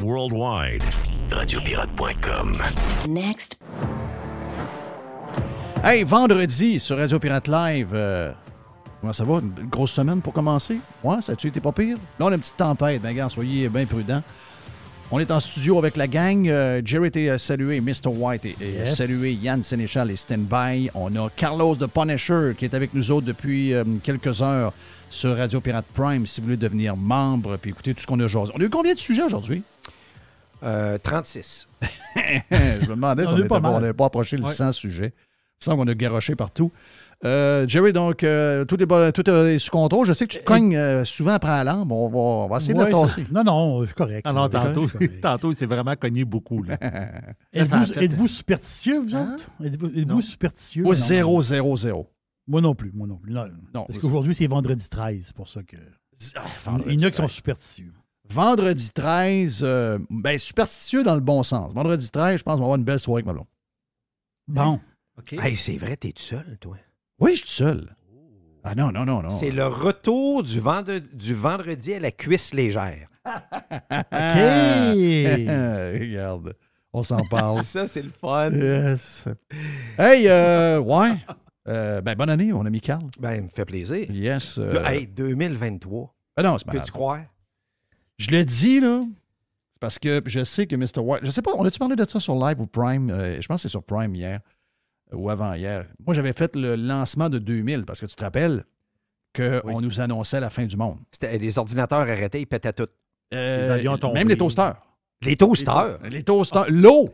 worldwide. Radiopirate.com. Next. Hey, vendredi sur Radio Pirate Live. Comment ça va? Une grosse semaine pour commencer? Ouais, ça a-tu été pas pire? Là, on a une petite tempête. Ben, gars, soyez bien prudents. On est en studio avec la gang. Jerry était salué, Mr. White est salué, Yann Sénéchal est stand-by. On a Carlos de Punisher qui est avec nous autres depuis quelques heures sur Radio Pirate Prime si vous voulez devenir membre puis écouter tout ce qu'on a jasé. On a eu combien de sujets aujourd'hui? 36. Je me demandais si on n'avait pas approché le 100 sujets. Il semble qu'on a garoché partout. Jerry, donc, tout est sous contrôle. Je sais que tu te cognes souvent après la lampe. On va essayer de la tasser. Non, je suis correct. Ah non, tantôt, il s'est vraiment cogné beaucoup. Là. Êtes-vous superstitieux, vous autres? Êtes-vous superstitieux? Moi, 0. Moi non plus. Non, parce qu'aujourd'hui, c'est vendredi 13. C'est pour ça que... Il y en a qui sont superstitieux. Vendredi 13, superstitieux dans le bon sens. Vendredi 13, je pense qu'on va avoir une belle soirée avec ma blonde. Bon. Okay. Hey, c'est vrai, t'es tout seul, toi? Oui, je suis seul. Ah non. C'est le retour du vendredi à la cuisse légère. OK. Regarde, on s'en parle. Ça, c'est le fun. Yes. Hey, ouais. Bonne année, mon ami Carl. Ben, me fait plaisir. Yes. Hey, 2023. Ben non, c'est pas grave. Peux-tu croire? Je le dis, là, parce que je sais que Mr. White... Je sais pas, on a-tu parlé de ça sur Live ou Prime? Je pense que c'est sur Prime hier. Ou avant-hier. Moi, j'avais fait le lancement de 2000 parce que tu te rappelles qu'on nous annonçait la fin du monde. Les ordinateurs arrêtés, ils pétaient tout. Les avions tombés. Même les toasters. Les toasters? Les toasters. L'eau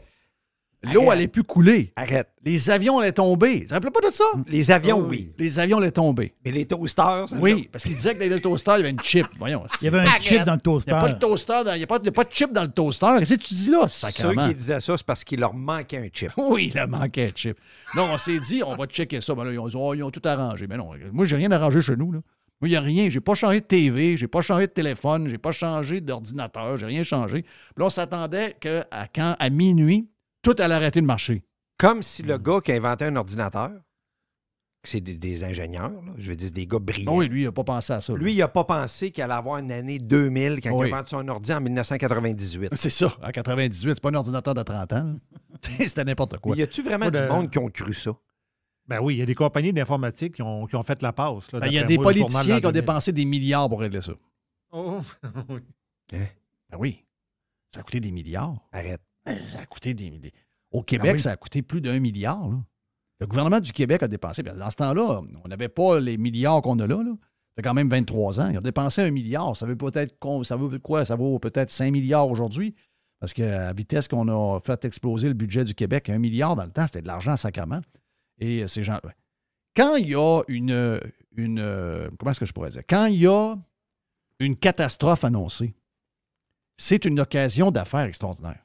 Arrête. allait plus couler. Arrête. Les avions allaient tomber. Tu te rappelles pas de ça? Les avions, oui. Les avions allaient tomber. Mais les toasters, ça Oui, parce qu'il disait que dans le toaster, il y avait une chip. Voyons. Il y avait un chip dans le toaster. Il n'y a pas de toaster, il n'y a pas de chip dans le toaster. Qu'est-ce que tu dis là, sacrément? Ceux qui disaient ça, c'est parce qu'il leur manquait un chip. Oui, il leur manquait un chip. Non, on s'est dit, on va checker ça. Ben là, ils ont tout arrangé. Mais non, moi, j'ai rien arrangé chez nous. Là. Moi, il n'y a rien. J'ai pas changé de TV, j'ai pas changé de téléphone, j'ai pas changé d'ordinateur, j'ai rien changé. Puis là, on s'attendait qu'à minuit, tout allait arrêter de marcher. Comme si le gars qui a inventé un ordinateur, c'est des ingénieurs, là, je veux dire, des gars brillants. Oui, lui, il n'a pas pensé à ça. Lui, il n'a pas pensé qu'il allait avoir une année 2000 quand il a vendu son ordi en 1998. C'est ça, en 98. C'est pas un ordinateur de 30 ans. C'était n'importe quoi. Mais y a-tu vraiment du monde qui ont cru ça? Ben oui, il y a des compagnies d'informatique qui ont fait la passe. Il y a des politiciens qui ont dépensé des milliards pour régler ça. Oh, oui. Ben oui. Ça a coûté des milliards. Arrête. Ça a coûté des milliards. Au Québec, ça a coûté plus d'1 milliard. Là. Le gouvernement du Québec a dépensé. Dans ce temps-là, on n'avait pas les milliards qu'on a là. Ça fait quand même 23 ans. Ils ont dépensé 1 milliard. Ça veut peut-être ça vaut quoi? Ça vaut peut-être 5 milliards aujourd'hui. Parce qu'à vitesse qu'on a fait exploser le budget du Québec, 1 milliard dans le temps, c'était de l'argent sacrément. Et ces gens. Quand il y a une comment est-ce que je pourrais dire? Quand il y a une catastrophe annoncée, c'est une occasion d'affaires extraordinaire.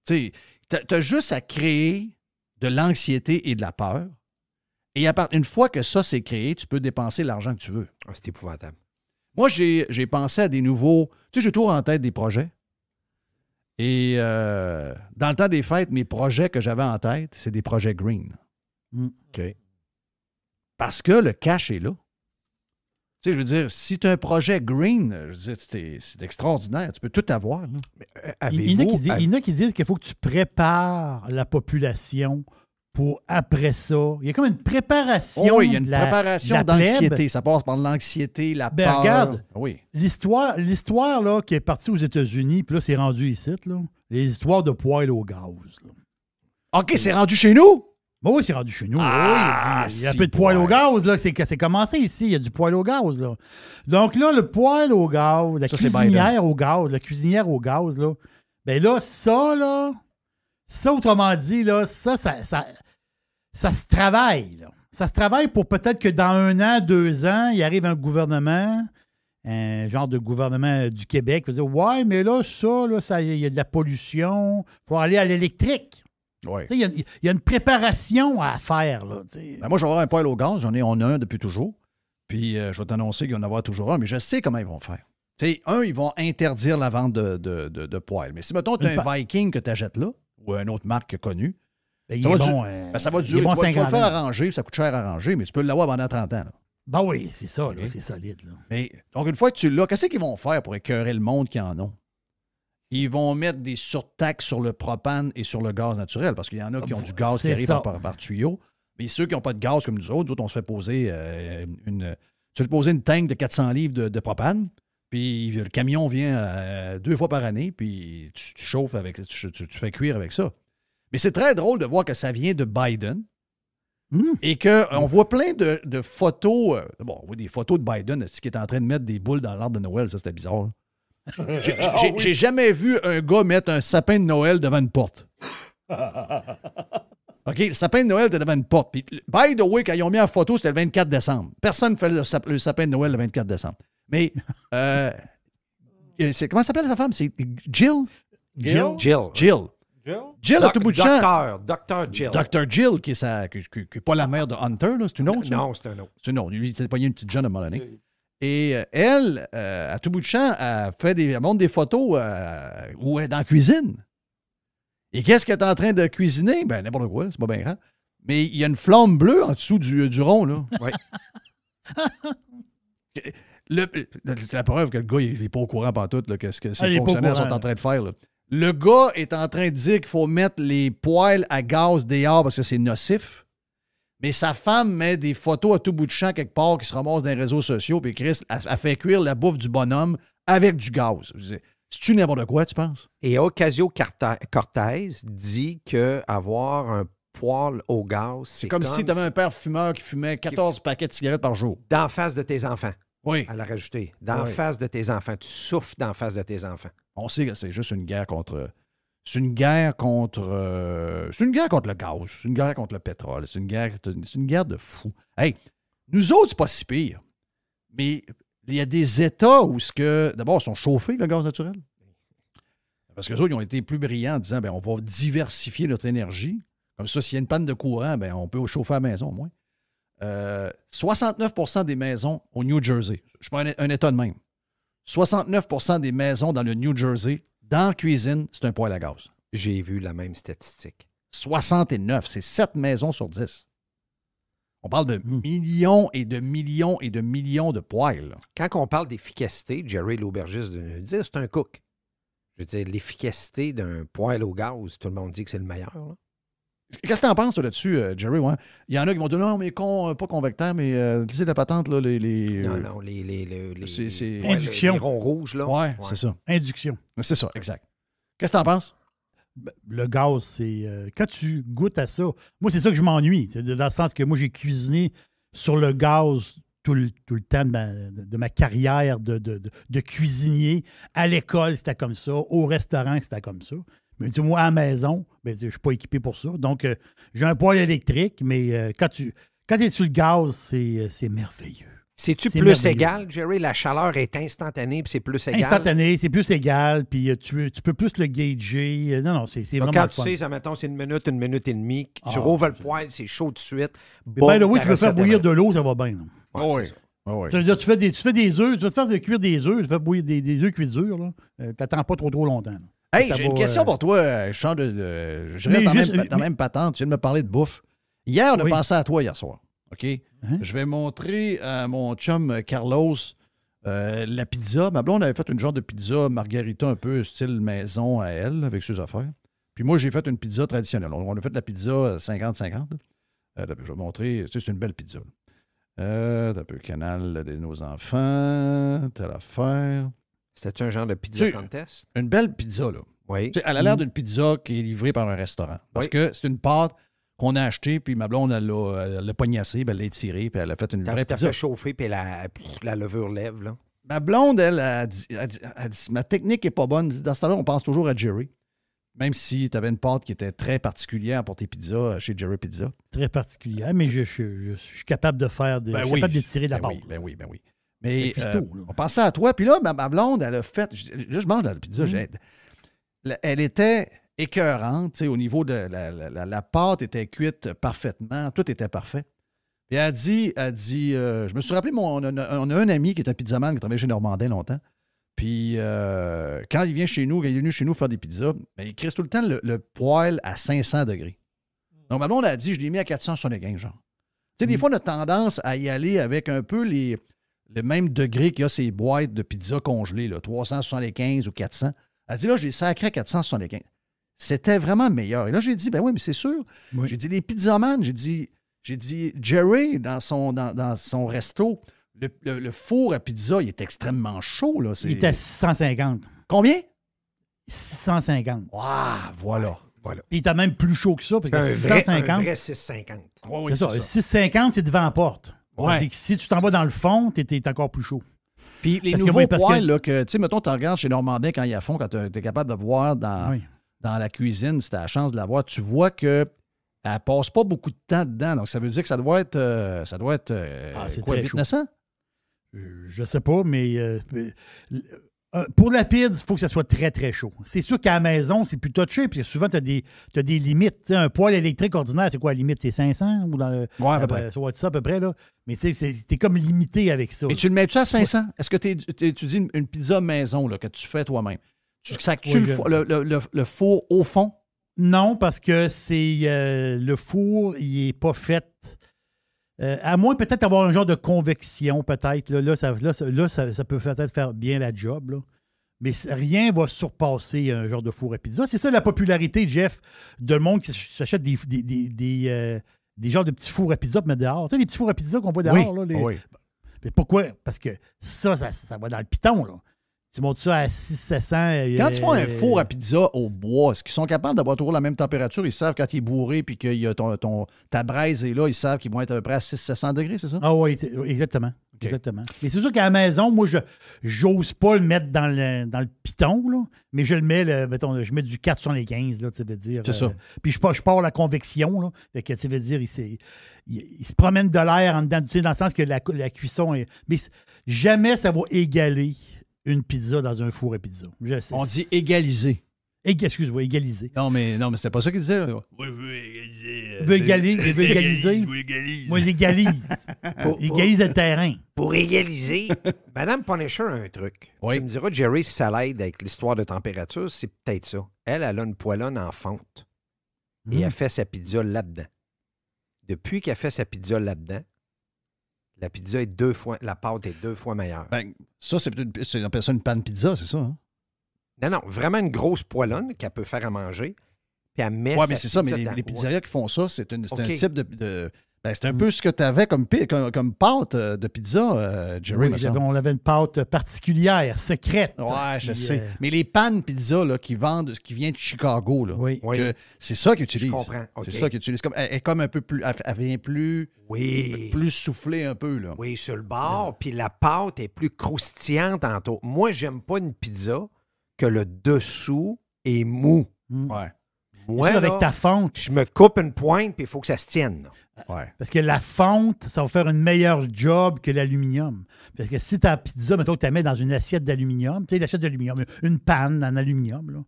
Tu sais, tu as juste à créer de l'anxiété et de la peur. Et une fois que ça c'est créé, tu peux dépenser l'argent que tu veux. Ah, c'est épouvantable. Moi, j'ai pensé à des nouveaux... Tu sais, j'ai toujours en tête des projets. Et dans le temps des fêtes, mes projets que j'avais en tête, c'est des projets green. OK. Parce que le cash est là. Tu sais, je veux dire, si tu as un projet green, je veux dire, c'est extraordinaire. Tu peux tout avoir. Là. Mais, il y en a qui disent qu'il faut que tu prépares la population pour après ça. Il y a comme une préparation. Oui, il y a une préparation d'anxiété. Ça passe par l'anxiété, la peur. Regarde, oui. l'histoire là, qui est partie aux États-Unis, puis là, c'est rendu ici, là, les histoires de poêle au gaz. Là. OK, c'est rendu chez nous? Ben oui, c'est rendu chez nous. Ah, il y a un peu de poêle au gaz, là. C'est commencé ici. Il y a du poêle au gaz, là. Donc là, le poêle au gaz, la cuisinière au gaz, là. Ben là, ça, autrement dit, là, ça se travaille, là. Ça se travaille pour peut-être que dans 1 an, 2 ans, il arrive un gouvernement, un genre de gouvernement du Québec, qui va dire, ouais, mais là, il y a de la pollution, il faut aller à l'électrique. Oui. Il y a une préparation à faire. Là, ben moi, je vais avoir un poêle au gaz. On a un depuis toujours. Puis, je vais t'annoncer qu'il va en avoir toujours un. Mais je sais comment ils vont faire. Ils vont interdire la vente de poêles. Mais si, mettons, tu as un Viking que tu achètes là, ou une autre marque connue, ça va durer. Tu vas le faire arranger. Ça coûte cher à arranger, mais tu peux l'avoir pendant 30 ans. Là. Ben oui, c'est ça. Là, c'est solide. Là. Mais, donc, une fois que tu l'as, qu'est-ce qu'ils vont faire pour écœurer le monde qui en ont? ils vont mettre des surtaxes sur le propane et sur le gaz naturel, parce qu'il y en a qui ont du gaz qui arrive par tuyau. Mais ceux qui n'ont pas de gaz comme nous autres, on se fait poser une tank de 400 livres de propane, puis le camion vient 2 fois par année, puis tu chauffes avec, tu fais cuire avec ça. Mais c'est très drôle de voir que ça vient de Biden et qu'on voit plein de photos. On voit des photos de Biden qui est en train de mettre des boules dans l'arbre de Noël. Ça, c'était bizarre. J'ai jamais vu un gars mettre un sapin de Noël devant une porte. OK, le sapin de Noël était devant une porte. Puis, by the way, quand ils ont mis en photo, c'était le 24 décembre. Personne ne fait le sapin de Noël le 24 décembre. Mais, comment s'appelle sa femme? C'est Jill? Jill a tout bout de champ. Dr. Jill. Dr. Jill, qui est pas la mère de Hunter, là. C'est une autre? Non, c'est un autre. C'est une autre. Lui, il s'est pogné une petite jeune à un moment donné. Et elle, à tout bout de champ, elle montre des photos où elle est dans la cuisine. Et qu'est-ce qu'elle est en train de cuisiner? Ben, n'importe quoi, c'est pas bien grave. Mais il y a une flamme bleue en dessous du rond, là. Oui. C'est la preuve que le gars, il n'est pas au courant pantoute, là, qu'est-ce que ses fonctionnaires sont en train de faire, là. Le gars est en train de dire qu'il faut mettre les poêles à gaz dehors parce que c'est nocif. Mais sa femme met des photos à tout bout de champ quelque part qui se ramassent dans les réseaux sociaux, puis Chris, elle fait cuire la bouffe du bonhomme avec du gaz. C'est-tu n'importe quoi, tu penses? Et Ocasio-Cortez dit qu'avoir un poêle au gaz, c'est comme si tu avais un père fumeur qui fumait 14 paquets de cigarettes par jour. D'en face de tes enfants. Oui. Elle a rajouté. D'en face de tes enfants. Tu souffles d'en face de tes enfants. On sait que c'est juste une guerre contre... C'est une guerre contre le gaz. C'est une guerre contre le pétrole. C'est une guerre de fous. Hey, nous autres, c'est pas si pire. Mais il y a des États où d'abord, ils sont chauffés, le gaz naturel. Parce qu'eux autres, ils ont été plus brillants en disant, on va diversifier notre énergie. Comme ça, s'il y a une panne de courant, on peut chauffer à la maison au moins. 69% des maisons au New Jersey, je prends un État de même, 69% des maisons dans le New Jersey, dans la cuisine, c'est un poêle à gaz. J'ai vu la même statistique. 69, c'est 7 maisons sur 10. On parle de millions et de millions et de millions de poêles. Là. Quand on parle d'efficacité, Jerry l'aubergiste de nous dire, c'est un cook. Je veux dire, l'efficacité d'un poêle au gaz, tout le monde dit que c'est le meilleur. Là. Qu'est-ce que tu en penses toi, là-dessus, Jerry? Ouais? Il y en a qui vont dire non, mais pas convecteur, mais tu sais, la patente, là, les induction. Les ronds rouges, là. Ouais, c'est ça. Induction. C'est ça, exact. Qu'est-ce que tu en penses? Le gaz, c'est... quand tu goûtes à ça, moi, c'est ça que je m'ennuie. C'est dans le sens que moi, j'ai cuisiné sur le gaz tout le temps de ma carrière de cuisinier. À l'école, c'était comme ça. Au restaurant, c'était comme ça. Mais moi, à la maison, je ne suis pas équipé pour ça. Donc, j'ai un poêle électrique, mais quand tu es sur le gaz, c'est merveilleux. C'est-tu plus merveilleux. Égal, Jerry? La chaleur est instantanée, puis c'est plus égal? Instantané, c'est plus égal, puis tu peux plus le gager. Non, c'est vraiment quand fun. tu sais, ça, mettons, c'est une minute et demie, tu rouvres le poêle, c'est chaud tout de suite. Ben oui, tu veux faire bouillir de l'eau, ça va bien. Oui. Ça veut dire, tu fais des œufs, tu vas te faire cuire des œufs, tu fais bouillir des œufs cuits durs, tu n'attends pas trop longtemps. Là. Hey, j'ai une question pour toi. Je reste dans la même patente. Tu viens de me parler de bouffe. Hier, on a pensé à toi hier soir. OK? Hein? Je vais montrer à mon chum Carlos la pizza. Ma blonde avait fait une genre de pizza margarita un peu style maison à elle, avec ses affaires. Puis moi, j'ai fait une pizza traditionnelle. On a fait de la pizza 50-50. Je vais montrer. Tu sais, c'est une belle pizza. T'as un peu canal de nos enfants. Telle affaire. C'était-tu un genre de pizza contest? Une belle pizza, là. Oui. T'sais, elle a l'air d'une pizza qui est livrée par un restaurant. Parce que c'est une pâte qu'on a achetée, puis ma blonde, elle l'a pognassée, puis elle l'a étirée, puis elle a fait une vraie pizza. Elle a fait chauffer, puis la levure lève, là. Ma blonde, elle a dit, ma technique n'est pas bonne. Dans ce temps-là, on pense toujours à Jerry. Même si tu avais une pâte qui était très particulière pour tes pizzas chez Jerry Pizza. Très particulière, mais je suis capable de faire je suis capable d'étirer de la pâte. Ben oui. Mais on pensait à toi, puis là, ma blonde, elle a fait... Là, je mange la pizza. Elle était écœurante, au niveau de... La pâte était cuite parfaitement, tout était parfait. Puis elle dit je me suis rappelé, on a un ami qui est un pizzaman qui travaillait chez Normandin longtemps. Puis quand il vient chez nous, quand il est venu chez nous faire des pizzas, il crisse tout le temps le poêle à 500 degrés. Donc ma blonde a dit, je l'ai mis à 475, genre. Tu sais, des fois, on a tendance à y aller avec un peu le même degré qu'il y a ces boîtes de pizza congelées, là, 375 ou 400. Elle dit, là, j'ai sacré à 475. C'était vraiment meilleur. Et là, j'ai dit, ben oui, mais c'est sûr. Oui. J'ai dit, les pizzaman, j'ai dit, Jerry, dans son resto, le four à pizza, il est extrêmement chaud. Là. Il était à 650. Combien? 650. Wow, voilà. Voilà. Puis il était même plus chaud que ça, parce que Un 650. vrai 650. Oui, c'est ça. 650, c'est devant la porte. Ouais. C'est que si tu t'en vas dans le fond, t'es encore plus chaud. Puis les Parce que nouveaux oui, parce poêles, que- là, que, tu sais, mettons, tu regardes chez Normandin quand il y a fond, quand tu es capable de voir dans Oui. la cuisine, si tu as la chance de la voir, tu vois que elle passe pas beaucoup de temps dedans. Donc, ça veut dire que ça doit être c'est quoi, très 800-900? Je sais pas, mais pour la pizza, il faut que ça soit très, très chaud. C'est sûr qu'à la maison, c'est plus touché, puis souvent, tu as des limites. Tu sais, un poêle électrique ordinaire, c'est quoi la limite? C'est 500? Ou Ouais, à peu près. Ça doit être ça à peu près, là. Mais tu sais, t'es comme limité avec ça. Et tu le mets-tu à 500? Est-ce que tu dis une pizza maison là, que tu fais toi-même? Tu sacres-tu le four au fond? Non, parce que c'est le four, il n'est pas fait. À moins peut-être avoir un genre de convection, peut-être. Là, ça peut peut-être faire bien la job. Là. Mais rien ne va surpasser un genre de four à pizza. C'est ça la popularité, Jeff, de le monde qui s'achète des genres de petits fours à pizza pour mettre dehors. Tu sais, les petits fours à pizza qu'on voit dehors. Là, Oui. Mais pourquoi? Parce que ça va dans le piton. Là. Tu montes ça à 600-700. Quand tu fais un four à pizza au bois, est-ce qu'ils sont capables d'avoir toujours la même température? Ils savent quand il est bourré puis que ta braise est là, ils savent qu'ils vont être à peu près à 600-700 degrés, c'est ça? Ah oui, exactement. OK. Exactement. Mais c'est sûr qu'à la maison, moi, j'ose pas le mettre dans le piton, là, mais je le mets, je mets du 475, là, tu veux dire. C'est ça. Puis je pars la convection, là. Fait que, tu veux dire, il se promène de l'air en dedans, tu sais, dans le sens que la cuisson est. Mais jamais ça va égaler une pizza dans un four à pizza. On dit égaliser. Excuse-moi, égaliser. Non, mais c'était pas ça qu'il disait. Là. Moi, je veux égaliser. Tu veux égaliser? Je veux égaliser. Moi, j'égalise. Égalise le terrain. Pour égaliser, Madame Punisher a un truc. Oui. Tu me diras, Jerry, si ça l'aide avec l'histoire de température, c'est peut-être ça. Elle a une poêlonne en fonte. Et elle fait sa pizza là-dedans. Depuis qu'elle fait sa pizza là-dedans, la pizza est la pâte est 2 fois meilleure. Ben, ça, on appelle ça une panne pizza, c'est ça? Hein? Non, vraiment une grosse poêlonne qu'elle peut faire à manger. Puis elle met Oui, sa mais c'est ça. Mais pizza les dedans. pizzerias qui font ça, c'est un OK. type de ben, c'est un peu ce que tu avais comme pâte de pizza, Jerry. Oui, me semble. on avait une pâte particulière, secrète. Ouais, je Puis, sais. Mais les pannes pizza là, qui vendent, qui vient de Chicago, là, Oui. Oui. que c'est ça qu'ils utilisent. Je comprends. OK. C'est ça qu'ils utilisent. Elle est comme un peu plus. Elle vient plus Oui. soufflée un peu. Là. Oui, sur le bord. Puis la pâte est plus croustillante tantôt. Moi, j'aime pas une pizza que le dessous est mou. Ouais. Moi, Ça, avec là, ta fonte. je me coupe une pointe, puis il faut que ça se tienne. là. Ouais. Parce que la fonte, ça va faire une meilleure job que l'aluminium. Parce que si ta pizza, mettons que tu la mets dans une assiette d'aluminium, tu sais, l'assiette d'aluminium, une panne en aluminium, là,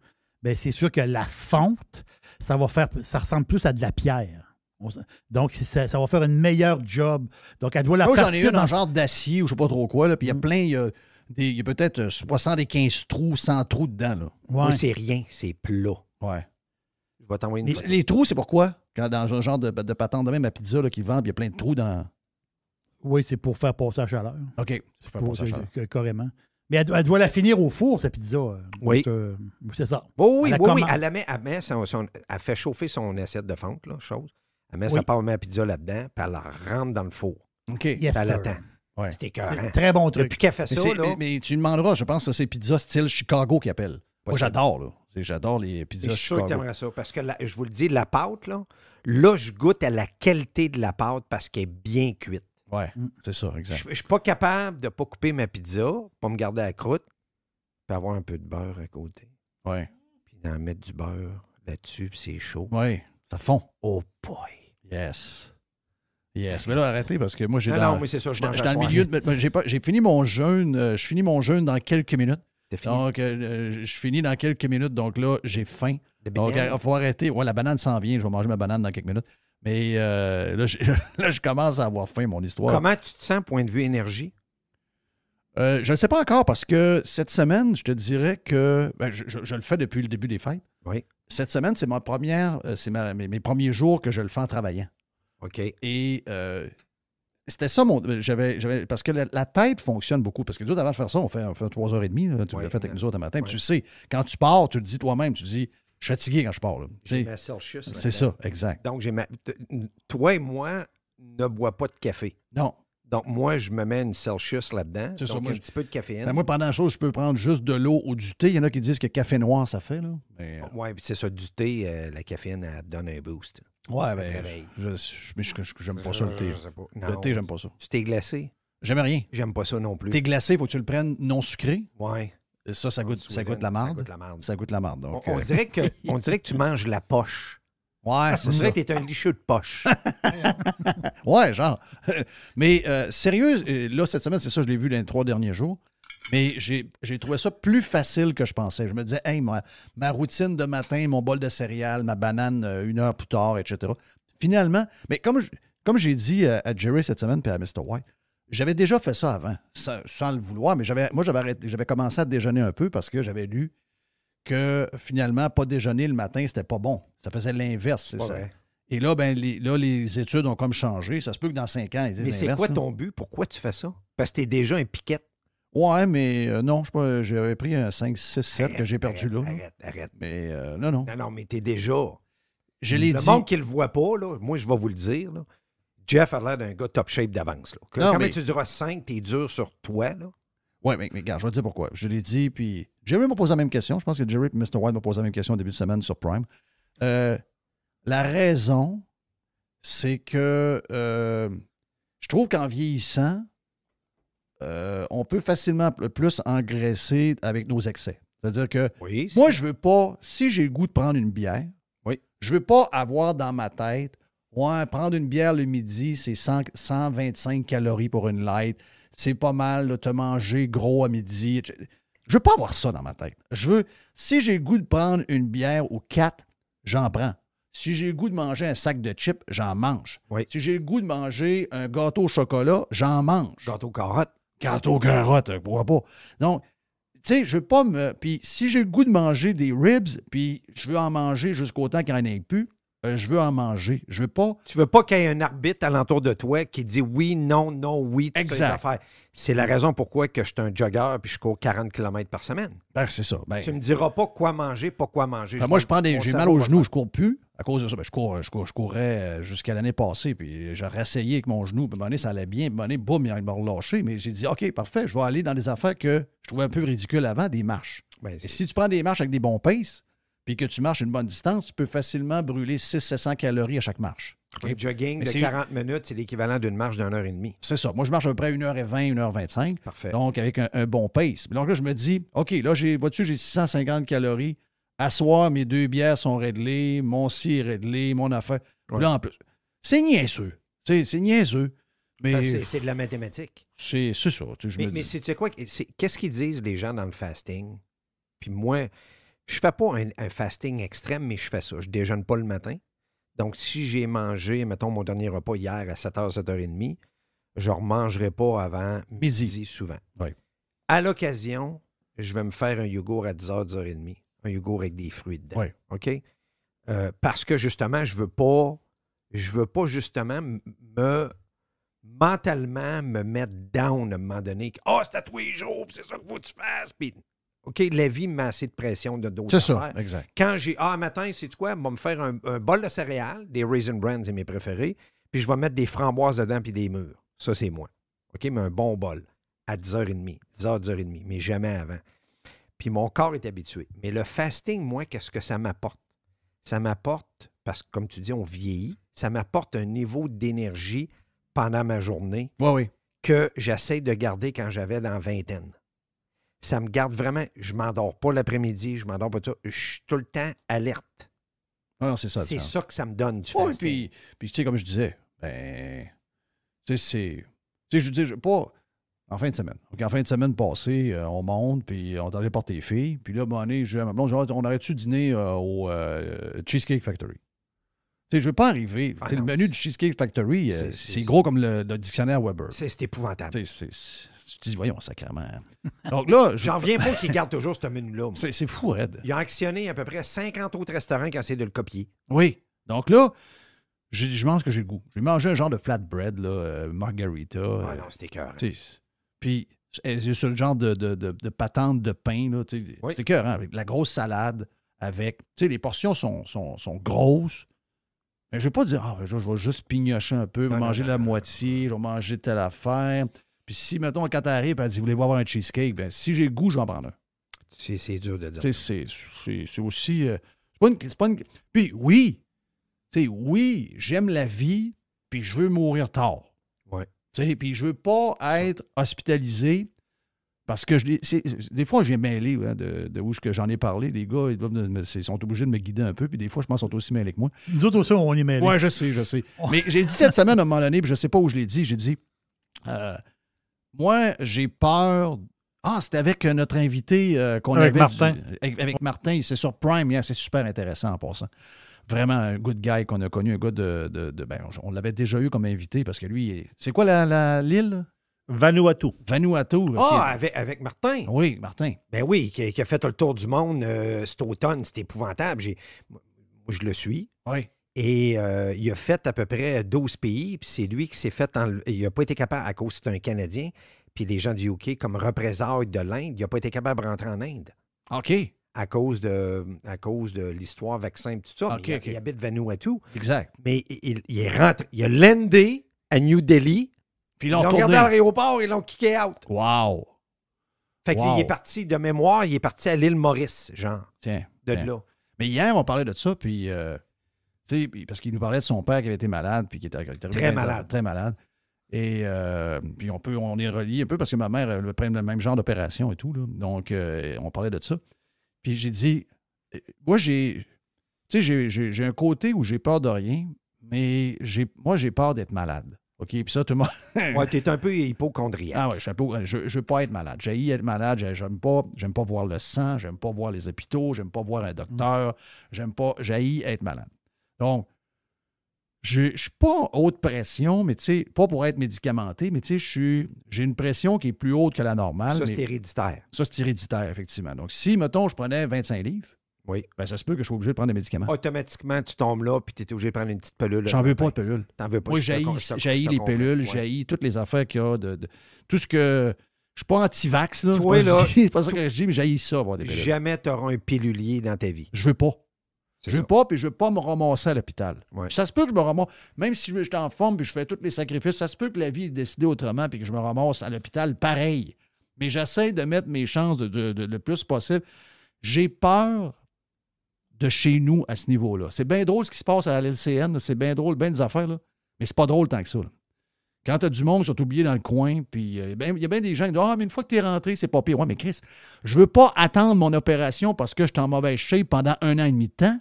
ben c'est sûr que la fonte, ça ressemble plus à de la pierre. Donc, ça va faire une meilleure job. Donc, elle doit la Moi, j'en ai partir une en genre d'acier ou je sais pas trop quoi. Là, puis il y a plein. Il y a peut-être 75 trous, 100 trous dedans. Là. Moi, Ouais. c'est rien, c'est plat. Ouais. Je vais t'envoyer une photo. Les trous, c'est pourquoi? Quand dans un genre de patente de même à pizza là, qu'ils vendent, il y a plein de trous dans. Oui, c'est pour faire passer la chaleur. OK. Ça fait pas ça, Charles. Carrément. Mais elle doit la finir au four, sa pizza. Oui. C'est ça. Oh, oui, Elle a oui, oui. comment- Elle met elle fait chauffer son assiette de fonte, là, chose. Elle met sa pâte à pizza là-dedans, puis elle la rentre dans le four. OK. Yes, Puis elle sir. attend. Ouais. C'est écœurant. C'est un très bon truc. Depuis qu'elle fait Mais, ça, là, mais tu lui demanderas, je pense que c'est pizza style Chicago qu'ils appellent. Moi, Possible. j'adore, là. J'adore les je pizzas suis sûr que tu Chicago. aimerais ça. Parce que, je vous le dis, la pâte, là, je goûte à la qualité de la pâte parce qu'elle est bien cuite. Ouais, c'est ça, exact. Je ne suis pas capable de ne pas couper ma pizza, pas me garder la croûte, puis avoir un peu de beurre à côté. Ouais. Puis d'en mettre du beurre là-dessus, puis c'est chaud. Ouais, ça fond. Oh boy! Yes. Yes. Mais là, arrêtez parce que moi, j'ai Non, mais c'est ça, je je mange suis à dans le soir. milieu de. J'ai fini mon jeûne. Je finis mon jeûne dans quelques minutes. T'as fini? Donc, je finis dans quelques minutes. Donc là, j'ai faim. Le Donc, banane? il faut arrêter. Ouais, la banane s'en vient. Je vais manger ma banane dans quelques minutes. Mais là, là, je commence à avoir faim, mon histoire. Comment tu te sens, point de vue énergie? Je ne sais pas encore parce que cette semaine, je te dirais que je le fais depuis le début des fêtes. Oui. Cette semaine, c'est ma première, mes premiers jours que je le fais en travaillant. OK. Et C'était ça mon. Parce que la tête fonctionne beaucoup. Parce que nous autres, avant de faire ça, on fait 3h30. Là, tu l'as fait avec nous autres un matin. Puis tu sais, quand tu pars, tu le dis toi-même, tu te dis, je suis fatigué quand je pars. Là. J'ai ma Celsius. C'est ça, exact. Donc, toi et moi ne bois pas de café. Non. Donc, moi, je me mets une Celsius là-dedans. C'est donc, ça, moi, un petit peu de caféine. Ben moi, pendant la chose, je peux prendre juste de l'eau ou du thé. Il y en a qui disent que café noir, ça fait. Là. Mais... Oui, c'est ça. Du thé, la caféine, elle donne un boost. Ouais, ben, j'aime pas ça, le thé. Le thé, j'aime pas ça. Du thé glacé? J'aime rien. J'aime pas ça non plus. Thé glacé, faut que tu le prennes non sucré. Oui. Ça goûte la marde. Ça goûte la marde. Donc, on dirait que tu manges la poche. Ouais, c'est ça. On dirait que t'es un licheux de poche. Ouais, genre. Mais sérieux, là, cette semaine, c'est ça, je l'ai vu dans les 3 derniers jours. Mais j'ai trouvé ça plus facile que je pensais. Je me disais, hey, ma routine de matin, mon bol de céréales, ma banane 1 heure plus tard, etc. Finalement, mais comme j'ai dit à Jerry cette semaine puis à Mr. White, j'avais déjà fait ça avant, sans le vouloir, mais j'avais commencé à déjeuner un peu parce que j'avais lu que finalement, pas déjeuner le matin, c'était pas bon. Ça faisait l'inverse, c'est ça. Vrai. Et là, les études ont comme changé. Ça se peut que dans 5 ans, ils disent mais c'est quoi ton but? Pourquoi tu fais ça? Parce que t'es déjà un piquette. Ouais, mais non, j'avais pris un 5, 6, 7 que j'ai perdu là. Arrête. Mais non. Non, mais t'es déjà... Je l'ai dit. Le monde qui le voit pas, là, moi, je vais vous le dire, là, Jeff a l'air d'un gars top shape d'avance. Quand tu diras 5, t'es dur sur toi, là. Oui, mais regarde, je vais te dire pourquoi. Je l'ai dit, puis Jerry m'a posé la même question. Je pense que Jerry et Mr. White m'ont posé la même question au début de semaine sur Prime. La raison, c'est que je trouve qu'en vieillissant, on peut facilement plus engraisser avec nos excès. C'est-à-dire que moi, je veux pas, si j'ai le goût de prendre une bière, je veux pas avoir dans ma tête, prendre une bière le midi, c'est 125 calories pour une light. C'est pas mal de te manger gros à midi. Je veux pas avoir ça dans ma tête. Si j'ai le goût de prendre une bière ou 4, j'en prends. Si j'ai le goût de manger un sac de chips, j'en mange. Oui. Si j'ai le goût de manger un gâteau au chocolat, j'en mange. Gâteau carotte. Gâteau carotte, pourquoi pas? Donc, tu sais, je veux pas me... Puis si j'ai le goût de manger des ribs, puis je veux en manger jusqu'au temps qu'il n'y en ait plus, je veux en manger. Je veux pas... Tu veux pas qu'il y ait un arbitre alentour de toi qui dit oui, non, oui, toutes les affaires. C'est la raison pourquoi que je suis un jogger puis je cours 40 km par semaine. Ben, c'est ça. Ben, tu me diras pas quoi manger, pas quoi manger. Ben, moi, j'ai mal aux genoux, je cours plus. À cause de ça, ben, je courais jusqu'à l'année passée, puis j'ai réessayé avec mon genou. Puis à un moment donné, ça allait bien. Puis à un moment donné, boum, il m'a relâché. Mais j'ai dit, OK, parfait, je vais aller dans des affaires que je trouvais un peu ridicules avant, des marches. Ben, et si tu prends des marches avec des bons paces, puis que tu marches une bonne distance, tu peux facilement brûler 600-700 calories à chaque marche. Okay? Un jogging de 40 minutes, c'est l'équivalent d'une marche d'1 heure et demie. C'est ça. Moi, je marche à peu près 1h20, 1h25. Parfait. Donc, avec un bon pace. Donc là, je me dis, OK, là, vois-tu, j'ai 650 calories. À soir, mes 2 bières sont réglées, mon ci est réglé, mon affaire. Ouais. Là, en plus, c'est niaiseux. C'est niaiseux. Mais c'est de la mathématique. C'est ça. Mais tu sais quoi? Qu'est-ce qu'ils disent les gens dans le fasting? Puis moi, je fais pas un fasting extrême, mais je fais ça. Je déjeune pas le matin. Donc, si j'ai mangé, mettons, mon dernier repas hier à 7h, 7h30, je ne remangerai pas avant midi souvent. Oui. À l'occasion, je vais me faire un yogourt à 10h, 10h30. Un yogourt avec des fruits dedans. Oui. OK? Parce que, justement, je veux pas justement, mentalement, me mettre down à un moment donné. C'est à tous les jours, c'est ça qu'il faut que tu fasses. Puis, OK, la vie me met assez de pression de d'autres affaires. C'est ça, exact. Quand j'ai, matin, sais-tu quoi? Je vais me faire un bol de céréales, des Raisin Bran, c'est mes préférés, puis je vais mettre des framboises dedans puis des mûres. Ça, c'est moi. OK, mais un bon bol à 10h30, 10h30, mais jamais avant. Puis mon corps est habitué. Mais le fasting, moi, qu'est-ce que ça m'apporte? Ça m'apporte, parce que comme tu dis, on vieillit, ça m'apporte un niveau d'énergie pendant ma journée que j'essaie de garder quand j'avais dans la vingtaine. Ça me garde vraiment... Je ne m'endors pas l'après-midi, je ne m'endors pas tout ça. Je suis tout le temps alerte. Non, c'est ça. C'est ça que ça me donne du fasting. Puis tu sais, comme je disais, tu sais, je dis pas... En fin de semaine. Donc, en fin de semaine passée, on monte, puis on est allé porter les filles. Puis là, on aurait-tu dîner au Cheesecake Factory? Tu sais, je ne veux pas arriver. Le menu du Cheesecake Factory, c'est gros comme le dictionnaire Weber. C'est épouvantable. Tu te dis, voyons, sacrément. Donc là... J'en reviens pas qu'ils gardent toujours ce menu-là. C'est fou, Red. Ils ont actionné à peu près 50 autres restaurants qui ont essayé de le copier. Oui. Donc là, Je pense que j'ai le goût. J'ai mangé un genre de flatbread, là, margarita. Ah non, c'était écœurant. Puis, c'est ce genre de patente de pain, là. Oui. C'était écœurant, avec la grosse salade, avec... Tu sais, les portions sont grosses. Mais je ne vais pas dire, je vais juste pignocher un peu, manger la moitié, je vais manger telle affaire. Puis si, mettons, quand tu arrives, elle dit, voulez-vous avoir un cheesecake? Ben, si j'ai le goût, je vais en prendre un. C'est dur de dire. C'est aussi... c'est pas une... Puis oui, oui, j'aime la vie, puis je veux mourir tard. Ouais. Puis je veux pas être hospitalisé parce que des fois, je viens mêler de où j'en ai parlé. Les gars, ils sont obligés de me guider un peu, puis des fois, je pense qu'ils sont aussi mêlés que moi. Nous autres aussi, on est mêlés. Oui, je sais. Mais j'ai dit cette semaine, à un moment donné, puis je ne sais pas où je l'ai dit, j'ai dit, moi, j'ai peur... c'était avec notre invité qu'on avec avait... Martin. Avec Martin, c'est sur Prime, c'est super intéressant en passant. Vraiment un good guy qu'on a connu, un gars on l'avait déjà eu comme invité parce que lui, c'est quoi l'île? Vanuatu. Avec Martin. Oui, Martin. Ben oui, qui a fait le tour du monde cet automne. C'était épouvantable. Moi, je le suis. Oui. Et il a fait à peu près 12 pays. Puis c'est lui qui s'est fait... Il n'a pas été capable, à cause c'est un Canadien, puis les gens du UK, comme représailles de l'Inde, il n'a pas été capable de rentrer en Inde. OK. À cause de l'histoire vaccin et tout ça. Okay, il habite Vanuatu. Exact. Mais il est rentré. Il a landé à New Delhi. Puis ils l'ont regardé à l'aéroport et ils l'ont kické out. Wow. Fait qu'il est parti, de mémoire, il est parti à l'île Maurice, genre. Tiens. Là. Mais hier, on parlait de ça, puis... parce qu'il nous parlait de son père qui avait été malade, puis qui était très malade. Très malade. Et puis on est relié un peu parce que ma mère elle prend le même genre d'opération et tout. Là. Donc, on parlait de ça. Puis j'ai dit, moi, j'ai un côté où j'ai peur de rien, mais moi, j'ai peur d'être malade. OK? Puis ça, tout le monde... Ouais, t'es un peu hypochondriaque. Ah ouais, je veux pas être malade. J'haïs être malade. J'aime pas voir le sang. J'aime pas voir les hôpitaux. J'aime pas voir un docteur. J'haïs être malade. Donc, je suis pas en haute pression, mais tu sais, pas pour être médicamenté, mais tu sais, j'ai une pression qui est plus haute que la normale. Ça, c'est héréditaire. Ça, c'est héréditaire, effectivement. Donc, si, mettons, je prenais 25 livres, oui. Ben, ça se peut que je sois obligé de prendre des médicaments. Automatiquement, tu tombes là, puis tu es obligé de prendre une petite pilule. J'en veux pas de pilule. T'en veux pas. Moi, j'haïs les pilules, j'haïs toutes les affaires qu'il y a tout ce que... Je suis pas anti-vax, là. C'est pas ça que je dis, mais j'haïs ça, avoir des pilules. Jamais tu auras un pilulier dans ta vie. Je veux pas. Je veux pas, puis je veux pas me ramasser à l'hôpital. Ouais. Ça se peut que je me ramasse, même si je suis en forme puis je fais tous les sacrifices, ça se peut que la vie est décidée autrement puis que je me ramasse à l'hôpital pareil. Mais j'essaie de mettre mes chances le plus possible. J'ai peur de chez nous à ce niveau-là. C'est bien drôle ce qui se passe à l'LCN, c'est bien drôle, bien des affaires, là. Mais c'est pas drôle tant que ça. Là. Quand tu as du monde qui sont oubliés dans le coin, puis il y a bien des gens qui disent « Ah, mais une fois que tu es rentré, c'est pas pire. » Ouais, mais Chris, je veux pas attendre mon opération parce que je suis en mauvaise shape pendant 1 an et demi de temps.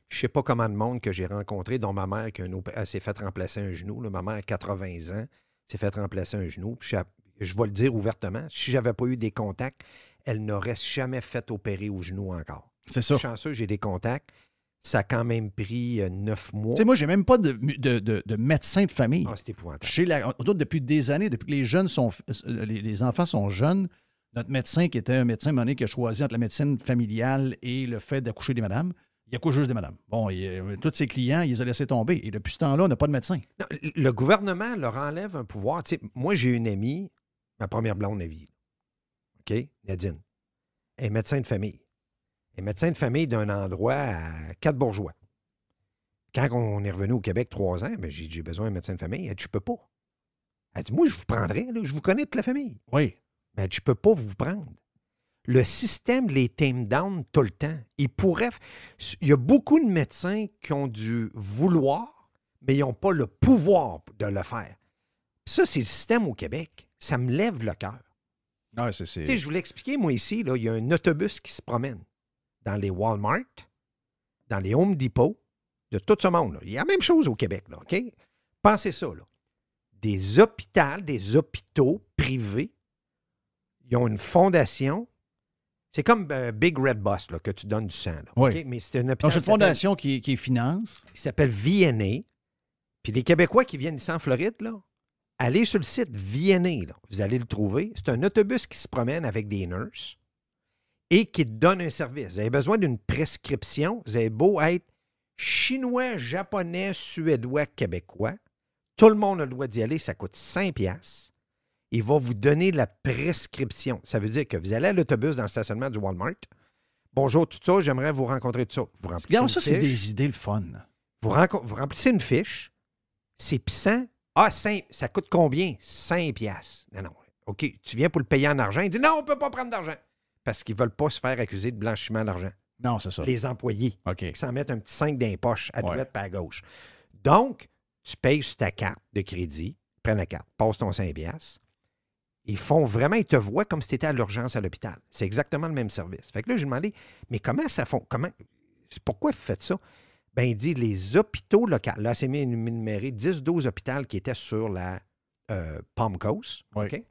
Je ne sais pas comment de monde que j'ai rencontré, dont ma mère elle s'est fait remplacer un genou. Là. Ma mère, à 80 ans, s'est fait remplacer un genou. Puis je vais le dire ouvertement, si je n'avais pas eu des contacts, elle n'aurait jamais fait opérer au genou encore. C'est ça. Chanceux, j'ai des contacts. Ça a quand même pris 9 mois. Tu sais, moi, j'ai même pas de médecin de famille. Ah, c'est épouvantable. Depuis des années, depuis que les enfants sont jeunes, notre médecin, qui était un médecin monnaie qui a choisi entre la médecine familiale et le fait d'accoucher des madames, il accouche juste des madames. Bon, tous ses clients, il les a laissés tomber. Et depuis ce temps-là, on n'a pas de médecin. Non, le gouvernement leur enlève un pouvoir. Tu sais, moi, j'ai une amie, ma première blonde à vie. OK? Nadine. Elle est médecin de famille. Elle est médecin de famille d'un endroit à 4 bourgeois. Quand on est revenu au Québec 3 ans, ben, j'ai besoin d'un médecin de famille. Elle dit, je peux pas. Elle dit, moi, je vous prendrais. Là, je vous connais toute la famille. Oui. Mais elle dit, je peux pas vous prendre. Le système les tame down tout le temps. Il y a beaucoup de médecins qui ont dû vouloir, mais ils n'ont pas le pouvoir de le faire. Ça, c'est le système au Québec. Ça me lève le cœur. Ah, tu sais, je voulais expliquer, moi, ici, là, il y a un autobus qui se promène dans les Walmart, dans les Home Depot, de tout ce monde. Là. Il y a la même chose au Québec. Là, OK? Pensez ça. Là. Des hôpitaux privés, ils ont une fondation. C'est comme Big Red Bus, là, que tu donnes du sang. Là, oui. Okay? Mais c'est une hôpital. C'est une fondation qui finance. Qui s'appelle VNA. Puis les Québécois qui viennent ici en Floride, là, allez sur le site VNA. Là, vous allez le trouver. C'est un autobus qui se promène avec des nurses et qui te donne un service. Vous avez besoin d'une prescription. Vous avez beau être Chinois, Japonais, Suédois, Québécois. Tout le monde a le droit d'y aller. Ça coûte 5$. Il va vous donner la prescription. Ça veut dire que vous allez à l'autobus dans le stationnement du Walmart. Bonjour, tout ça, j'aimerais vous rencontrer tout ça. Vous remplissez Regarde, une ça, fiche. c'est des idées le fun. Vous remplissez une fiche. C'est pissant. Ah, ça coûte combien? 5$. Non. OK, tu viens pour le payer en argent. Il dit non, on ne peut pas prendre d'argent. Parce qu'ils ne veulent pas se faire accuser de blanchiment d'argent. Non, c'est ça. Les employés. OK. Qui s'en mettent un petit 5 dans les poches, à droite Ouais. et à gauche. Donc, tu payes sur ta carte de crédit. Prends la carte, passe ton 5$. Ils te voient comme si tu étais à l'urgence à l'hôpital. C'est exactement le même service. Fait que là, j'ai demandé, mais comment ça fonctionne? Pourquoi vous faites ça? Ben, il dit, les hôpitaux locaux, là, c'est énuméré 10-12 hôpitaux qui étaient sur la Palm Coast, Oui. OK?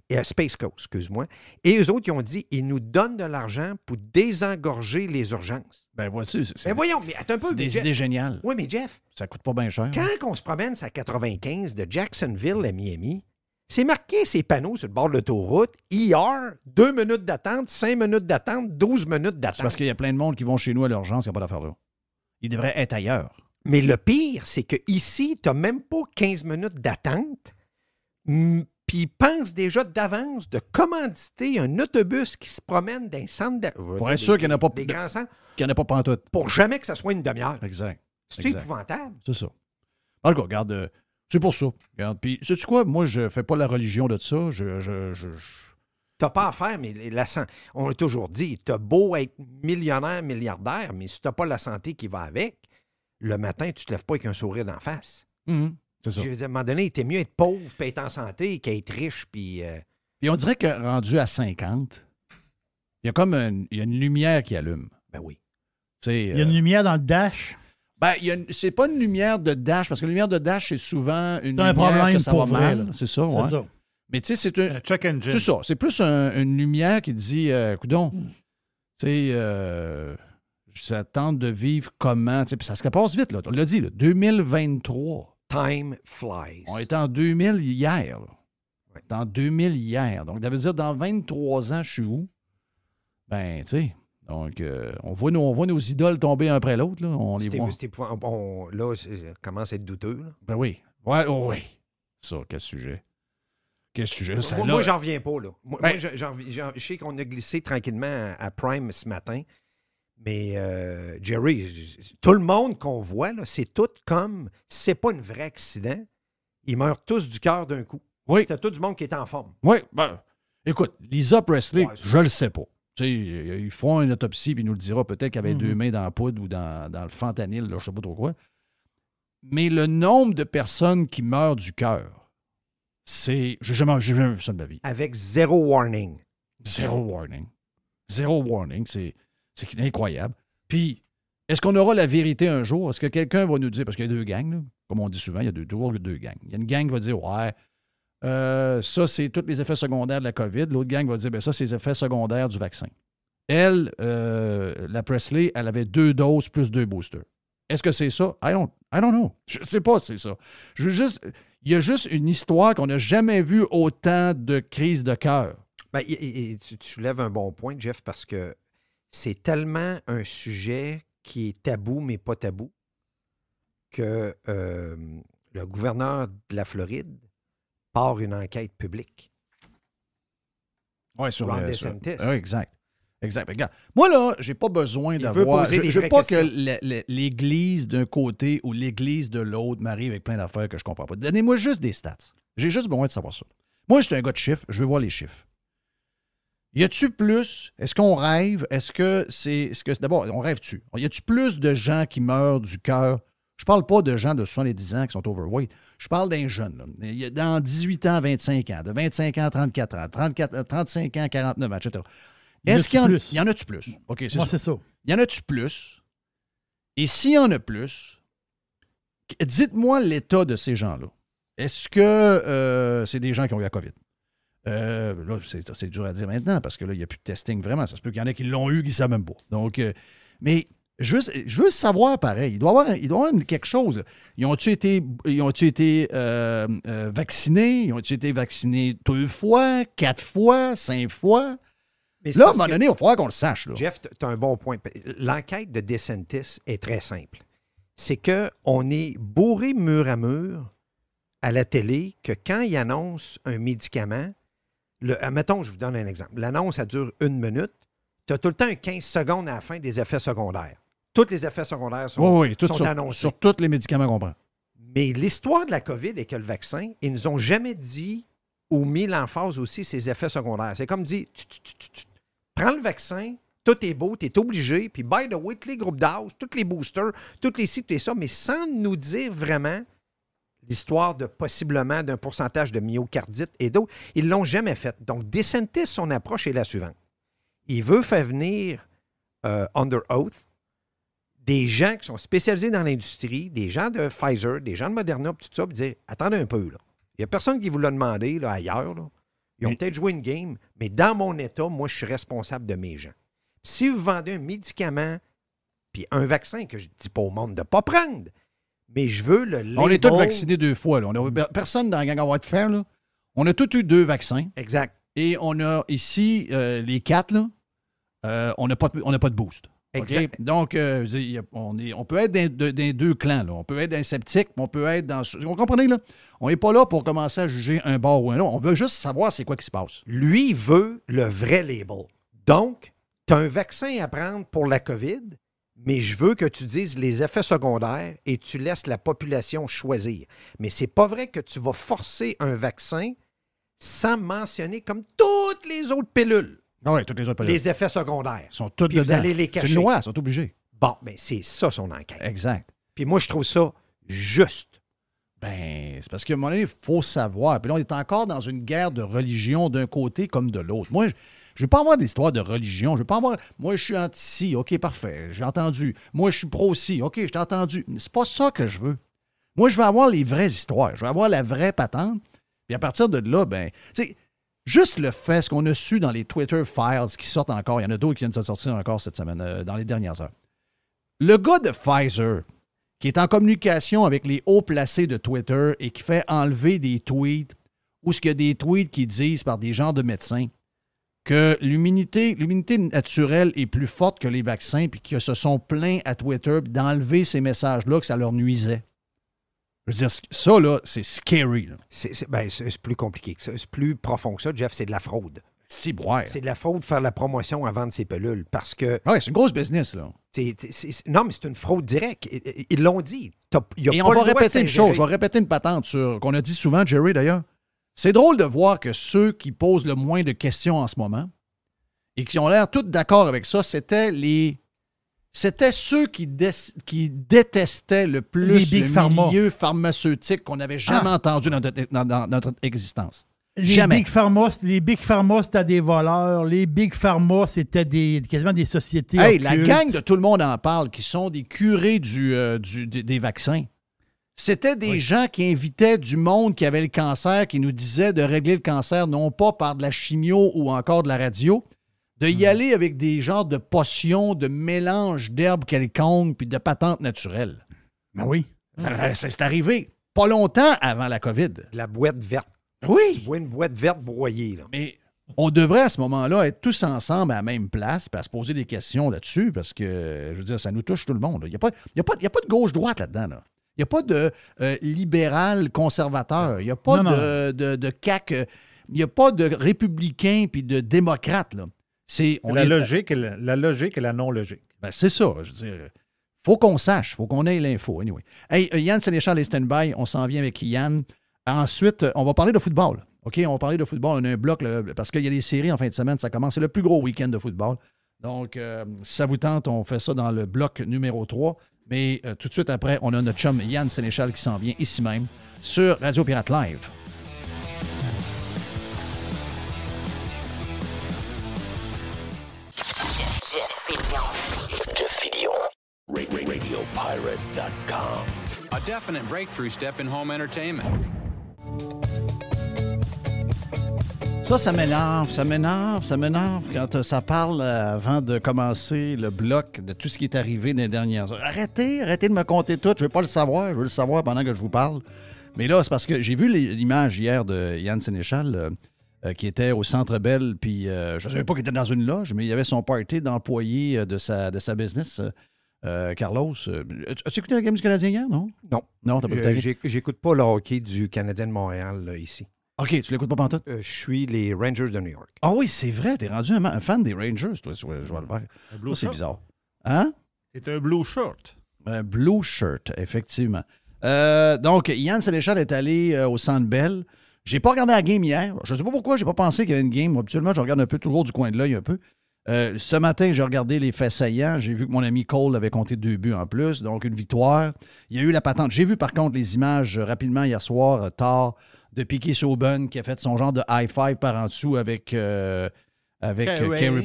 Et, Space Coast, excuse-moi. Et eux autres, ils ont dit, ils nous donnent de l'argent pour désengorger les urgences. Ben, vois-tu, Ben voyons, mais attends un peu. c'est des idées géniales. Oui, mais Jeff, Ça coûte pas bien cher. quand on se promène sur la 95 de Jacksonville à Miami, c'est marqué ces panneaux sur le bord de l'autoroute, ER, 2 minutes d'attente, 5 minutes d'attente, 12 minutes C'est d'attente. parce qu'il y a plein de monde qui vont chez nous à l'urgence, il n'y a pas d'affaire là. Ils devraient être ailleurs. Mais le pire, c'est qu'ici, tu n'as même pas 15 minutes d'attente, puis ils pensent déjà d'avance de commanditer un autobus qui se promène dans un centre Pour être sûr qu'il n'y en a pas des grands centres, qu'il n'y en a pas pantoute. pour jamais que ça soit une demi-heure. Exact. C'est Exact. épouvantable. C'est ça. En tout cas, regarde, c'est pour ça. Regarde, puis, sais-tu quoi? Moi, je fais pas la religion de ça. T'as pas à faire, mais on a toujours dit, t'as beau être millionnaire, milliardaire, mais si t'as pas la santé qui va avec, le matin, tu te lèves pas avec un sourire d'en face. C'est ça. Je veux dire, à un moment donné, il était mieux être pauvre puis être en santé qu'être riche puis... Puis on dirait que rendu à 50, il y a comme il y a une lumière qui allume. Ben oui. Tu sais, Il y a une lumière dans le dash. ben, c'est pas une lumière de dash, parce que la lumière de dash, c'est souvent une C'est un lumière problème que ça pour va vrai, mal. là. C'est ça, C'est ouais. ça. Mais tu sais, c'est un... Check engine. C'est ça. C'est plus une lumière qui dit, coudonc, tu sais, ça tente de vivre comment, tu sais, puis ça se passe vite, là. On l'a dit, là, 2023. Time flies. On est en 2000 hier, là. Ouais. On est en 2000 hier. Donc, ça veut dire, dans 23 ans, je suis où? Ben, tu sais, donc, on voit nos idoles tomber un après l'autre, là. On les voit. C'est épouvantable. Là, ça commence à être douteux. Là. Ben oui. Ouais, oh oui. Ça, quel sujet. Quel sujet. Ça, Moi, là, moi, j'en reviens pas. Là. Moi, Ben- je sais qu'on a glissé tranquillement à Prime ce matin, mais Jerry, tout le monde qu'on voit, là, c'est tout comme, si c'est pas un vrai accident, ils meurent tous du cœur d'un coup. Oui. C'était tout du monde qui était en forme. Oui, ben, écoute, Lisa Presley, Ouais, je le sais pas. Tu sais, ils font une autopsie, puis il nous le dira peut-être qu'elle avait Mhm. 2 mains dans la poudre ou dans le fentanyl, là, je sais pas trop quoi. Mais le nombre de personnes qui meurent du cœur, j'ai jamais vu ça de ma vie. Avec zéro warning. Zéro warning. Zéro warning, c'est incroyable. Puis, est-ce qu'on aura la vérité un jour? Est-ce que quelqu'un va nous dire, parce qu'il y a deux gangs, là, comme on dit souvent, il y a toujours deux gangs. Il y a une gang qui va dire, ouais, ça, c'est tous les effets secondaires de la COVID. L'autre gang va dire, ben ça, c'est les effets secondaires du vaccin. Elle, la Presley, elle avait 2 doses plus 2 boosters. Est-ce que c'est ça? I don't know. Je ne sais pas si c'est ça. Il y a juste une histoire qu'on n'a jamais vu autant de crises de cœur. Ben, tu soulèves un bon point, Jeff, parce que c'est tellement un sujet qui est tabou, mais pas tabou, que le gouverneur de la Floride part une enquête publique. Oui, sur Ron le. DeSantis. Oui, exact. Exact. Regarde, moi, là, j'ai pas besoin Il veut d'avoir. poser des Je veux vraies pas questions. que l'Église d'un côté ou l'Église de l'autre m'arrive avec plein d'affaires que je comprends pas. Donnez-moi juste des stats. J'ai juste besoin de savoir ça. Moi, je suis un gars de chiffres. Je veux voir les chiffres. Y a-tu plus? Est-ce qu'on rêve? D'abord, on rêve-tu? Y a-tu plus de gens qui meurent du cœur? Je parle pas de gens de 70 ans qui sont overweight. Je parle d'un jeune. Là. Il y a dans 18 ans, 25 ans, de 25 ans, 34 ans, 35 ans, 49 ans, etc. Est-ce qu'il y en a-tu plus? OK, Moi, c'est ça. y en a-tu plus? Et s'il y en a plus, dites-moi l'état de ces gens-là. Est-ce que c'est des gens qui ont eu la COVID? Là, c'est dur à dire maintenant parce que là, il n'y a plus de testing vraiment. Ça se peut qu'il y en a qui l'ont eu qui ne savent même pas. Donc, mais je veux savoir pareil. Il doit y avoir quelque chose. Ils ont-tu été vaccinés? Ils ont-tu été vaccinés 2 fois, 4 fois, 5 fois? Mais c'est Là, à un parce moment que, donné, il va falloir qu'on le sache. Là. Jeff, tu as un bon point. L'enquête de DeSantis est très simple. c'est qu'on est bourré mur à mur à la télé que quand ils annoncent un médicament, mettons, je vous donne un exemple. L'annonce, ça dure 1 minute. Tu as tout le temps 15 secondes à la fin des effets secondaires. Tous les effets secondaires sont annoncés. Sur tous les médicaments qu'on prend. Mais l'histoire de la COVID et que le vaccin, ils nous ont jamais dit ou mis l'emphase aussi ses effets secondaires. C'est comme dit, tu prends le vaccin, tout est beau, tu es obligé, puis by the way, tous les groupes d'âge, tous les boosters, tous les ci, tous les ça, mais sans nous dire vraiment l'histoire de possiblement d'un pourcentage de myocardite et d'autres, ils ne l'ont jamais fait. Donc, DeSantis, son approche est la suivante. Il veut faire venir under oath des gens qui sont spécialisés dans l'industrie, des gens de Pfizer, des gens de Moderna, tout ça, puis dire, attendez un peu, là. Il n'y a personne qui vous l'a demandé là, ailleurs. Là. Ils ont peut-être joué une game, mais dans mon État, moi, je suis responsable de mes gens. Si vous vendez un médicament puis un vaccin que je ne dis pas au monde de ne pas prendre, mais je veux le label... On est tous vaccinés 2 fois. Là. Personne dans la gang va te faire. Là. On a tous eu 2 vaccins. Exact. Et on a ici, les 4, là, on n'a pas de boost. Okay? Donc, on peut être dans 2 clans. Là. On peut être dans sceptique, on peut être dans... Vous comprenez, là? On n'est pas là pour commencer à juger un bord ou un autre. On veut juste savoir c'est quoi qui se passe. Lui, il veut le vrai label. Donc, tu as un vaccin à prendre pour la COVID, mais je veux que tu dises les effets secondaires et tu laisses la population choisir. Mais c'est pas vrai que tu vas forcer un vaccin sans mentionner, comme toutes les autres pilules, oui, toutes les autres pilules. Les effets secondaires. Ils sont tous puis dedans. Vous allez les cacher. C'est une loi, ils sont obligés. Bon, bien, c'est ça son enquête. Exact. Puis moi, je trouve ça juste. Ben, c'est parce qu'à un moment donné, il faut savoir. Puis là, on est encore dans une guerre de religion d'un côté comme de l'autre. Moi, je ne veux pas avoir d'histoire de religion. Je veux pas avoir. Moi, je suis anti-ci. OK, parfait. J'ai entendu. Moi, je suis pro-ci. OK, je t'ai entendu. C'est pas ça que je veux. Moi, je veux avoir les vraies histoires. Je veux avoir la vraie patente. Puis à partir de là, ben, tu sais, juste le fait, ce qu'on a su dans les Twitter Files qui sortent encore, il y en a d'autres qui viennent de sortir encore cette semaine, dans les dernières heures. Le gars de Pfizer, qui est en communication avec les hauts placés de Twitter et qui fait enlever des tweets ou ce qu'il y a des tweets qui disent par des gens de médecins que l'immunité naturelle est plus forte que les vaccins puis qu'ils se sont plaints à Twitter d'enlever ces messages-là que ça leur nuisait. Je veux dire, ça, là, c'est scary. Là. C'est plus compliqué que ça. C'est plus profond que ça, Jeff. C'est de la fraude. C'est de la fraude faire la promotion à vendre ses pilules parce que... Oui, c'est une grosse business, là. Non, mais c'est une fraude directe. Ils l'ont dit. Et on va répéter une chose. Je vais répéter une patente qu'on a dit souvent, Jerry, d'ailleurs. C'est drôle de voir que ceux qui posent le moins de questions en ce moment et qui ont l'air tous d'accord avec ça, c'était ceux qui détestaient le plus le milieu pharmaceutique qu'on n'avait jamais entendu dans notre existence. Les Big Pharma, c'était des voleurs. Les Big Pharma, c'était quasiment des sociétés occultes. La gang de Tout le monde en parle, qui sont des curés des vaccins. C'était des gens qui invitaient du monde qui avait le cancer, qui nous disaient de régler le cancer, non pas par de la chimio ou encore de la radio, de y aller avec des genres de potions, de mélanges d'herbes quelconques puis de patentes naturelles. Ben oui. C'est arrivé pas longtemps avant la COVID. La boîte verte. Oui. Tu vois une boîte verte broyée. Là. Mais on devrait à ce moment-là être tous ensemble à la même place et se poser des questions là-dessus parce que, je veux dire, ça nous touche tout le monde. Il n'y a pas de gauche-droite là-dedans. Là. Il n'y a pas de libéral-conservateur. Il n'y a pas de CAQ. Il n'y a pas de républicain puis de démocrate. Là. Logique et la non-logique. Ben, c'est ça. Je veux dire, faut qu'on sache. Faut qu'on ait l'info. Anyway. Hey, Yann Sénéchal est stand-by. On s'en vient avec Yann. Ensuite, on va parler de football. OK? On va parler de football. On a un bloc parce qu'il y a des séries en fin de semaine. Ça commence. C'est le plus gros week-end de football. Donc, si ça vous tente, on fait ça dans le bloc numéro 3. Mais tout de suite après, on a notre chum Yann Sénéchal qui s'en vient ici même sur Radio Pirate Live. Jeff Fillion. RadioPirate.com. A definite breakthrough step in home entertainment. Ça m'énerve quand ça parle avant de commencer le bloc de tout ce qui est arrivé dans les dernières heures. Arrêtez de me compter tout, je veux pas le savoir, je veux le savoir pendant que je vous parle. Mais là, c'est parce que j'ai vu l'image hier de Yann Sénéchal qui était au Centre Bell, puis je ne savais pas qu'il était dans une loge, mais il y avait son party d'employés de sa business Carlos, as-tu écouté la game du Canadien hier, non? Non. Non, t'as pas écouté. J'écoute pas le hockey du Canadien de Montréal, là, ici. OK, tu l'écoutes pas pantoute? Je suis les Rangers de New York. Ah oui, c'est vrai, t'es rendu un fan des Rangers, toi, je vais le faire. Ça, c'est bizarre. Hein? C'est un blue shirt. Un blue shirt, effectivement. Donc, Yann Sénéchal est allé au Centre Bell. J'ai pas regardé la game hier. Je ne sais pas pourquoi, j'ai pas pensé qu'il y avait une game. Habituellement, je regarde un peu toujours du coin de l'œil un peu. Ce matin, j'ai regardé les faits saillants. J'ai vu que mon ami Cole avait compté 2 buts en plus, donc une victoire. Il y a eu la patente. J'ai vu par contre les images rapidement hier soir, tard, de Piquet Souban qui a fait son genre de high-five par en dessous avec Carey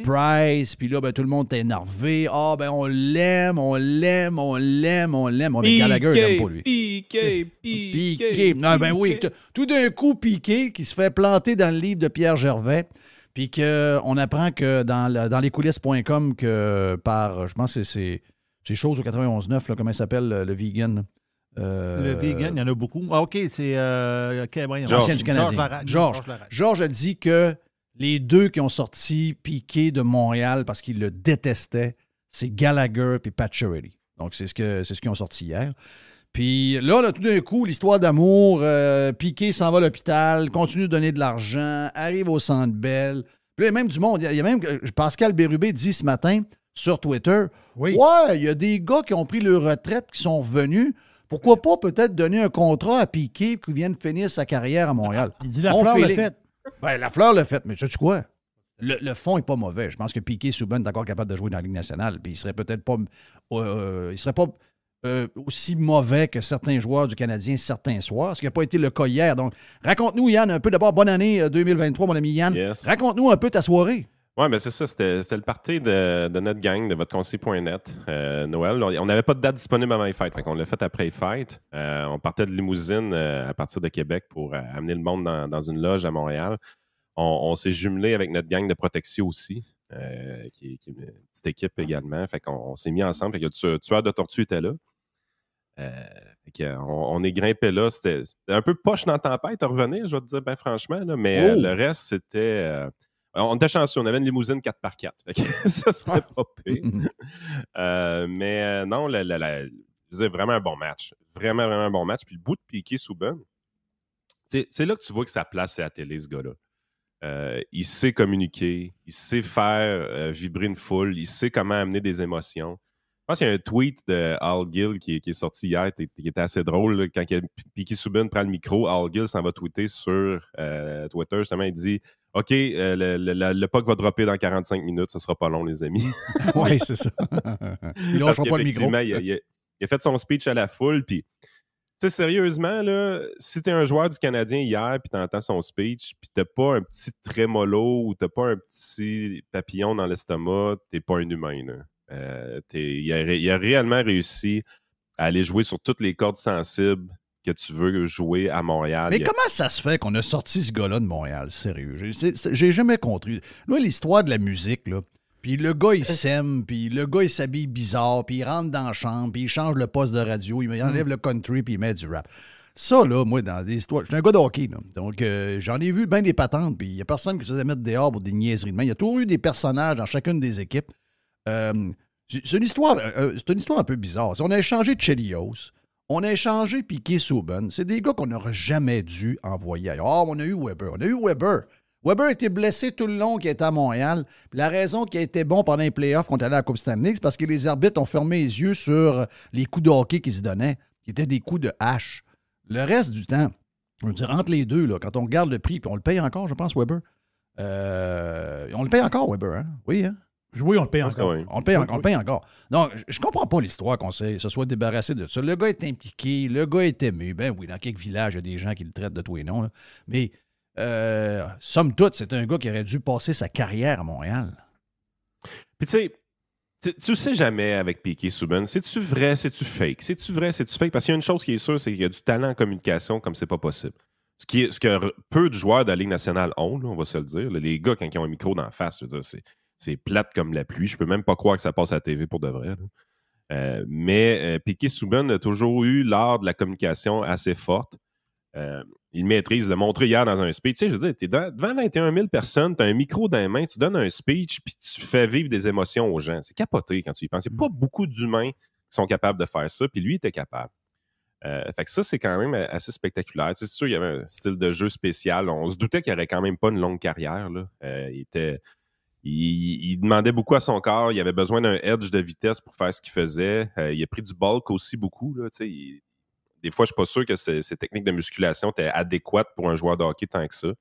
Price. Puis là, tout le monde était énervé. Ah, on l'aime. Mais Gallagher, il n'aime pas lui. Piquet. Non, oui. Tout d'un coup, Piquet qui se fait planter dans le livre de Pierre Gervais. Puis qu'on apprend que dans lescoulisses.com que par, je pense que c'est Choses au 91.9, là, comment il s'appelle, le vegan? Le vegan, il y en a beaucoup. Ah, OK, c'est ancien du Canadien. Georges a dit que les deux qui ont sorti Piquet de Montréal parce qu'ils le détestaient, c'est Gallagher et Pacioretty. Donc, c'est ce qu'ils ont sorti hier. Puis là, tout d'un coup, l'histoire d'amour, Piquet s'en va à l'hôpital, continue de donner de l'argent, arrive au Centre Bell. Puis là, il y a même du monde. Il y a même Pascal Bérubé dit ce matin sur Twitter, ouais, il y a des gars qui ont pris leur retraite, qui sont revenus. Pourquoi pas peut-être donner un contrat à Piquet qui vienne finir sa carrière à Montréal? Il dit Lafleur l'a fait. Lafleur l'a fait, mais sais-tu quoi? Le fond n'est pas mauvais. Je pense que Piquet Souban est encore capable de jouer dans la Ligue nationale. Puis il serait peut-être pas... aussi mauvais que certains joueurs du Canadien certains soirs, ce qui n'a pas été le cas hier. Donc, raconte-nous, Yann, un peu. D'abord, bonne année 2023, mon ami Yann. Yes. Raconte-nous un peu ta soirée. Oui, mais c'est ça. C'était le party de notre gang, de votreconseil.net, Noël. On n'avait pas de date disponible avant les fêtes. On l'a fait après les fêtes. On partait de limousine à partir de Québec pour amener le monde dans une loge à Montréal. On s'est jumelé avec notre gang de protection aussi, qui est une petite équipe également. Fait qu'on s'est mis ensemble. Fait que le tueur de tortue était là. On est grimpé là. C'était un peu poche dans la tempête à revenir, je vais te dire, franchement. Là, mais le reste, c'était... on était chanceux. On avait une limousine 4x4. Fait que ça, c'était pas pire. Mais non, je disais vraiment un bon match. Vraiment, vraiment un bon match. Puis le bout de Piquet Souban, c'est là que tu vois que sa place, c'est à la télé, ce gars-là. Il sait communiquer, il sait faire vibrer une foule, il sait comment amener des émotions. Je pense qu'il y a un tweet de Al Gill qui est sorti hier, qui était assez drôle. Là, quand Piquet Souban prend le micro, Al Gill s'en va tweeter sur Twitter. Justement, il dit « OK, le puck va dropper dans 45 minutes, ça sera pas long, les amis. » Oui, c'est ça. Il lâchera pas le micro. Il a fait son speech à la foule, puis tu sais, sérieusement, là, si t'es un joueur du Canadien hier puis t'entends son speech puis t'as pas un petit trémolo ou t'as pas un petit papillon dans l'estomac, t'es pas un humain, là. Il a réellement réussi à aller jouer sur toutes les cordes sensibles que tu veux jouer à Montréal. Mais comment ça se fait qu'on a sorti ce gars-là de Montréal, sérieux? J'ai jamais compris. Là, l'histoire de la musique, là, puis le gars, il s'aime, puis le gars, il s'habille bizarre, puis il rentre dans la chambre, puis il change le poste de radio, il enlève le country, puis il met du rap. Ça, là, moi, dans des histoires... Je suis un gars de hockey, là. Donc, j'en ai vu bien des patentes, puis il n'y a personne qui se faisait mettre dehors pour des niaiseries de main. Il y a toujours eu des personnages dans chacune des équipes. C'est une histoire un peu bizarre. On a échangé Chelios, on a échangé Piquet Souban. C'est des gars qu'on n'aurait jamais dû envoyer ailleurs. Ah, on a eu Weber. Weber était blessé tout le long qu'il était à Montréal. Puis la raison qu'il a été bon pendant les playoffs quand il allait à la Coupe Stanley, c'est parce que les arbitres ont fermé les yeux sur les coups de hockey qui se donnaient, qui étaient des coups de hache. Le reste du temps, je veux dire, entre les deux, là, quand on regarde le prix, puis on le paye encore, je pense, Weber. On le paye encore, Weber, hein? Oui, hein? Oui, on le paye encore. Oui. On le paye encore. Donc, je comprends pas l'histoire qu'on se soit débarrassé de ça. Le gars est impliqué, le gars est aimé. Ben oui, dans quelques villages, il y a des gens qui le traitent de tout et non. Là. Mais, somme toute, c'est un gars qui aurait dû passer sa carrière à Montréal. Puis tu sais, tu sais jamais avec Piquet Souban, c'est-tu vrai, c'est-tu fake? C'est-tu vrai, c'est-tu fake? Parce qu'il y a une chose qui est sûre, c'est qu'il y a du talent en communication comme c'est pas possible. Ce que peu de joueurs de la Ligue nationale ont, là, on va se le dire. Là, les gars, quand ils ont un micro d'en face, je veux dire, c'est plate comme la pluie. Je peux même pas croire que ça passe à la TV pour de vrai. Mais Piquet Souban a toujours eu l'art de la communication assez forte. Il maîtrise, il l'a montré hier dans un speech. Tu sais, je veux dire, tu es devant 21 000 personnes, tu as un micro dans les mains, tu donnes un speech, puis tu fais vivre des émotions aux gens. C'est capoté quand tu y penses. Il n'y a pas beaucoup d'humains qui sont capables de faire ça, puis lui, il était capable. Fait que ça, c'est quand même assez spectaculaire. C'est sûr, il y avait un style de jeu spécial. On se doutait qu'il n'aurait quand même pas une longue carrière. Là. Il demandait beaucoup à son corps. Il avait besoin d'un edge de vitesse pour faire ce qu'il faisait. Il a pris du bulk aussi beaucoup. Là, des fois, je ne suis pas sûr que ces techniques de musculation étaient adéquates pour un joueur de hockey tant que ça.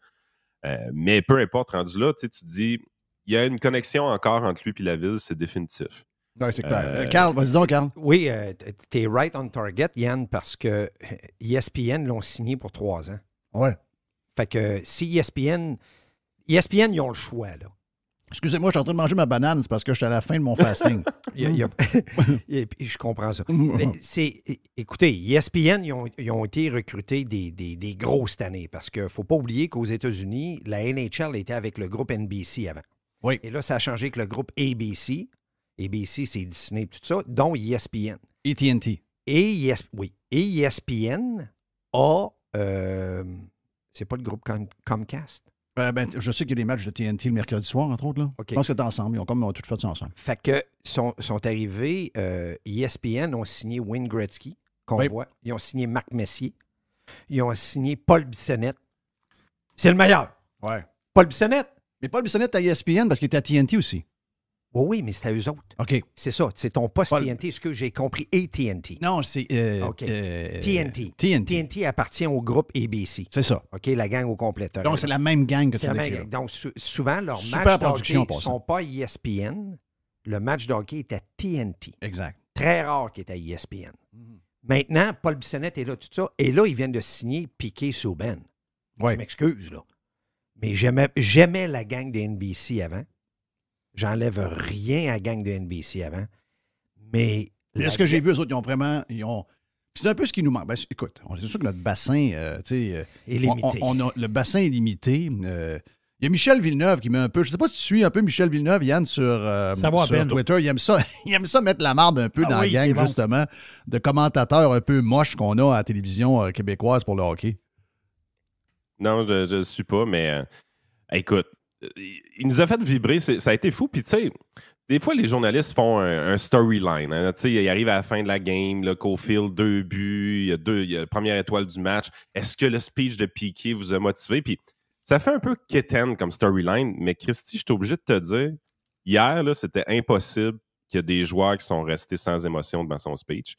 Mais peu importe, rendu là, tu dis, il y a une connexion encore entre lui et la ville, c'est définitif. Oui, c'est clair. Carl, vas-y donc, Carl. Oui, tu es right on target, Yann, parce que ESPN l'ont signé pour 3 ans. Ouais. Fait que si ESPN, ils ont le choix, là. Excusez-moi, je suis en train de manger ma banane, c'est parce que je suis à la fin de mon fasting. Je comprends ça. Mais écoutez, ESPN, ils ont été recrutés des grosses cette année parce qu'il ne faut pas oublier qu'aux États-Unis, la NHL était avec le groupe NBC avant. Oui. Et là, ça a changé avec le groupe ABC. ABC, c'est Disney, tout ça, dont ESPN. Et TNT. Et ESPN a... c'est pas le groupe Comcast? Je sais qu'il y a des matchs de TNT le mercredi soir, entre autres. Là. Okay. Je pense que c'est ensemble. Ils ont tout fait ça ensemble. Fait que sont arrivés, ESPN ont signé Wayne Gretzky, qu'on voit. Ils ont signé Marc Messier. Ils ont signé Paul Bissonnette. C'est le meilleur. Ouais. Paul Bissonnette. Mais Paul Bissonnette à ESPN parce qu'il était à TNT aussi. Oui, mais c'est à eux autres. OK. C'est ça. C'est ton poste TNT, ce que j'ai compris, et TNT. Non, c'est... TNT. TNT appartient au groupe ABC. C'est ça. OK, la gang au complet. Donc, c'est la même gang que tu as décrit. Donc, souvent, leurs Super matchs de production hockey ne sont pas à ESPN. Le match de hockey est à TNT. Exact. Très rare qu'il est à ESPN. Maintenant, Paul Bissonnette est là, tout ça. Et là, ils viennent de signer Piquet-Souban. Je m'excuse, là. Mais j'aimais la gang de NBC avant. J'enlève rien à la gang de NBC avant. Mais. Ce que j'ai vu, eux autres, ils ont. C'est un peu ce qui nous manque. Écoute, c'est sûr que notre bassin, est limité. Le bassin est limité. Il y a Michel Villeneuve qui met un peu. Je ne sais pas si tu suis un peu Michel Villeneuve, Yann, sur Twitter. Il aime ça mettre la marde un peu dans la gang, justement, de commentateurs un peu moches qu'on a à la télévision québécoise pour le hockey. Non, je ne suis pas, mais écoute. Il nous a fait vibrer, ça a été fou. Puis, tu sais, des fois, les journalistes font un storyline. Hein, tu sais, ils arrivent à la fin de la game, là, Caulfield, 2 buts, il y a la première étoile du match. Est-ce que le speech de Piquet vous a motivé? Puis, ça fait un peu quétaine comme storyline, mais Christy, je suis obligé de te dire, hier, là, c'était impossible qu'il y ait des joueurs qui sont restés sans émotion devant son speech.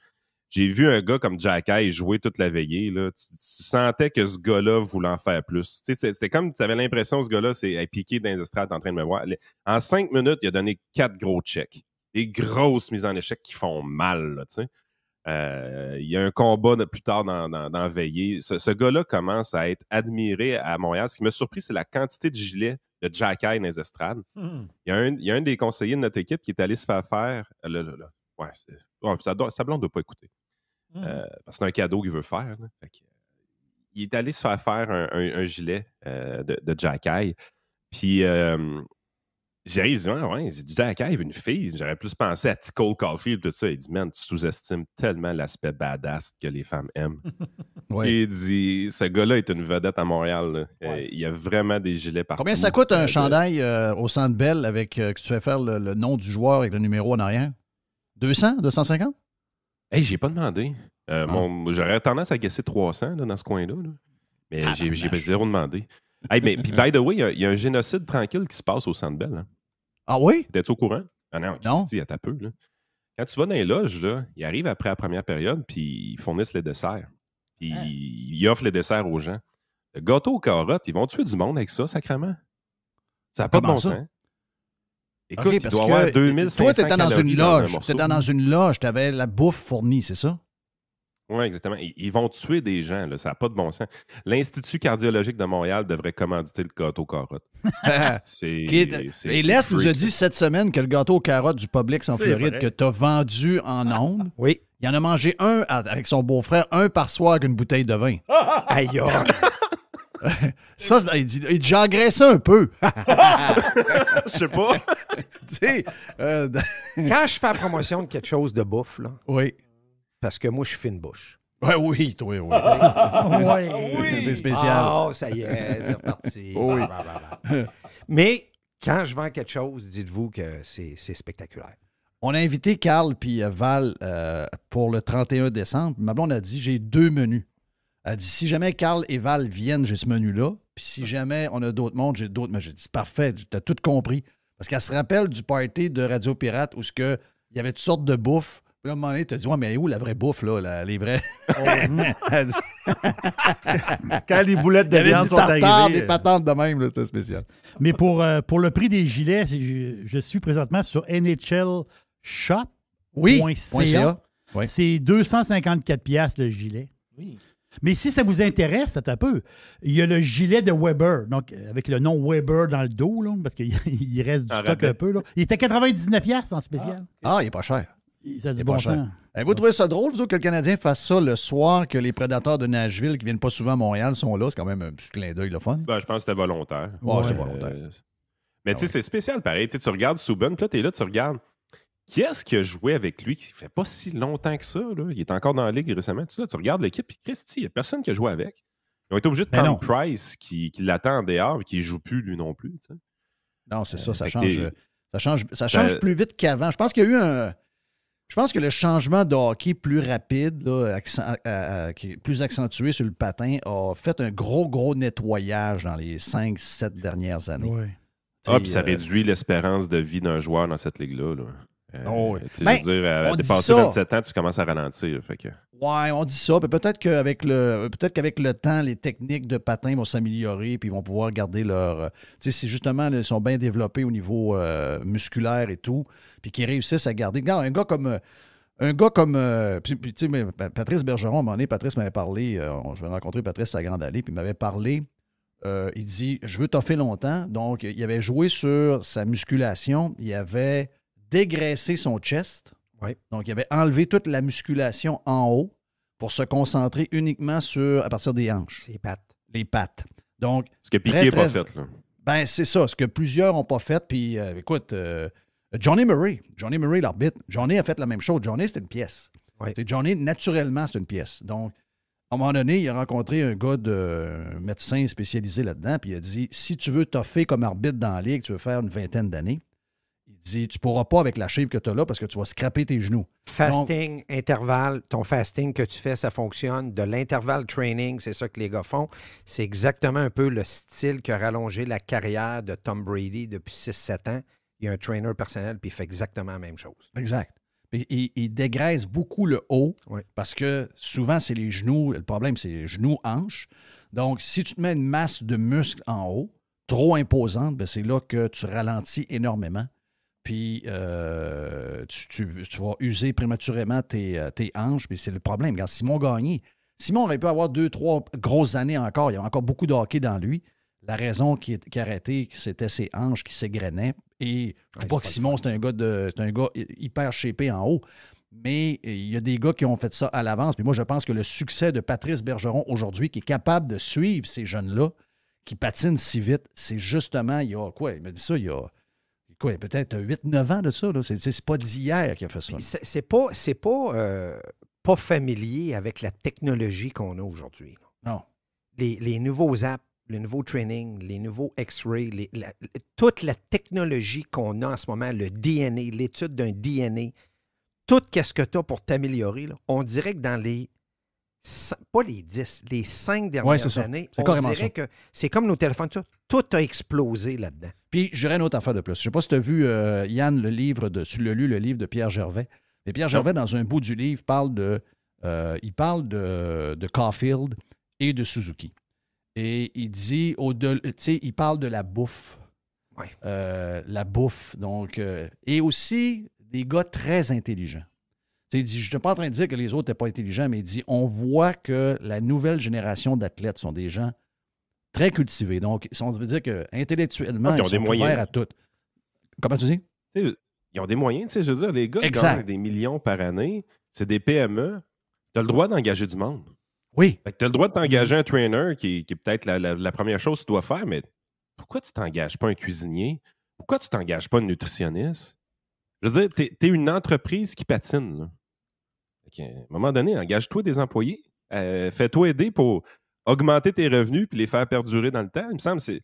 J'ai vu un gars comme Jack Eye jouer toute la veillée. Là. Tu sentais que ce gars-là voulait en faire plus. C'était comme tu avais l'impression que ce gars-là c'est piqué dans les estrades en train de me voir. En 5 minutes, il a donné 4 gros checks. Des grosses mises en échec qui font mal. Là, il y a un combat plus tard dans Veillée. Ce gars-là commence à être admiré à Montréal. Ce qui m'a surpris, c'est la quantité de gilets de Jack Eye dans les estrades. Il y a un des conseillers de notre équipe qui est allé se faire faire... sa blonde ne doit pas écouter. Parce que c'est un cadeau qu'il veut faire. Il est allé se faire faire un gilet de Jack Eye. Puis j'arrive, je dis Jack Eye, une fille. J'aurais plus pensé à T. Cole Caulfield, tout ça. Il dit, man, tu sous-estimes tellement l'aspect badass que les femmes aiment. Et il dit, ce gars-là est une vedette à Montréal. Il y a vraiment des gilets partout. Combien ça coûte un chandail au Centre Bell avec que tu fais faire le nom du joueur avec le numéro en arrière? 200? 250? Hey, j'ai pas demandé. J'aurais tendance à guesser 300 là, dans ce coin-là. Là. Mais j'ai zéro demandé. Hey, mais puis, by the way, il y a un génocide tranquille qui se passe au Centre Bell. Hein. Ah oui? T'es-tu au courant? Ah non, Christy, à peu. Là. Quand tu vas dans les loges, là, ils arrivent après la première période, puis ils fournissent les desserts. Puis ils offrent les desserts aux gens. Le gâteau aux carottes, ils vont tuer du monde avec ça, sacrément. Ça n'a pas de bon sens. Écoute, il doit avoir 2500 toi, tu étais dans une loge. Tu étais dans une loge. Tu avais la bouffe fournie, c'est ça? Oui, exactement. Ils vont tuer des gens. Là. Ça n'a pas de bon sens. L'Institut cardiologique de Montréal devrait commanditer le gâteau aux carottes. Et Les nous a dit cette semaine que le gâteau aux carottes du Publix en Floride que tu as vendu en ondes, oui. Il en a mangé un avec son beau-frère, un par soir avec une bouteille de vin. Aïe! Ça, il dit j'engraisse un peu. Je sais pas. Tu sais, quand je fais la promotion de quelque chose de bouffe, là, oui. parce que moi, je suis fine bouche. Ouais, oui, toi, oui. Oui. C'est spécial. Oh, ça y est, c'est reparti. Oui. Mais quand je vends quelque chose, dites-vous que c'est spectaculaire. On a invité Carl puis Val pour le 31 décembre. Ma blonde a dit, j'ai 2 menus. Elle dit, si jamais Carl et Val viennent, j'ai ce menu-là. Puis si jamais on a d'autres mondes, j'ai d'autres. Mais j'ai dit, parfait, t'as tout compris. Parce qu'elle se rappelle du party de Radio Pirate où il y avait toutes sortes de bouffe. Puis là, à un moment donné, tu as dit, ouais, mais où la vraie bouffe, là, les vrais? Elle dit, Quand les boulettes il y de avait viande du sont tartare, arrivées. des patentes de même, là, c'était spécial. Mais pour le prix des gilets, je suis présentement sur NHL Shop. Oui, .ca. Oui. C'est 254 piastres le gilet. Oui. Mais si ça vous intéresse, ça un peu. Il y a le gilet de Weber, donc avec le nom Weber dans le dos, là, parce qu'il reste du stock rabais. un peu. Là. Il était 99 piastres en spécial. Ah, il n'est pas cher. Ça a du C'est bon pas cher. sens. Vous trouvez ça drôle, vous autres, que le Canadien fasse ça le soir que les prédateurs de Nashville, qui viennent pas souvent à Montréal, sont là? C'est quand même un petit clin d'œil, le fun. Ben, je pense que c'était volontaire. Ouais, c'était volontaire. Mais tu sais, c'est spécial pareil. Tu regardes Subban, puis là, t'es là, tu regardes. Qui est-ce qui a joué avec lui qui fait pas si longtemps que ça? Là? Il est encore dans la ligue récemment. Tu regardes l'équipe, puis Christy, il n'y a personne qui a joué avec. Ils ont été obligés de Ben prendre non. Price qui l'attend en dehors et qui ne joue plus lui non plus. Tu sais. Non, c'est ça, ça fait que change. Ça change plus vite qu'avant. Je pense qu'il y a eu Je pense que le changement de hockey plus rapide, là, qui est plus accentué sur le patin, a fait un gros nettoyage dans les 5-7 dernières années. Oui. Ah, puis ça réduit l'espérance de vie d'un joueur dans cette ligue-là. Là. Oui. Je Ben, veux dire, on dit dépasser ça. 27 ans, tu commences à ralentir. Fait que... Ouais, on dit ça. Puis peut-être qu'avec le temps, les techniques de patin vont s'améliorer puis ils vont pouvoir garder leur... tu sais, si justement ils sont bien développés au niveau musculaire et tout, puis qu'ils réussissent à garder... Regarde, un gars comme... tu sais, Patrice Bergeron, à un moment donné, Patrice m'avait parlé... je vais rencontrer Patrice à Grande Allée, puis il m'avait parlé... il dit, je veux toffer longtemps. Donc, il avait joué sur sa musculation. Il avait dégraissé son chest. Oui. Donc, il avait enlevé toute la musculation en haut pour se concentrer uniquement à partir des hanches. C'est pattes. Les pattes. Donc, Ce que Piqué n'a pas fait. Là. ben, c'est ça. Ce que plusieurs n'ont pas fait. Puis, écoute, Johnny Murray, l'arbitre, Johnny a fait la même chose. Johnny, c'était une pièce. Oui. Johnny, naturellement, c'est une pièce. Donc, à un moment donné, il a rencontré un gars un médecin spécialisé là-dedans, puis il a dit, si tu veux toffer comme arbitre dans la ligue, tu veux faire une 20aine d'années, il dit, tu ne pourras pas avec la shape que tu as là parce que tu vas scraper tes genoux. Fasting, intervalle, ton fasting que tu fais, ça fonctionne. De l'intervalle training, c'est ça que les gars font. C'est exactement un peu le style qui a rallongé la carrière de Tom Brady depuis 6-7 ans. Il y a un trainer personnel, puis il fait exactement la même chose. Exact. Puis il dégraisse beaucoup le haut Oui. parce que souvent, c'est les genoux. Le problème, c'est les genoux-hanches. Donc, si tu te mets une masse de muscles en haut, trop imposante, bien, c'est là que tu ralentis énormément. Puis, tu vas user prématurément tes hanches. Puis, c'est le problème. Regarde, Simon Gagné. Simon aurait pu avoir 2-3 grosses années encore. Il y a encore beaucoup de hockey dans lui. La raison qui a arrêté, c'était ses hanches qui s'égrenaient. Et je ne dis pas que Simon, c'est un gars hyper shapé en haut. Mais il y a des gars qui ont fait ça à l'avance. Puis moi, je pense que le succès de Patrice Bergeron aujourd'hui, qui est capable de suivre ces jeunes-là, qui patinent si vite, c'est justement, il y a quoi? Il me dit ça, il y a quoi? Peut-être 8-9 ans de ça. Là. C'est pas d'hier qu'il a fait ça. C'est pas familier avec la technologie qu'on a aujourd'hui. Non. Les nouveaux apps, le nouveau training, les nouveaux X-rays, toute la technologie qu'on a en ce moment, le DNA, l'étude d'un DNA, tout ce que tu as pour t'améliorer, là, on dirait que dans pas les 10, les 5 dernières années, on dirait que c'est comme nos téléphones, tout a explosé là-dedans. Puis, je dirais une autre affaire de plus. Je ne sais pas si tu as vu, Yann, tu l'as lu, le livre de Pierre Gervais. Mais Pierre Gervais, dans un bout du livre, parle de Caulfield et de Suzuki. Et il dit, il parle de la bouffe. Oui. La bouffe, donc. Et aussi des gars très intelligents. Il dit, je ne suis pas en train de dire que les autres n'étaient pas intelligents, mais il dit, on voit que la nouvelle génération d'athlètes sont des gens très cultivés. Donc, on veut dire qu'intellectuellement, ils sont ouverts à tout. Comment tu dis? Ils ont des moyens, je veux dire, les gars qui gagnent des millions par année, c'est des PME. Tu as le droit d'engager du monde. Oui. Tu as le droit de t'engager un trainer qui est peut-être la première chose que tu dois faire, mais pourquoi tu t'engages pas un cuisinier? Pourquoi tu t'engages pas un nutritionniste? Je veux dire, tu es une entreprise qui patine. Là. À un moment donné, engage-toi des employés. Fais-toi aider pour augmenter tes revenus puis les faire perdurer dans le temps. Il me semble que c'est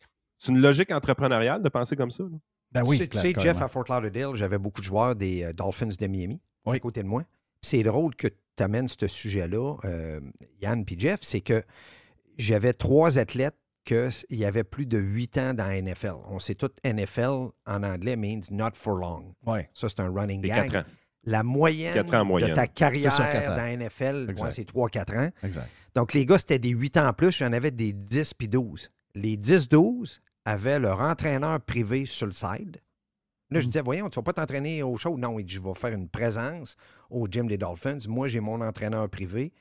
une logique entrepreneuriale de penser comme ça. Là. Ben oui, tu sais, Jeff, à Fort Lauderdale, j'avais beaucoup de joueurs des Dolphins de Miami à côté de moi. C'est drôle que tu amènes ce sujet-là, Yann puis Jeff, c'est que j'avais 3 athlètes qu'il y avait plus de 8 ans dans la NFL. On sait tout, NFL en anglais means not for long. Ouais. Ça, c'est un running C'est gag. 4 ans. La moyenne, 4 ans en moyenne. de ta carrière C'est ça, 4 ans. dans la NFL, c'est 3-4 ans. Exact. Donc, les gars, c'était des 8 ans en plus. Il y en avait des 10 puis 12. Les 10-12 avaient leur entraîneur privé sur le side. Là, je disais, voyons, tu ne vas pas t'entraîner au show. Non, il dit, je vais faire une présence au gym des Dolphins. Moi, j'ai mon entraîneur privé.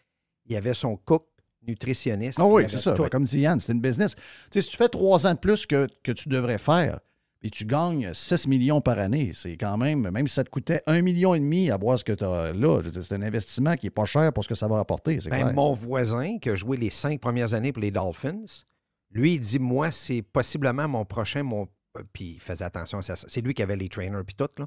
Il y avait son cook, nutritionniste. Ah oui, c'est ça. Comme dit Yann, c'est une business. Tu sais, si tu fais 3 ans de plus que tu devrais faire, et tu gagnes 6 millions par année, c'est quand même si ça te coûtait 1,5 million à boire ce que tu as là, c'est un investissement qui n'est pas cher pour ce que ça va rapporter. C'est clair. Mon voisin, qui a joué les 5 premières années pour les Dolphins, lui, il dit, moi, c'est possiblement mon prochain, puis il faisait attention à ça. C'est lui qui avait les trainers puis tout, là.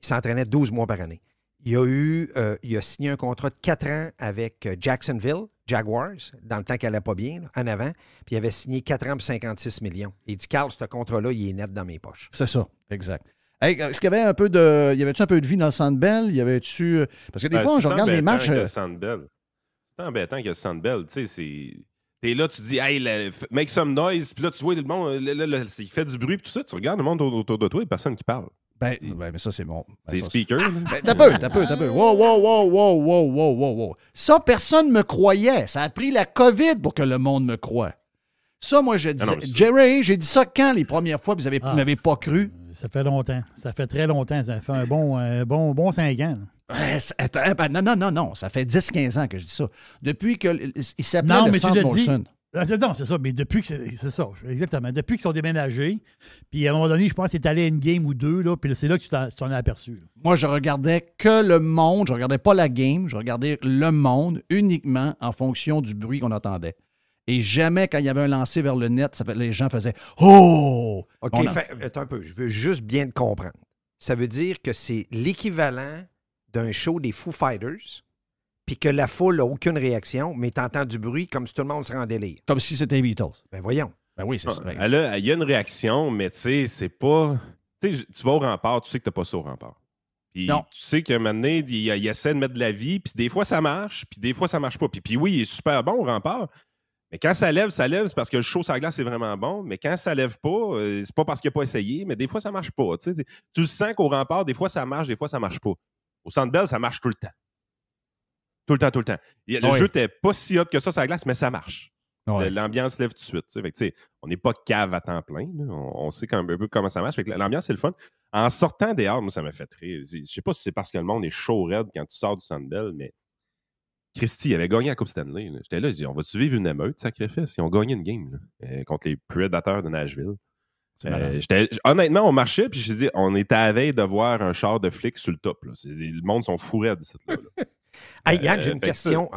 Il s'entraînait 12 mois par année. Il a signé un contrat de 4 ans avec Jacksonville, Jaguars, dans le temps qu'elle n'allait pas bien, là, en avant. Puis il avait signé 4 ans pour 56 millions. Il dit, Carl, ce contrat-là, il est net dans mes poches. C'est ça, exact. Hey, est-ce qu'il y avait un peu de. Y avait-tu un peu de vie dans le Centre Bell? Y avait-tu. Parce que des fois, je regarde les matchs. C'est embêtant que le Centre Bell. Tu sais, t'es là, tu dis, hey, make some noise. Puis là, tu vois le monde, il fait du bruit. Puis tout ça, tu regardes le monde autour de toi, il n'y a personne qui parle. Ben, mais ça, c'est bon. C'est speaker. T'as peu. Wow. Ça, personne ne me croyait. Ça a pris la COVID pour que le monde me croie. Ça, moi, je disais. Jerry, j'ai dit ça quand les premières fois, vous m'avez pas cru? Ça fait longtemps. Ça fait très longtemps. Ça fait un bon 5 ans. Non. Ça fait 10-15 ans que je dis ça. Depuis qu'il s'appelait le Centre Molson. Non, c'est ça. Mais depuis que c'est ça, exactement. Depuis qu'ils sont déménagés, puis à un moment donné, je pense que c'est allé à une game ou 2, là, puis c'est là que tu t'en as aperçu. Là. Moi, je regardais que le monde. Je regardais pas la game. Je regardais le monde uniquement en fonction du bruit qu'on entendait. Et jamais, quand il y avait un lancer vers le net, les gens faisaient « Oh! » OK, attends un peu. Je veux juste bien te comprendre. Ça veut dire que c'est l'équivalent d'un show des Foo Fighters, puis que la foule n'a aucune réaction, mais t'entends du bruit comme si tout le monde serait en délire. Comme si c'était Beatles. Ben voyons. Ben oui, c'est ça. Il y a une réaction, mais tu sais, c'est pas... Tu sais, tu vas au rempart, tu sais que t'as pas ça au rempart. Puis tu sais qu'à un moment donné, il essaie de mettre de la vie, puis des fois ça marche, puis des fois ça marche pas. Puis oui, il est super bon au rempart, mais quand ça lève, c'est parce que le show sur la glace est vraiment bon, mais quand ça lève pas, c'est pas parce qu'il n'a pas essayé, mais des fois ça marche pas. Tu le sens qu'au rempart, des fois ça marche, des fois ça marche pas. Au Centre Bell, ça marche tout le temps. Tout le temps. Le jeu n'était pas si hot que ça sur la glace, mais ça marche. Ouais. L'ambiance lève tout de suite. Fait que, on n'est pas cave à temps plein. On sait un peu comment ça marche. Fait que l'ambiance, c'est le fun. En sortant dehors, moi, ça m'a fait rire. Je sais pas si c'est parce que le monde est chaud raide quand tu sors du Centre Bell, mais Christy avait gagné la Coupe Stanley. Là. J'étais là, je dis, on va-tu vivre une émeute, sacrifice? Ils ont gagné une game contre les Predators de Nashville. Honnêtement, on marchait, puis je dit, on était à la veille de voir un char de flics sur le top. Là. Le monde sont fous raides, cette là. Hey, Yann, j'ai une question.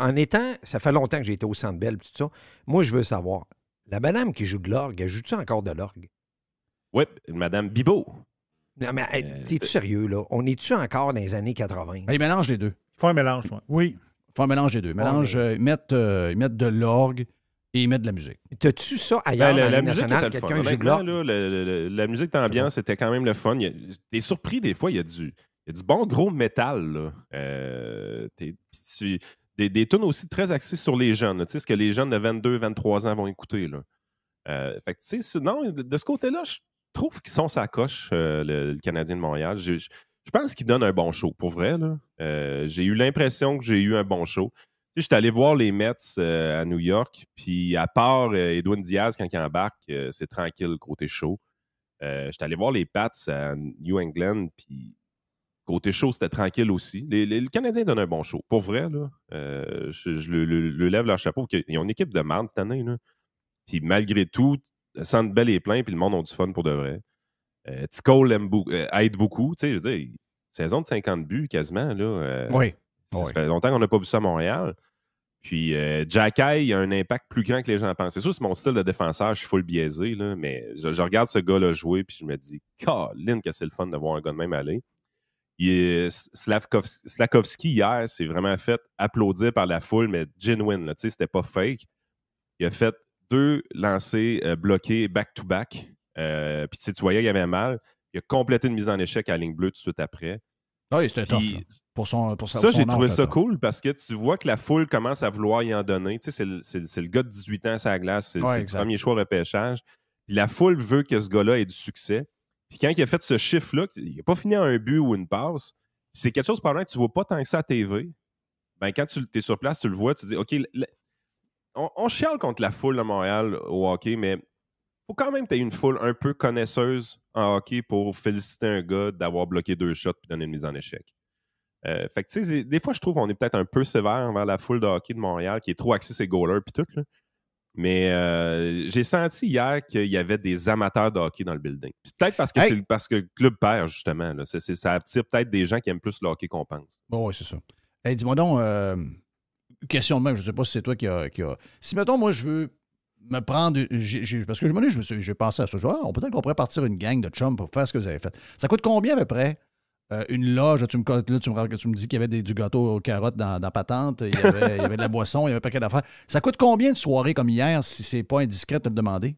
Ça fait longtemps que j'ai été au Centre Bell, tout ça. Moi, je veux savoir, la madame qui joue de l'orgue, elle joue-tu encore de l'orgue? Oui, madame Bibot. Non, mais t'es-tu sérieux, là? On est-tu encore dans les années 80? Ils mélangent les deux. Il faut un mélange, oui. Il faut un mélange des deux. Ils mettent de l'orgue et ils mettent de la musique. T'as-tu ça ailleurs dans la musique nationale? Quelqu'un joue de l'orgue? La musique d'ambiance, c'était quand même le fun. T'es surpris, des fois, il y a du bon gros métal. Des tunes aussi très axées sur les jeunes. Ce que les jeunes de 22, 23 ans vont écouter. Là. Fait que, tu sais, non, de ce côté-là, je trouve qu'ils sont sa coche, le Canadien de Montréal. Je pense qu'ils donnent un bon show, pour vrai. Là. J'ai eu l'impression que j'ai eu un bon show. Je suis allé voir les Mets à New York, puis à part Edwin Diaz, quand il embarque, c'est tranquille côté show. Je suis allé voir les Pats à New England, puis côté show, c'était tranquille aussi. Les Canadiens donnent un bon show. Pour vrai, là, je le lève leur chapeau. Ils ont une équipe de marde cette année. Là. Puis malgré tout, le Centre Bell est plein, puis le monde a du fun pour de vrai. T-Cole aide beaucoup. Tu sais, je veux dire, saison de 50 buts quasiment. Là, oui. Ça fait longtemps qu'on n'a pas vu ça à Montréal. Puis Jacky a un impact plus grand que les gens pensent. C'est sûr, c'est mon style de défenseur, je suis full biaisé, là, mais je regarde ce gars-là jouer, puis je me dis, Caroline, que c'est le fun de voir un gars de même aller. Slavkovski, hier, s'est vraiment fait applaudir par la foule, mais genuine, là, c'était pas fake. Il a fait 2 lancers bloqués back-to-back. Puis tu voyais qu'il avait mal. Il a complété une mise en échec à la ligne bleue tout de suite après. Oui, c'était tough. Ça, j'ai trouvé ça cool parce que tu vois que la foule commence à vouloir y en donner. Tu sais, c'est le gars de 18 ans sur la glace. C'est le premier choix repêchage. Puis la foule veut que ce gars-là ait du succès. Puis quand il a fait ce chiffre-là, il n'a pas fini à un but ou une passe. C'est quelque chose, pendant que tu ne vois pas tant que ça à TV. Ben, quand tu es sur place, tu le vois, tu te dis, OK, on chiale contre la foule de Montréal au hockey, mais il faut quand même que tu aies une foule un peu connaisseuse en hockey pour féliciter un gars d'avoir bloqué 2 shots et donner une mise en échec. Fait que, tu sais, des fois, je trouve qu'on est peut-être un peu sévère envers la foule de hockey de Montréal qui est trop axée sur les goalers puis tout. Là. Mais j'ai senti hier qu'il y avait des amateurs de hockey dans le building. Puis peut-être parce que parce que le club perd, justement. Là. Ça attire peut-être des gens qui aiment plus le hockey qu'on pense. Bon, oui, c'est ça. Hey, dis-moi donc, question de même, je ne sais pas si c'est toi qui a... Si, mettons, moi, je veux me prendre... parce que j'ai pensé à ça. Peut-être qu'on pourrait partir une gang de chums pour faire ce que vous avez fait. Ça coûte combien à peu près? Une loge, tu me dis qu'il y avait du gâteau aux carottes dans Patente, il y avait de la boisson, il y avait un paquet d'affaires. Ça coûte combien de soirées comme hier, si c'est pas indiscret de te le demander?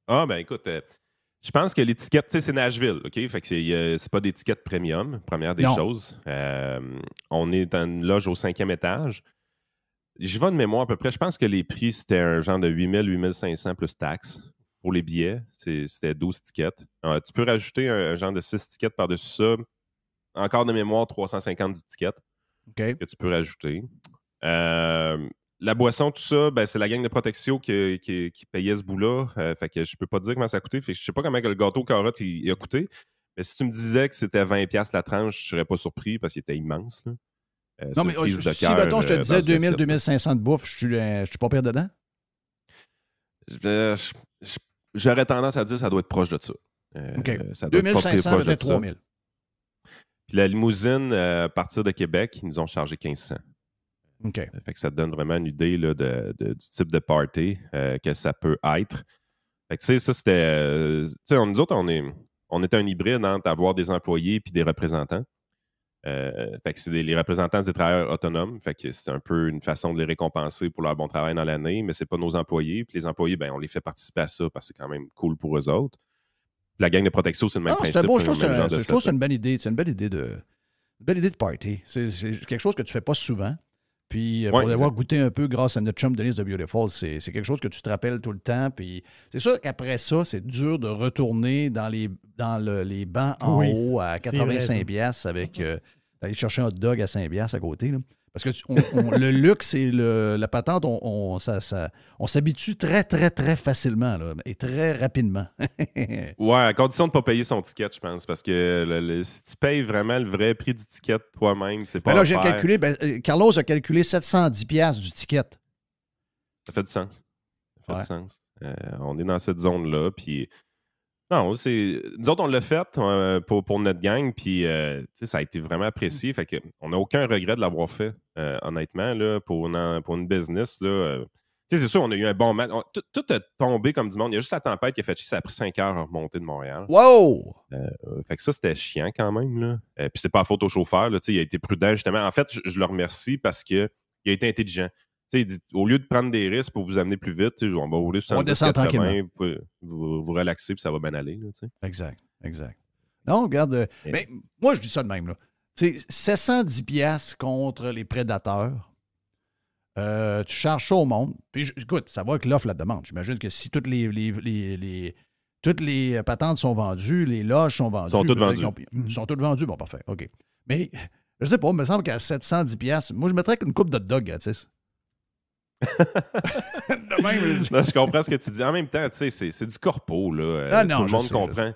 Ah, ben écoute, je pense que l'étiquette, tu sais, c'est Nashville, OK? Fait que c'est pas d'étiquette premium, première des choses. On est dans une loge au 5e étage. J'y vais de mémoire à peu près. Je pense que les prix, c'était un genre de 8 000, 8 500 plus taxes. Pour les billets, c'était 12 tickets. Tu peux rajouter un genre de 6 tickets par-dessus ça. Encore de mémoire, 350 du ticket que tu peux rajouter. La boisson, tout ça, ben, c'est la gang de Protexio qui payait ce bout-là. Fait que je peux pas te dire comment ça a coûté. Fait que je sais pas comment le gâteau carotte il a coûté. Mais si tu me disais que c'était 20$ la tranche, je serais pas surpris parce qu'il était immense. Là. Non, mais si, mettons, je te disais 2000, 2500 de bouffe, je suis pas pire dedans? J'aurais tendance à dire que ça doit être proche de ça. Ça doit 2500, peut-être 3000. Puis la limousine, à partir de Québec, ils nous ont chargé 1500. OK. Fait que ça te donne vraiment une idée là, du type de party que ça peut être. Fait que tu sais, ça, c'était... tu sais, nous autres, on est un hybride entre avoir des employés puis des représentants. Fait que les représentants des travailleurs autonomes. Fait que c'est un peu une façon de les récompenser pour leur bon travail dans l'année, mais c'est pas nos employés. Puis les employés, ben, on les fait participer à ça parce que c'est quand même cool pour eux autres. La gang de Protexio, c'est le même principe. Je trouve que c'est une bonne idée. C'est une belle idée de party. C'est quelque chose que tu fais pas souvent. Puis pour l'avoir goûté un peu grâce à notre chum Denise de Beautiful, c'est quelque chose que tu te rappelles tout le temps. Puis c'est sûr qu'après ça, c'est dur de retourner dans les bancs en haut à 85$ avec aller chercher un hot dog à 5$ à côté. Là. Parce que le luxe et la patente, on s'habitue très, très, très facilement là, et très rapidement. Ouais, à condition de ne pas payer son ticket, je pense. Parce que si tu payes vraiment le vrai prix du ticket toi-même, c'est pas. Là, j'ai calculé, Carlos a calculé 710$ du ticket. Ça fait du sens. Ça fait du sens. On est dans cette zone-là. Puis. Non, nous autres, on l'a fait pour notre gang, puis ça a été vraiment apprécié. Fait que on n'a aucun regret de l'avoir fait, honnêtement, là, pour une business. Là, c'est sûr, on a eu un bon match. Tout a tombé comme du monde. Il y a juste la tempête qui a fait chier. Ça a pris 5 heures à remonter de Montréal. Wow! Fait que ça, c'était chiant quand même. Là. Puis c'est pas la faute au chauffeur. Là, il a été prudent, justement. En fait, je le remercie parce qu'il a été intelligent. Il dit, au lieu de prendre des risques pour vous amener plus vite, on va rouler 70-80, vous relaxer puis ça va bien aller. Là, exact. Non, regarde, mais moi, je dis ça de même. Là. 710$ contre les prédateurs. Tu charges ça au monde. Puis, écoute, ça va avec l'offre, la demande. J'imagine que si toutes les patentes sont vendues, les loges sont vendues. Sont toutes vendues. Ils sont toutes vendues. Bon, parfait. OK. Mais, je sais pas, il me semble qu'à 710$, moi, je mettrais une coupe de dog gratis. Non, je comprends ce que tu dis. En même temps, c'est du corpo. Là. Tout le monde comprend.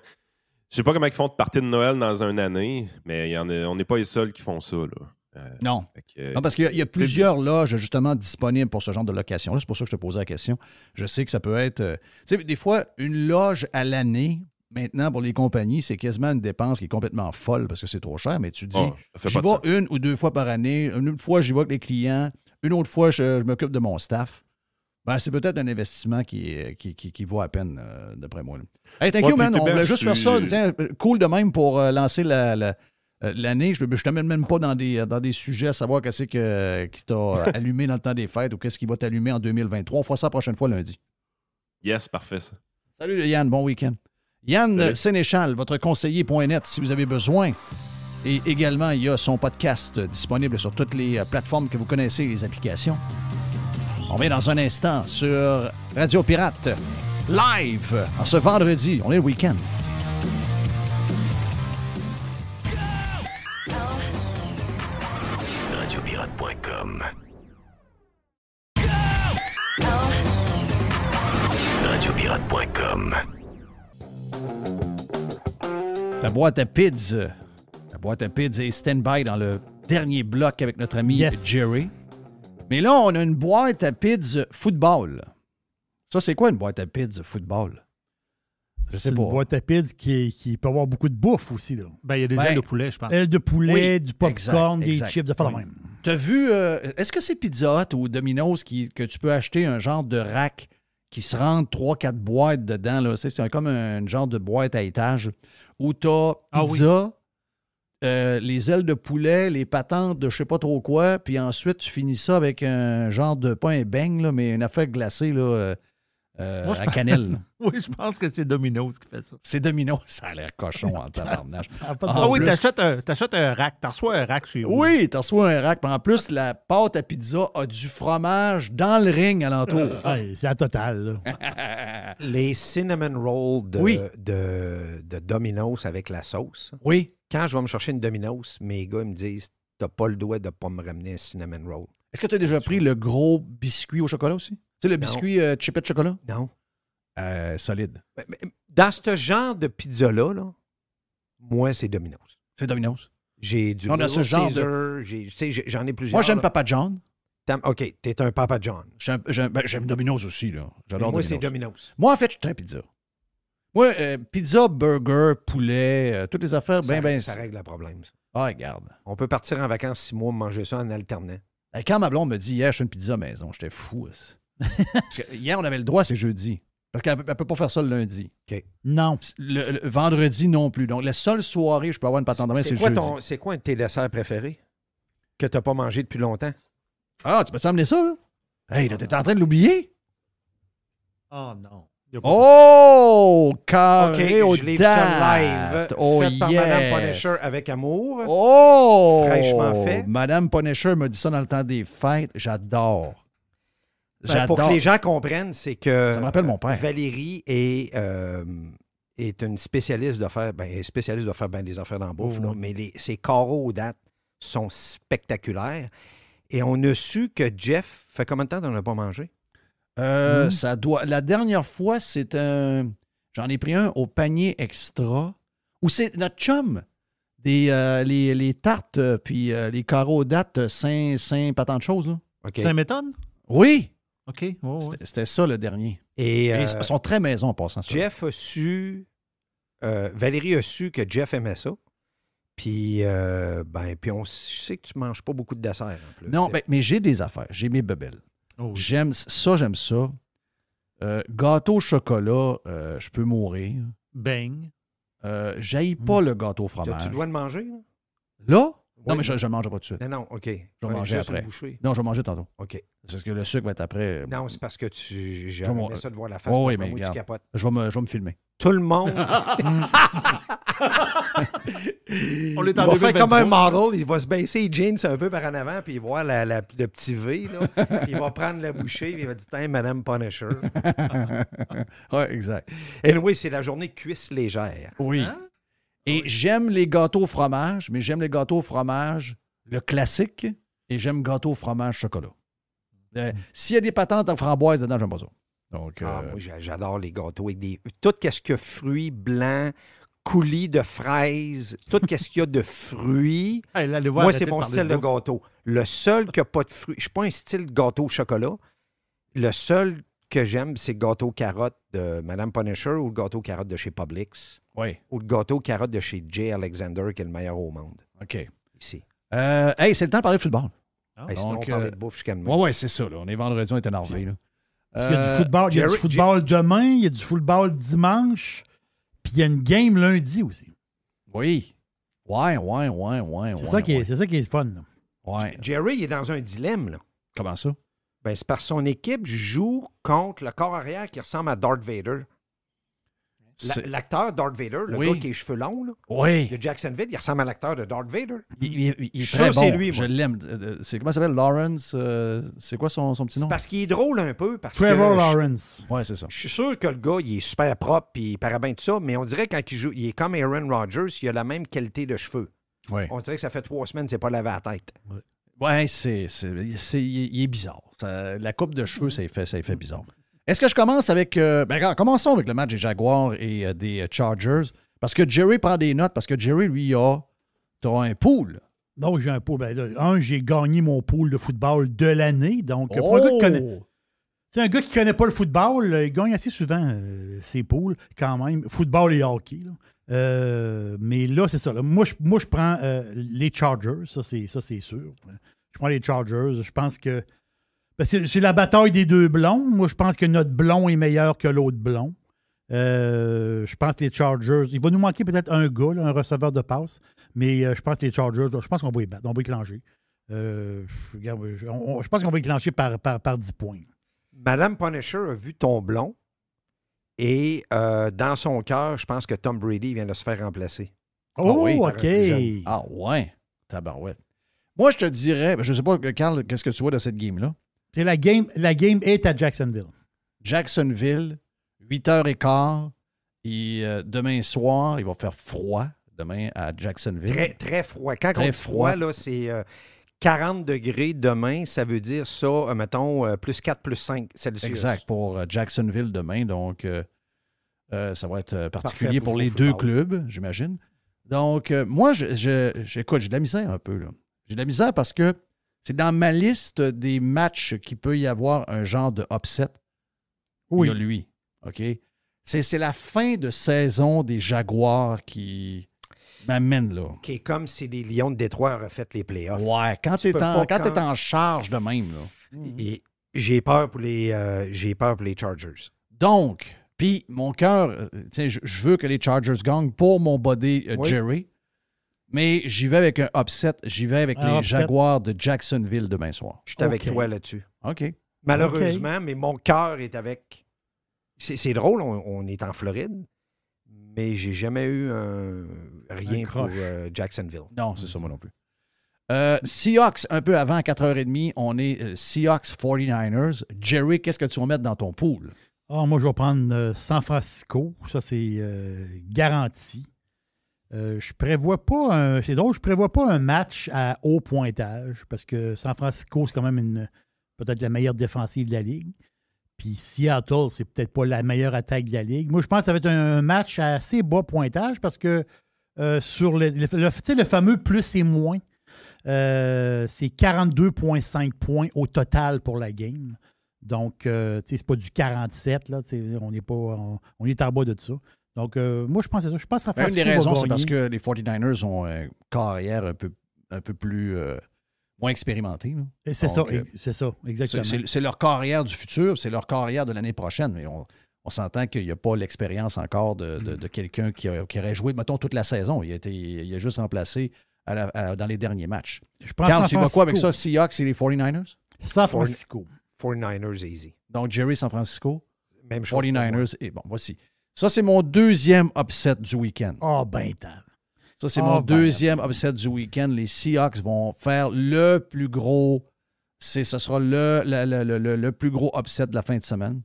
Je sais pas comment ils font de partir de Noël dans une année, mais on n'est pas les seuls qui font ça. Là. Non. Non, parce qu'il y a plusieurs loges justement disponibles pour ce genre de location-là. C'est pour ça que je te posais la question. Je sais que ça peut être... tu sais, des fois, une loge à l'année, maintenant, pour les compagnies, c'est quasiment une dépense qui est complètement folle parce que c'est trop cher, mais tu dis, j'y vais 1 ou 2 fois par année. Une fois, j'y vais avec les clients. Une autre fois, je m'occupe de mon staff. Ben, c'est peut-être un investissement qui vaut à peine, d'après moi. Là. Hey, thank you, man. On voulait juste faire ça. Tiens, cool de même pour lancer l'année. Je ne t'amène même pas dans des sujets à savoir qu'est-ce qui t'a allumé dans le temps des fêtes ou qu'est-ce qui va t'allumer en 2023. On fera ça la prochaine fois lundi. Yes, parfait ça. Salut Yann, bon week-end. Yann Salut. Sénéchal, votre conseiller.net, si vous avez besoin. Et également, il y a son podcast disponible sur toutes les plateformes que vous connaissez, les applications. On vient dans un instant sur Radio Pirate, live, en ce vendredi. On est le week-end. Radiopirate.com. Radiopirate.com. La boîte à PIDS. La boîte à PIDS est stand-by dans le dernier bloc avec notre ami Jerry. Mais là, on a une boîte à PIDS football. Ça, c'est quoi une boîte à PIDS football? C'est une boîte à PIDS qui peut avoir beaucoup de bouffe aussi. Là. Ben, il y a des ailes de poulet, je pense. Ailes de poulet, du popcorn, exact. des chips, de faire la même. T'as vu, est-ce que c'est Pizza Hut ou Domino's que tu peux acheter un genre de rack qui se rentre 3-4 boîtes dedans? Là. C'est comme un genre de boîte à étage où t'as pizza, les ailes de poulet, les patentes de je sais pas trop quoi, puis ensuite tu finis ça avec un genre de, pas un beigne, là, mais une affaire glacée là, à cannelle. Oui, je pense que c'est Domino's qui fait ça. C'est Domino's, ça a l'air cochon en tabarnage. Oui, t'achètes un rack, t'en reçois un rack chez vous. Oui, t'en reçois un rack. En plus, la pâte à pizza a du fromage dans le ring alentour. C'est la totale. Là. Les cinnamon rolls de Domino's avec la sauce. Oui. Quand je vais me chercher une Domino's, mes gars me disent t'as pas le droit de pas me ramener un cinnamon roll. Est-ce que tu as déjà pris le gros biscuit au chocolat aussi? Tu sais, le biscuit chipette chocolat? Non. Solide. Mais dans ce genre de pizza-là, moi, c'est Domino's. C'est Domino's. J'ai du Little Caesar, j'en ai plusieurs. Moi, j'aime Papa John. OK, t'es un Papa John. J'aime Domino's aussi. Là. J'adore moi, Domino's. c'est Domino's. Moi, en fait, je suis très pizza. Moi, pizza, burger, poulet, toutes les affaires, Ça règle le problème, ça. Ah, regarde. On peut partir en vacances 6 mois, manger ça en alternant. Quand ma blonde me dit hier, je fais une pizza maison, j'étais fou. Parce que hier, on avait le droit, c'est jeudi. Parce qu'elle ne peut pas faire ça le lundi. OK. Non. Le vendredi non plus. Donc, la seule soirée où je peux avoir une patente de main, c'est le jeudi. C'est quoi un de tes desserts préférés que tu n'as pas mangé depuis longtemps? Ah, tu peux t'emmener ça, là? Hey, là, t'es en train de l'oublier? Oh non. Oh! Carré OK, aux je l'ai vu ça live. Fait par Madame Punisher avec amour. Oh! Fraîchement fait. Madame Punisher m'a dit ça dans le temps des fêtes. J'adore. Pour que les gens comprennent, c'est que ça me rappelle mon père. Valérie est une spécialiste de faire des affaires dans la bouffe, là, mais ses carreaux aux dates sont spectaculaires. Et on a su que Jeff, fait combien de temps qu'on n'a pas mangé? Ça doit. La dernière fois, c'est un. J'en ai pris un au panier extra. Ou c'est notre chum. Les tartes puis les carreaux aux dates, Saint pas tant de choses, là. Okay. Saint-Méthode? Oui. OK. Oh, C'était ça le dernier. Et ils sont très maison en passant ça. Jeff a su. Valérie a su que Jeff aimait ça. Puis, puis je sais que tu ne manges pas beaucoup de dessert en plus. Non, mais j'ai des affaires. J'ai mes bebelles. Oh, oui. J'aime ça. Gâteau au chocolat, je peux mourir. Bang. J'haïs pas le gâteau au fromage. Tu dois le manger, là? Là? Non, Oui, mais je ne mangerai pas tout de suite. Non, OK. Je vais manger juste après. une bouchée. Non, je vais manger tantôt. OK. C'est parce que le sucre va être après. Non, c'est parce que j'aimerais ça de voir la face. Oui, de mais moi, tu regarde. capotes. Je vais me filmer. Tout le monde. On est Il en va faire 2023. comme un model, il va se baisser les jeans un peu par en avant, puis il va voir le petit V, là. Il va prendre la bouchée, puis il va dire « Tiens, Madame Punisher. » Oui, exact. Anyway, c'est la journée cuisse légère. Oui. Hein? Et j'aime les gâteaux au fromage, mais j'aime les gâteaux au fromage, le classique, et j'aime gâteau au fromage chocolat. S'il y a des patentes en framboise dedans, j'aime pas ça. Donc, moi, j'adore les gâteaux avec des... Tout ce qu'il y a fruits blancs, coulis de fraises, tout ce qu'il y a de fruits. Hey, là, moi, c'est mon style de gâteau. Le seul qui n'a pas de fruits... Je ne suis pas un style gâteau au chocolat. Le seul que j'aime, c'est le gâteau carotte de Madame Punisher ou le gâteau carotte de chez Publix. Oui. Ou le gâteau carotte de chez J. Alexander, qui est le meilleur au monde. OK. Ici. Hey, c'est le temps de parler de football. Sinon, on parlait de bouffe jusqu'à demain. Oui, c'est ça. Là. On est vendredi, on est énervé. Il y a du football, il y a du football demain, il y a du football dimanche, puis il y a une game lundi aussi. Oui. Ouais. C'est ça qui est le fun. Là. Ouais. Jerry, il est dans un dilemme, là. Comment ça? Ben, c'est parce que son équipe joue contre le corps arrière qui ressemble à Darth Vader. L'acteur Darth Vader, le gars qui a les cheveux longs, là, de Jacksonville, il ressemble à l'acteur de Darth Vader. Il est très bon. C'est lui, moi. Je l'aime. Comment il s'appelle? Lawrence? C'est quoi son petit nom? C'est parce qu'il est drôle un peu. Trevor Lawrence. Oui, c'est ça. Je suis sûr que le gars, il est super propre et il paraît bien tout ça, mais on dirait quand il joue, il est comme Aaron Rodgers, il a la même qualité de cheveux. Ouais. On dirait que ça fait 3 semaines, c'est pas lavé à la tête. Oui, il est bizarre. La coupe de cheveux, ça y fait bizarre. Est-ce que je commence avec... commençons avec le match des Jaguars et des Chargers. Parce que Jerry prend des notes, parce que Jerry, lui, t'as un pool. Non, j'ai un pool. Ben là, j'ai gagné mon pool de football de l'année. Donc, pour un gars qui connaît... C'est un gars qui ne connaît pas le football, il gagne assez souvent ses pools, quand même. Football et hockey, là. Mais là, c'est ça. Là. Moi, je prends les Chargers. Ça, c'est sûr. Je prends les Chargers. Je pense que... c'est la bataille des deux blonds. Moi, je pense que notre blond est meilleur que l'autre blond. Je pense que les Chargers... Il va nous manquer peut-être un gars, là, un receveur de passe, mais je pense que les Chargers, je pense qu'on va y battre. On va y clencher. Je pense qu'on va y clencher par 10 points. Madame Punisher a vu ton blond et dans son cœur, je pense que Tom Brady vient de se faire remplacer. Oh, OK. Ah ouais, tabarouette. Moi, je te dirais, je ne sais pas, Carl, qu'est-ce que tu vois de cette game-là? C'est la game est à Jacksonville. Jacksonville, 8h15. Et demain soir, il va faire froid demain à Jacksonville. Très, très froid. Quand on dit froid, là, c'est 40 degrés demain. Ça veut dire ça, mettons, plus 4, plus 5 Celsius. Exact, pour Jacksonville demain. Donc, ça va être particulier pour les deux clubs, j'imagine. Donc, moi, j'écoute, j'ai de la misère un peu, là. J'ai de la misère parce que c'est dans ma liste des matchs qu'il peut y avoir un genre de upset. Oui. Il y a lui. OK? C'est la fin de saison des Jaguars qui m'amène là. Qui est comme si les Lions de Détroit auraient fait les playoffs. Ouais, quand tu es en charge de même. Là. Et j'ai peur pour les Chargers. Donc, puis mon cœur, je veux que les Chargers gagnent pour mon buddy Jerry. Mais j'y vais avec un upset. J'y vais avec les Jaguars de Jacksonville demain soir. Je suis avec toi là-dessus. OK. Malheureusement, mais mon cœur est avec... C'est drôle, on est en Floride, mais j'ai jamais eu rien pour Jacksonville. Non, c'est ça, moi non plus. Seahawks, un peu avant, à 4h30, on est Seahawks 49ers. Jerry, qu'est-ce que tu vas mettre dans ton pool? Moi, je vais prendre San Francisco. Ça, c'est garanti. Je prévois pas je prévois pas un match à haut pointage parce que San Francisco, c'est quand même peut-être la meilleure défensive de la Ligue. Puis Seattle, c'est peut-être pas la meilleure attaque de la Ligue. Moi, je pense que ça va être un match à assez bas pointage parce que sur le fameux plus et moins, c'est 42,5 points au total pour la game. Donc, c'est pas du 47, là, on est en bas de ça. Donc, moi, je pense que c'est ça. Je pense que San Francisco une des raisons, c'est parce que les 49ers ont un carrière un peu plus moins expérimenté. C'est ça, exactement. C'est leur carrière du futur, c'est leur carrière de l'année prochaine. Mais on s'entend qu'il n'y a pas l'expérience encore de quelqu'un qui aurait joué, mettons, toute la saison. Il a juste remplacé dans les derniers matchs. Carl, tu vas quoi avec ça, Seahawks et les 49ers? San Francisco. 49ers easy. Donc, Jerry, San Francisco. Même chose. 49ers. Et bon, voici. Ça, c'est mon deuxième upset du week-end. Ça, c'est mon deuxième upset du week-end. Les Seahawks vont faire le plus gros. Ce sera le plus gros upset de la fin de semaine.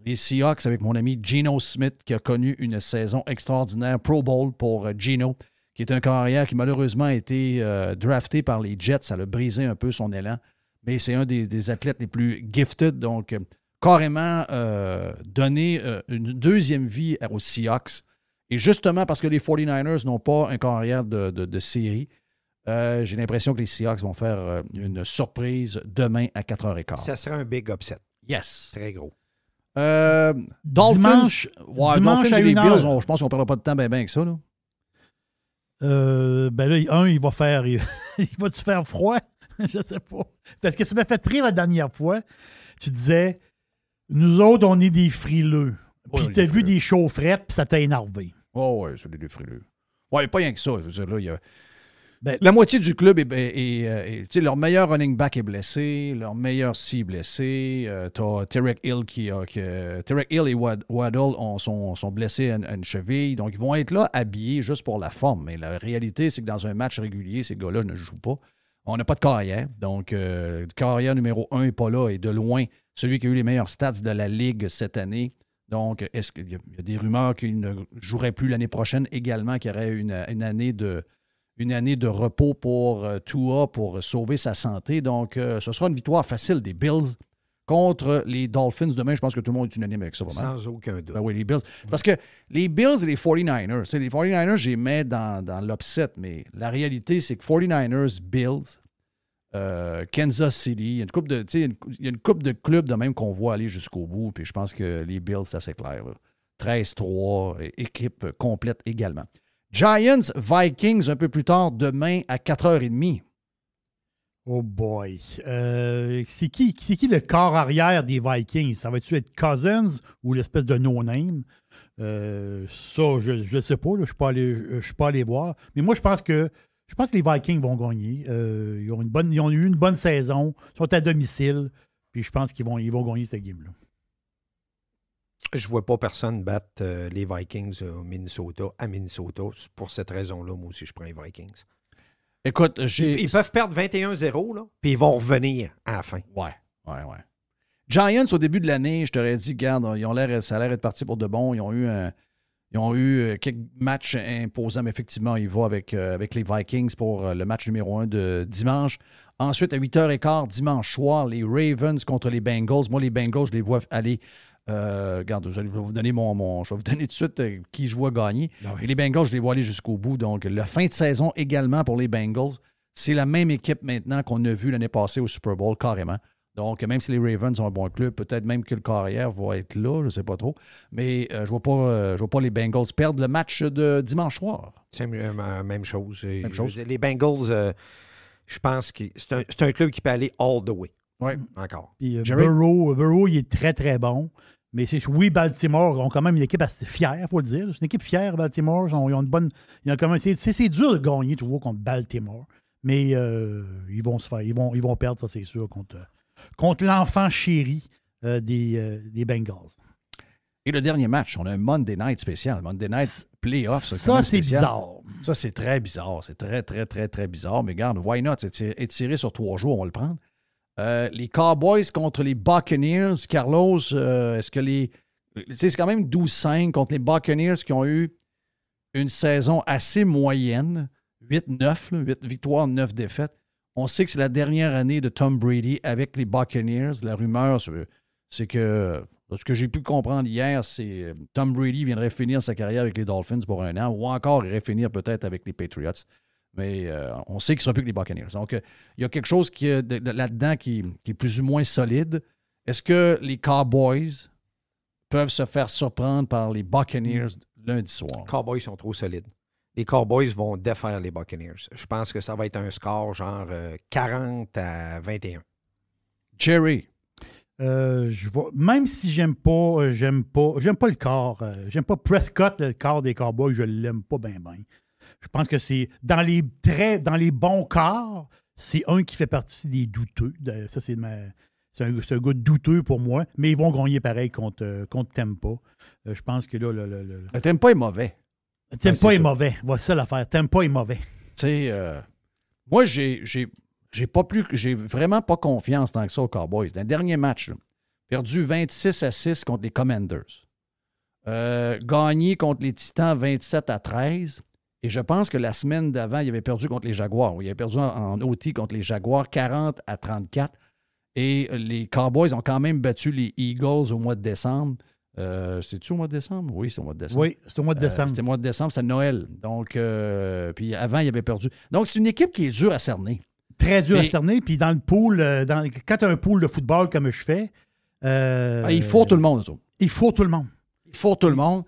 Les Seahawks avec mon ami Geno Smith, qui a connu une saison extraordinaire. Pro Bowl pour Geno, qui est un carrière qui malheureusement a été drafté par les Jets. Ça l'a brisé un peu son élan. Mais c'est un des athlètes les plus gifted. Donc, carrément donner une deuxième vie aux Seahawks. Et justement, parce que les 49ers n'ont pas un carrière de série, j'ai l'impression que les Seahawks vont faire une surprise demain à 4h15. Ça serait un big upset. Yes. Très gros. Dimanche Dolphins à et les 1h. Bills, je pense qu'on ne perdra pas de temps bien avec ça. Là. Il va faire... il va-tu faire froid? Je ne sais pas. Parce que tu m'as fait rire la dernière fois. Tu disais, nous autres, on est des frileux. Puis tu as vu des chaufferettes, puis ça t'a énervé. Oh oui, c'est des frileux. Oui, pas rien que ça. Je veux dire, là, il y a... la moitié du club est leur meilleur running back est blessé, leur meilleur C est blessé. T'as Tyreek Hill Tyreek Hill et Waddle sont blessés à une cheville. Donc, ils vont être là habillés juste pour la forme. Mais la réalité, c'est que dans un match régulier, ces gars-là ne jouent pas. On n'a pas de carrière. Donc, carrière numéro 1 n'est pas là. Et de loin, celui qui a eu les meilleurs stats de la Ligue cette année. Donc, est-ce qu'il y a des rumeurs qu'il ne jouerait plus l'année prochaine également, qu'il y aurait une année de repos pour Tua pour sauver sa santé. Donc, ce sera une victoire facile des Bills contre les Dolphins. Demain, je pense que tout le monde est unanime avec ça. Vraiment. Sans aucun doute. Ben oui, les Bills. Parce que les Bills et les 49ers, les 49ers, je les mets dans l'upset, mais la réalité, c'est que 49ers, Bills, Kansas City, il y a une couple de clubs de même qu'on voit aller jusqu'au bout, puis je pense que les Bills, c'est assez clair. 13-3, équipe complète également. Giants, Vikings, un peu plus tard, demain à 4h30. Oh boy. C'est qui le corps arrière des Vikings? Ça va-tu être Cousins ou l'espèce de no-name? Ça, je ne sais pas. Je ne suis pas allé voir. Mais moi, je pense que les Vikings vont gagner. Ils ont eu une bonne saison. Ils sont à domicile. Puis je pense qu'ils vont gagner cette game-là. Je ne vois pas personne battre les Vikings à Minnesota. Pour cette raison-là, moi aussi, je prends les Vikings. Écoute, ils peuvent perdre 21-0, là, puis ils vont revenir à la fin. Ouais. Giants, au début de l'année, je t'aurais dit, regarde, ça a l'air d'être parti pour de bon. Ils ont eu quelques matchs imposants, mais effectivement, ils vont avec les Vikings pour le match numéro 1 de dimanche. Ensuite, à 8h15, dimanche soir, les Ravens contre les Bengals. Moi, les Bengals, je les vois aller... regarde, je vais vous donner je vais vous donner tout de suite qui je vois gagner. Ah oui. Et les Bengals, je les vois aller jusqu'au bout. Donc, la fin de saison également pour les Bengals. C'est la même équipe maintenant qu'on a vue l'année passée au Super Bowl, carrément. Donc, même si les Ravens ont un bon club, peut-être même que le carrière va être là, je ne sais pas trop. Mais je ne vois pas les Bengals perdre le match de dimanche soir. C'est la même chose. Les Bengals, je pense que c'est un club qui peut aller all the way. Oui. Encore. Puis Burrow, il est très, très bon. Mais Baltimore ont quand même une équipe assez fière, il faut le dire. C'est une équipe fière, Baltimore. Ils ont une bonne. C'est dur de gagner, tu vois, contre Baltimore. Mais ils vont perdre, ça, c'est sûr, contre l'enfant chéri des Bengals. Et le dernier match, on a un Monday Night spécial. Monday Night Playoff. Ça, c'est bizarre. Ça, c'est très bizarre. C'est très, très, très, très bizarre. Mais regarde, why not? Étiré sur 3 jours, on va le prendre. Les Cowboys contre les Buccaneers. Carlos, est-ce que c'est quand même 12-5 contre les Buccaneers qui ont eu une saison assez moyenne. 8-9, 8 victoires, 9 défaites. On sait que c'est la dernière année de Tom Brady avec les Buccaneers. La rumeur, c'est que, ce que j'ai pu comprendre hier, c'est Tom Brady viendrait finir sa carrière avec les Dolphins pour 1 an, ou encore il irait finir peut-être avec les Patriots. Mais on sait qu'il ne sera plus que les Buccaneers. Donc, il y a quelque chose là-dedans qui est plus ou moins solide. Est-ce que les Cowboys peuvent se faire surprendre par les Buccaneers lundi soir? Les Cowboys sont trop solides. Les Cowboys vont défaire les Buccaneers. Je pense que ça va être un score genre 40-21. Jerry. Même si j'aime pas le corps. J'aime pas Prescott, le corps des Cowboys, je l'aime pas bien. Je pense que c'est dans les bons corps, c'est un qui fait partie des douteux. Ça, c'est un gars douteux pour moi, mais ils vont gagner pareil contre Tampa. Je pense que là... Le Tampa est mauvais. Tampa est mauvais. Voilà ça l'affaire. Tampa est mauvais. Tu sais, moi, j'ai vraiment pas confiance tant que ça aux Cowboys. Dans le dernier match, perdu 26-6 contre les Commanders. Gagné contre les Titans 27-13. Et je pense que la semaine d'avant, il avait perdu contre les Jaguars. Il avait perdu en OT contre les Jaguars 40-34. Et les Cowboys ont quand même battu les Eagles au mois de décembre. C'est-tu au mois de décembre? Oui, c'est au mois de décembre. Oui, c'est au mois de décembre. C'était au mois de décembre, c'est Noël. Donc, puis avant, il avait perdu. Donc, c'est une équipe qui est dure à cerner. Très dur à cerner. Puis dans le pool, quand tu as un pool de football comme je fais... il faut tout le monde. Il faut tout le monde. Il faut tout le monde.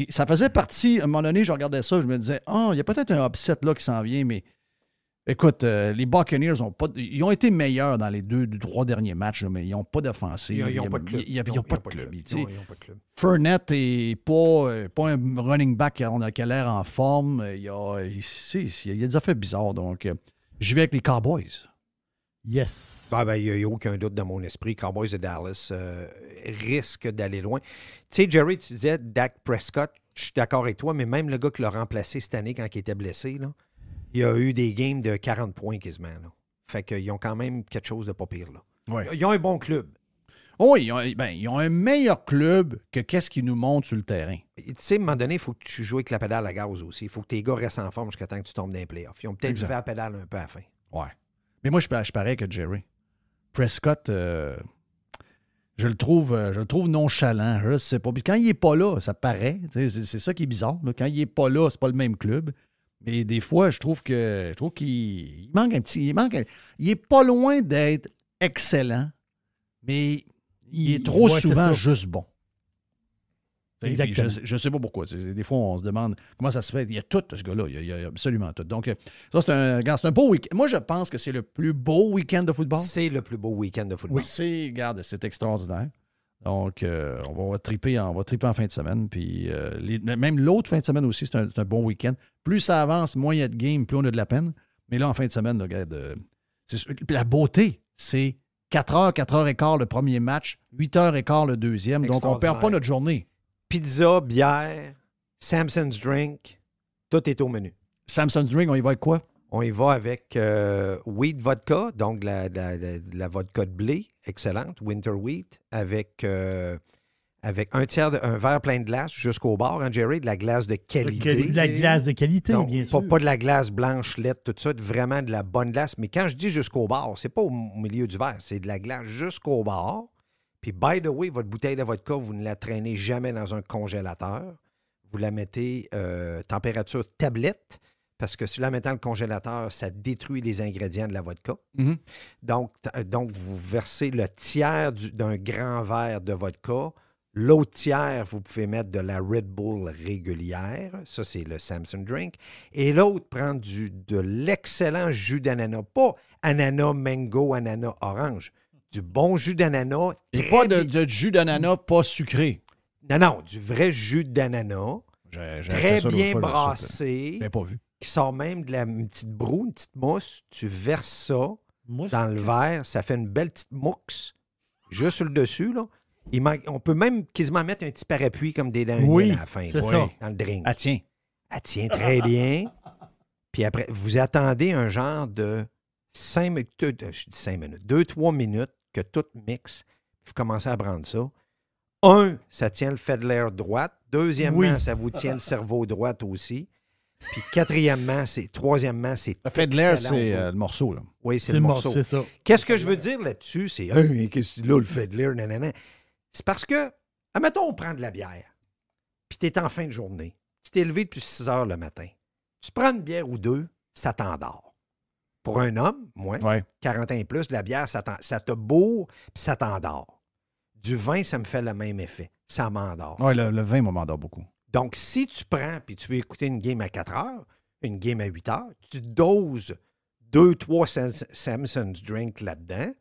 Ça faisait partie, à un moment donné, je regardais ça, je me disais, il y a peut-être un upset là qui s'en vient, mais Écoute, les Buccaneers ils ont été meilleurs dans les 3 derniers matchs, là, mais ils n'ont pas d'offensive. Ils n'ont pas de club. Ils n'ont pas de club. Ils n'ont pas de club. Fournette n'est pas un running back qui a l'air en forme. Il y a des affaires bizarres. Donc, je vais avec les Cowboys. Yes. Il n'y a aucun doute dans mon esprit. Cowboys de Dallas risquent d'aller loin. Tu sais, Jerry, tu disais Dak Prescott, je suis d'accord avec toi, mais même le gars qui l'a remplacé cette année quand il était blessé, là, il a eu des games de 40 points quasiment. Là. Fait qu'ils ont quand même quelque chose de pas pire. Là. Ouais. Ils ont un bon club. Oui, ils ont un meilleur club que qu'est-ce qu'ils nous montrent sur le terrain. Tu sais, à un moment donné, il faut que tu joues avec la pédale à gaz aussi. Il faut que tes gars restent en forme jusqu'à temps que tu tombes dans les playoffs. Ils ont peut-être fait la pédale un peu à la fin. Ouais. Mais moi, je parais que Jerry. Prescott, je le trouve nonchalant. Je sais pas. Puis quand il n'est pas là, ça paraît. C'est ça qui est bizarre. Là. Quand il n'est pas là, c'est pas le même club. Mais des fois, je trouve qu'il manque un petit. Il n'est pas loin d'être excellent, mais il est trop souvent juste bon. Exactement. Je ne sais pas pourquoi. Des fois, on se demande comment ça se fait. Il y a tout, ce gars-là. Il y a absolument tout. Donc, ça, c'est un beau week-end. Moi, je pense que c'est le plus beau week-end de football. C'est le plus beau week-end de football. Oui. Regarde, c'est extraordinaire. Donc, on va triper en fin de semaine. Puis, même l'autre fin de semaine aussi, c'est un bon week-end. Plus ça avance, moins il y a de games, plus on a de la peine. Mais là, en fin de semaine, regarde, la beauté, c'est 4h, 4h15 le premier match, 8h15 le deuxième. Donc, on ne perd pas notre journée. Pizza, bière, Samson's Drink, tout est au menu. Samson's Drink, on y va avec quoi? On y va avec wheat vodka, donc la vodka de blé, excellente, winter wheat, avec un verre plein de glace jusqu'au bord, hein, Jerry, de la glace de qualité. De la glace de qualité, donc, bien sûr. Pas de la glace blanche, laite, tout ça, vraiment de la bonne glace. Mais quand je dis jusqu'au bord, c'est pas au milieu du verre, c'est de la glace jusqu'au bord. Puis, by the way, votre bouteille de vodka, vous ne la traînez jamais dans un congélateur. Vous la mettez température tablette, parce que si vous la mettez dans le congélateur, ça détruit les ingrédients de la vodka. Mm-hmm. Donc, vous versez le tiers d'un grand verre de vodka. L'autre tiers, vous pouvez mettre de la Red Bull régulière. Ça, c'est le Samson Drink. Et l'autre prend de l'excellent jus d'ananas. Pas ananas mango, ananas orange. Du bon jus d'ananas. Et pas de jus d'ananas pas sucré. Non, du vrai jus d'ananas. Très bien brassé. Je l'ai pas vu. Qui sort même de une petite broue, une petite mousse. Tu verses ça dans le verre. Ça fait une belle petite mousse. Juste sur le dessus, là. On peut même quasiment mettre un petit parapluie comme des dents à la fin. C'est ça. Dans le drink. Elle tient. Elle tient très bien. Puis après, vous attendez un genre de 5 minutes, 2-3 minutes que tout mixe. Vous commencez à prendre ça. Ça tient le Fedler droite. Deuxièmement, ça vous tient le cerveau droite aussi. Puis troisièmement, c'est le Fedler, c'est le morceau. Là. Oui, c'est le morceau. C'est ça. Qu'est-ce que je veux dire là-dessus? C'est, qu'est-ce que là, le Fedler, nanana. C'est parce que, admettons, on prend de la bière, puis tu es en fin de journée. Tu t'es levé depuis 6 heures le matin. Tu prends une bière ou deux, ça t'endort. Pour un homme, moi, 40 ans et plus, de la bière, ça te bourre, puis ça t'endort. Du vin, ça me fait le même effet. Ça m'endort. Oui, le vin m'endort beaucoup. Donc, si tu prends, puis tu veux écouter une game à 4 heures, une game à 8 heures, tu doses 2-3 Samson's Drink là-dedans,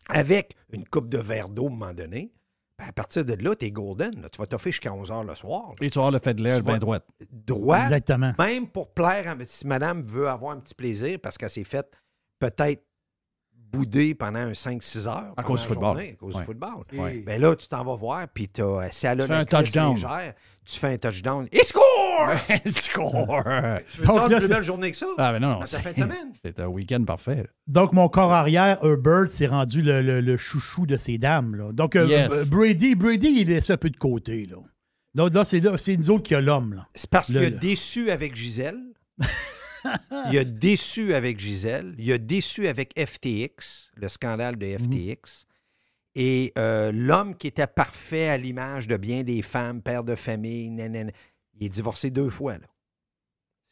avec une coupe de verre d'eau à un moment donné. À partir de là, t'es golden. Là. Tu vas t'offrir jusqu'à 11 h le soir. Là. Et tu vas avoir le Fedler, le vin droit. Droit. Exactement. Même pour plaire, si madame veut avoir un petit plaisir parce qu'elle s'est faite peut-être bouder pendant un 5-6 heures. À cause du football. À cause du football. Ouais. Bien là, tu t'en vas voir, puis si elle a tu fais un touchdown. Légère, tu fais un touchdown. Et score! Score! Tu veux une plus belle journée que ça? Ah, mais non. C'est fin de semaine. C'est un week-end parfait. Donc, mon corps arrière, Herbert, s'est rendu le chouchou de ces dames. Là. Donc, Brady, il est laissé un peu de côté. Là. Donc, là, c'est nous autres qui a l'homme. Là. C'est parce qu'il a déçu avec Gisèle. Il a déçu avec Gisèle. Il a déçu avec FTX, le scandale de FTX. Et l'homme qui était parfait à l'image de bien des femmes, père de famille, il est divorcé 2 fois. Là.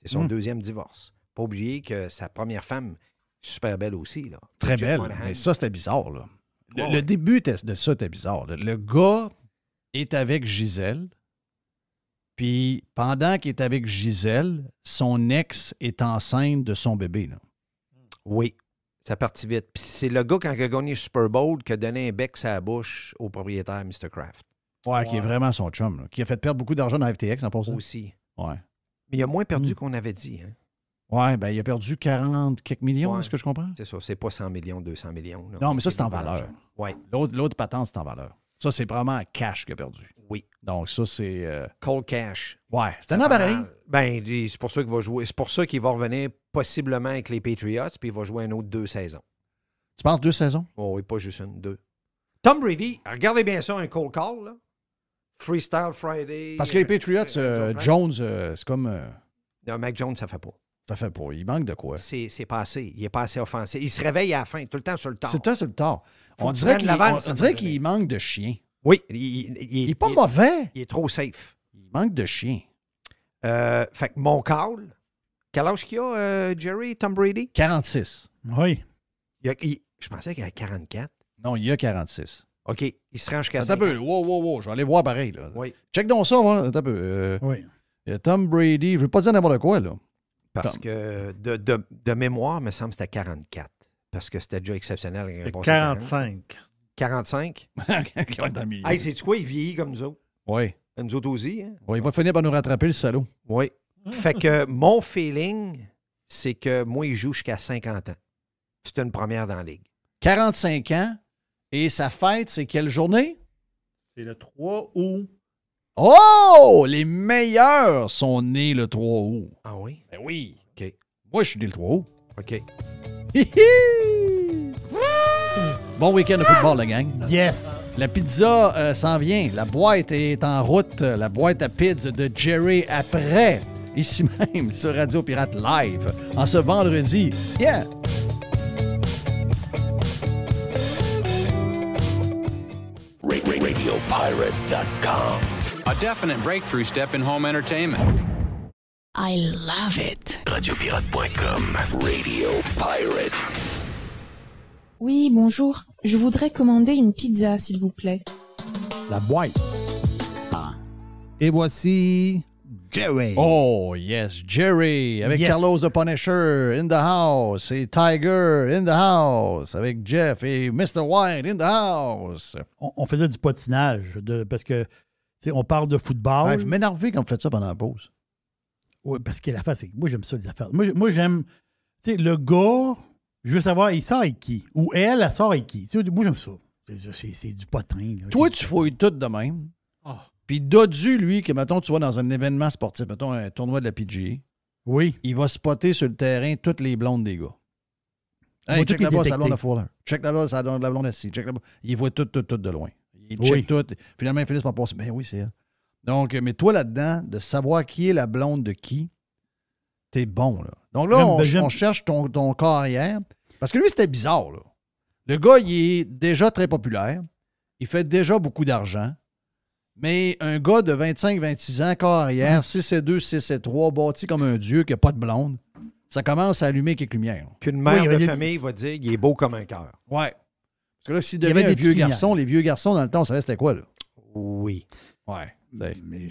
C'est son deuxième divorce. Pas oublier que sa première femme, super belle aussi. Là. Très belle. Mais ça, c'était bizarre. Là. Le début de ça était bizarre. Là. Le gars est avec Gisèle. Puis, pendant qu'il est avec Gisèle, son ex est enceinte de son bébé. Là. Oui, ça partit vite. Puis c'est le gars, quand il a gagné le Super Bowl, qui a donné un bec sur la bouche au propriétaire, Mr. Kraft. Ouais, qui est vraiment son chum, là, qui a fait perdre beaucoup d'argent dans FTX en passant. Aussi. Ouais. Mais il a moins perdu qu'on avait dit. Hein? Ouais, ben il a perdu 40 quelques millions, Ouais. est-ce que je comprends? C'est ça, c'est pas 100 millions, 200 millions. Là. Non, mais ça, c'est en beaucoup valeur. d'argent. Ouais. L'autre patente, c'est en valeur. Ça, c'est vraiment en cash qu'il a perdu. Oui. Donc, ça, c'est... Cold cash. Ouais, c'est Ça un fait appareil. mal. Ben, c'est pour ça qu'il va jouer. C'est pour ça qu'il va revenir possiblement avec les Patriots, puis il va jouer un autre 2 saisons. Tu penses 2 saisons? Oh oui, pas juste une, 2. Tom Brady, regardez bien ça, un cold call, là. Freestyle Friday. Parce que les Patriots, Jones, c'est comme... Non, Mac Jones, ça fait pas. ça fait pas. Il manque de quoi? C'est pas assez. Il est pas assez offensif. Il se réveille à la fin, tout le temps sur le tard. C'est sur le tard. Faut On que tu dirait prennes l'avance, on ça dirait me qu'il manque de chien. Oui, Il est pas mauvais. Il est trop safe. Il manque de chien. Fait que mon call, quel âge qu'il a, Jerry, Tom Brady? 46. Oui. Je pensais qu'il avait 44. Non, il y a 46. OK, il se rend jusqu'à Attends un 50. peu. Wow. Je vais aller voir pareil. Là. Oui, Check donc ça. Hein. Attends un peu. Oui. Tom Brady, je ne veux pas dire n'importe quoi. Là. parce que de mémoire, il me semble que c'était 44. Parce que c'était déjà exceptionnel. avec un C'est bon 40. 45. 45? Qui va être dans le milieu. Hey, sais-tu quoi? Il vieillit comme nous autres. Oui. Nous autres aussi. Hein? Ouais, il va finir par nous rattraper, le salaud. Oui. Fait que mon feeling, c'est que moi, il joue jusqu'à 50 ans. C'est une première dans la ligue. 45 ans. Et sa fête, c'est quelle journée? C'est le 3 août. Oh! Les meilleurs sont nés le 3 août. Ah oui? Ben oui. OK. Moi, je suis né le 3 août. OK. Bon week-end de football, la gang. Yes! La pizza s'en vient. La boîte est en route. La boîte à pizza de Jerry après. Ici même sur Radio Pirate Live. En ce vendredi. Yeah! RadioPirate.com. A definite breakthrough step in home entertainment. I love it. RadioPirate.com. Radio Pirate. Oui, bonjour. Je voudrais commander une pizza, s'il vous plaît. La boîte. Et voici Jerry. Oh, yes. Jerry avec Yes. Carlos the Punisher in the house. Et Tiger in the house. Avec Jeff et Mr. White in the house. On faisait du patinage parce que, tu sais, on parle de football. Ouais, vous m'énervez quand vous faites ça pendant la pause. Oui, parce que l'affaire, c'est que moi, j'aime ça, les affaires. Moi j'aime, tu sais, le gars, je veux savoir, il sort avec qui? Ou elle sort avec qui? Tu sais, moi, j'aime ça. C'est du potin. Là. Toi, tu fouilles tout de même. Puis Dodu, lui, que, mettons, tu vas dans un événement sportif, mettons un tournoi de la PGA, Oui. il va spotter sur le terrain toutes les blondes des gars. Il Hey, va check toutes les là-bas, c'est la blonde détecter. à Fuller. Check là-bas, c'est la blonde à ci. Check là-bas. Il voit tout de loin. Il Oui. check tout. Finalement, ils finissent par passer. Ben oui, c'est elle. Donc, mais toi, là-dedans, de savoir qui est la blonde de qui, t'es bon, là. Donc là, on cherche ton carrière. Parce que lui, c'était bizarre, là. Le gars, il est déjà très populaire. Il fait déjà beaucoup d'argent. Mais un gars de 25-26 ans, carrière, 6'2", 6'3", bâti comme un dieu, qui n'a pas de blonde, ça commence à allumer quelques lumières. Qu'une mère Oui, de famille va dire qu'il est beau comme un cœur. Ouais. Parce que là, s'il Il y devient avait un des vieux petites garçon, les vieux garçons, dans le temps, on savait c'était quoi, là? Oui. Ouais. Mais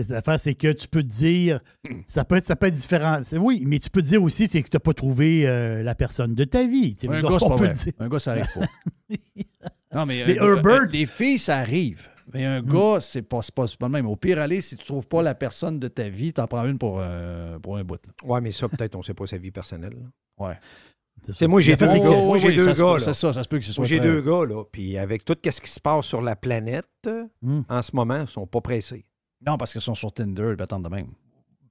l'affaire, c'est que tu peux te dire, ça peut être différent. Oui, mais tu peux te dire aussi c'est que tu n'as pas trouvé la personne de ta vie. Tu sais, Un on gars, c'est pas peut vrai. le dire. Un gars, ça arrive pas. Non, mais Herbert- des filles, ça arrive. Mais un gars, c'est pas le même. Au pire, aller, si tu trouves pas la personne de ta vie, t'en prends une pour un bout. Là. Ouais, mais ça, peut-être, on ne sait pas sa vie personnelle. là. Ouais. C'est ça. C'est moi, j'ai L'affaire, deux c'est que- gars. Moi, j'ai deux ça se gars, peut- là. C'est ça se peut que ce soit Moi, j'ai très- deux gars, là. Puis avec tout ce qui se passe sur la planète, en ce moment, ils ne sont pas pressés. Non, parce qu'ils sont sur Tinder, ils attendent de même.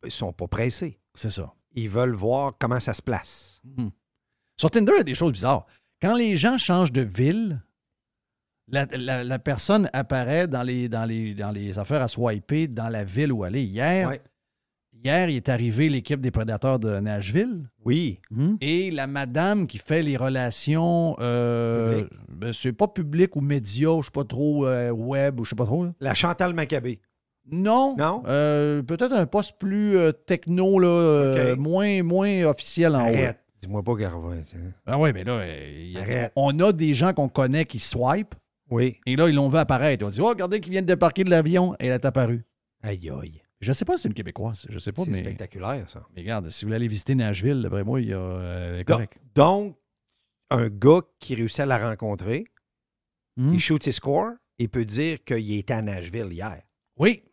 Ils ne sont pas pressés. C'est ça. Ils veulent voir comment ça se place. Sur Tinder, il y a des choses bizarres. Quand les gens changent de ville, la personne apparaît dans les affaires à swiper dans la ville où elle est. Hier, il est arrivé l'équipe des Prédateurs de Nashville. Oui. Et la madame qui fait les relations, ben, c'est pas public ou média, je sais pas trop, web, ou je sais pas trop. Là. La Chantal Maccabé. Non. Non? Peut-être un poste plus techno, là, OK. moins officiel en haut. Arrête. Dis-moi pas qu'elle revient. Ah oui, mais là, Arrête. on a des gens qu'on connaît qui swipent, Oui. et là, ils l'ont vu apparaître. On dit, oh, regardez qui vient de débarquer de l'avion, et elle est apparue. Aïe, aïe. Je ne sais pas si c'est une Québécoise. Je sais pas, C'est mais... spectaculaire, ça. Mais regarde, si vous voulez aller visiter Nashville, d'après moi, il y a... elle est correct. Donc, un gars qui réussit à la rencontrer, il shoot ses scores, il peut dire qu'il était à Nashville hier. Oui.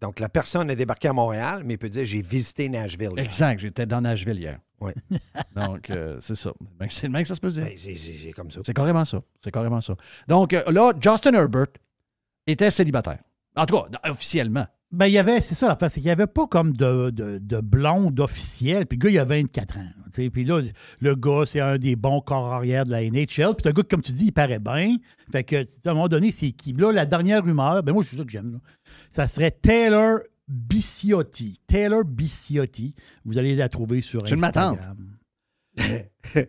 Donc, la personne a débarqué à Montréal, mais il peut dire « J'ai visité Nashville hier. » Exact. J'étais dans Nashville hier. Oui. Donc, c'est ça. Ben, c'est le même que ça se peut dire. Ben, c'est comme ça. C'est carrément ça. C'est carrément ça. Donc, là, Justin Herbert était célibataire. En tout cas, officiellement. Ben, il y avait, c'est ça l'affaire, c'est qu'il n'y avait pas comme de blonde officielle. Puis le gars, il a 24 ans. Puis là, le gars, c'est un des bons corps arrière de la NHL. Puis le gars, comme tu dis, il paraît bien. Fait que, à un moment donné, c'est qui? Là, la dernière rumeur, ben moi, c'est ça que j'aime. Là. Ça serait Taylor Bisciotti. Taylor Bisciotti. Vous allez la trouver sur C'est une Instagram. matante.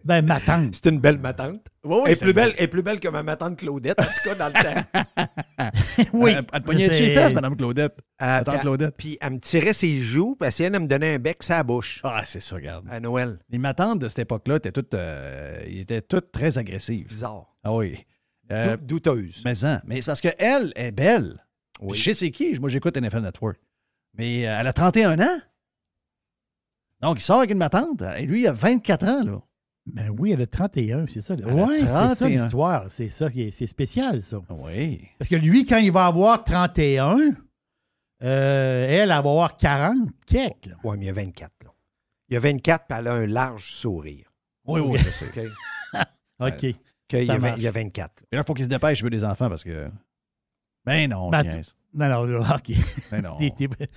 Ben, ma tante. C'est une belle matante. Oui, elle est plus belle que ma matante Claudette, en tout cas, dans le temps. Oui. Elle te pognait dessus les fesses, Mme Claudette. Euh, Tante Claudette. Puis elle me tirait ses joues, parce qu'elle me donnait un bec sur la bouche Ah, c'est ça, regarde. à Noël. Les matantes de cette époque-là étaient toutes très agressives. Bizarre. Ah oui. Douteuse. Mais c'est parce qu'elle est belle. Oui. Je sais c'est qui. Moi, j'écoute NFL Network. Mais elle a 31 ans. Donc, il sort avec une matante. Et lui, il a 24 ans, là. Ben oui, elle a 31, c'est ça. a Oui, c'est 31. ça l'histoire. C'est ça qui est, c'est spécial, ça. Oui. Parce que lui, quand il va avoir 31, elle va avoir 40 quelques. là. Oui, mais il y a 24. Là. Il y a 24, puis elle a un large sourire. Oui, je sais. OK? OK. Il y a 24. Et là, il faut qu'il se dépêche, je veux des enfants parce que. Ben non, Ben, niaise. Non, OK. Ben non.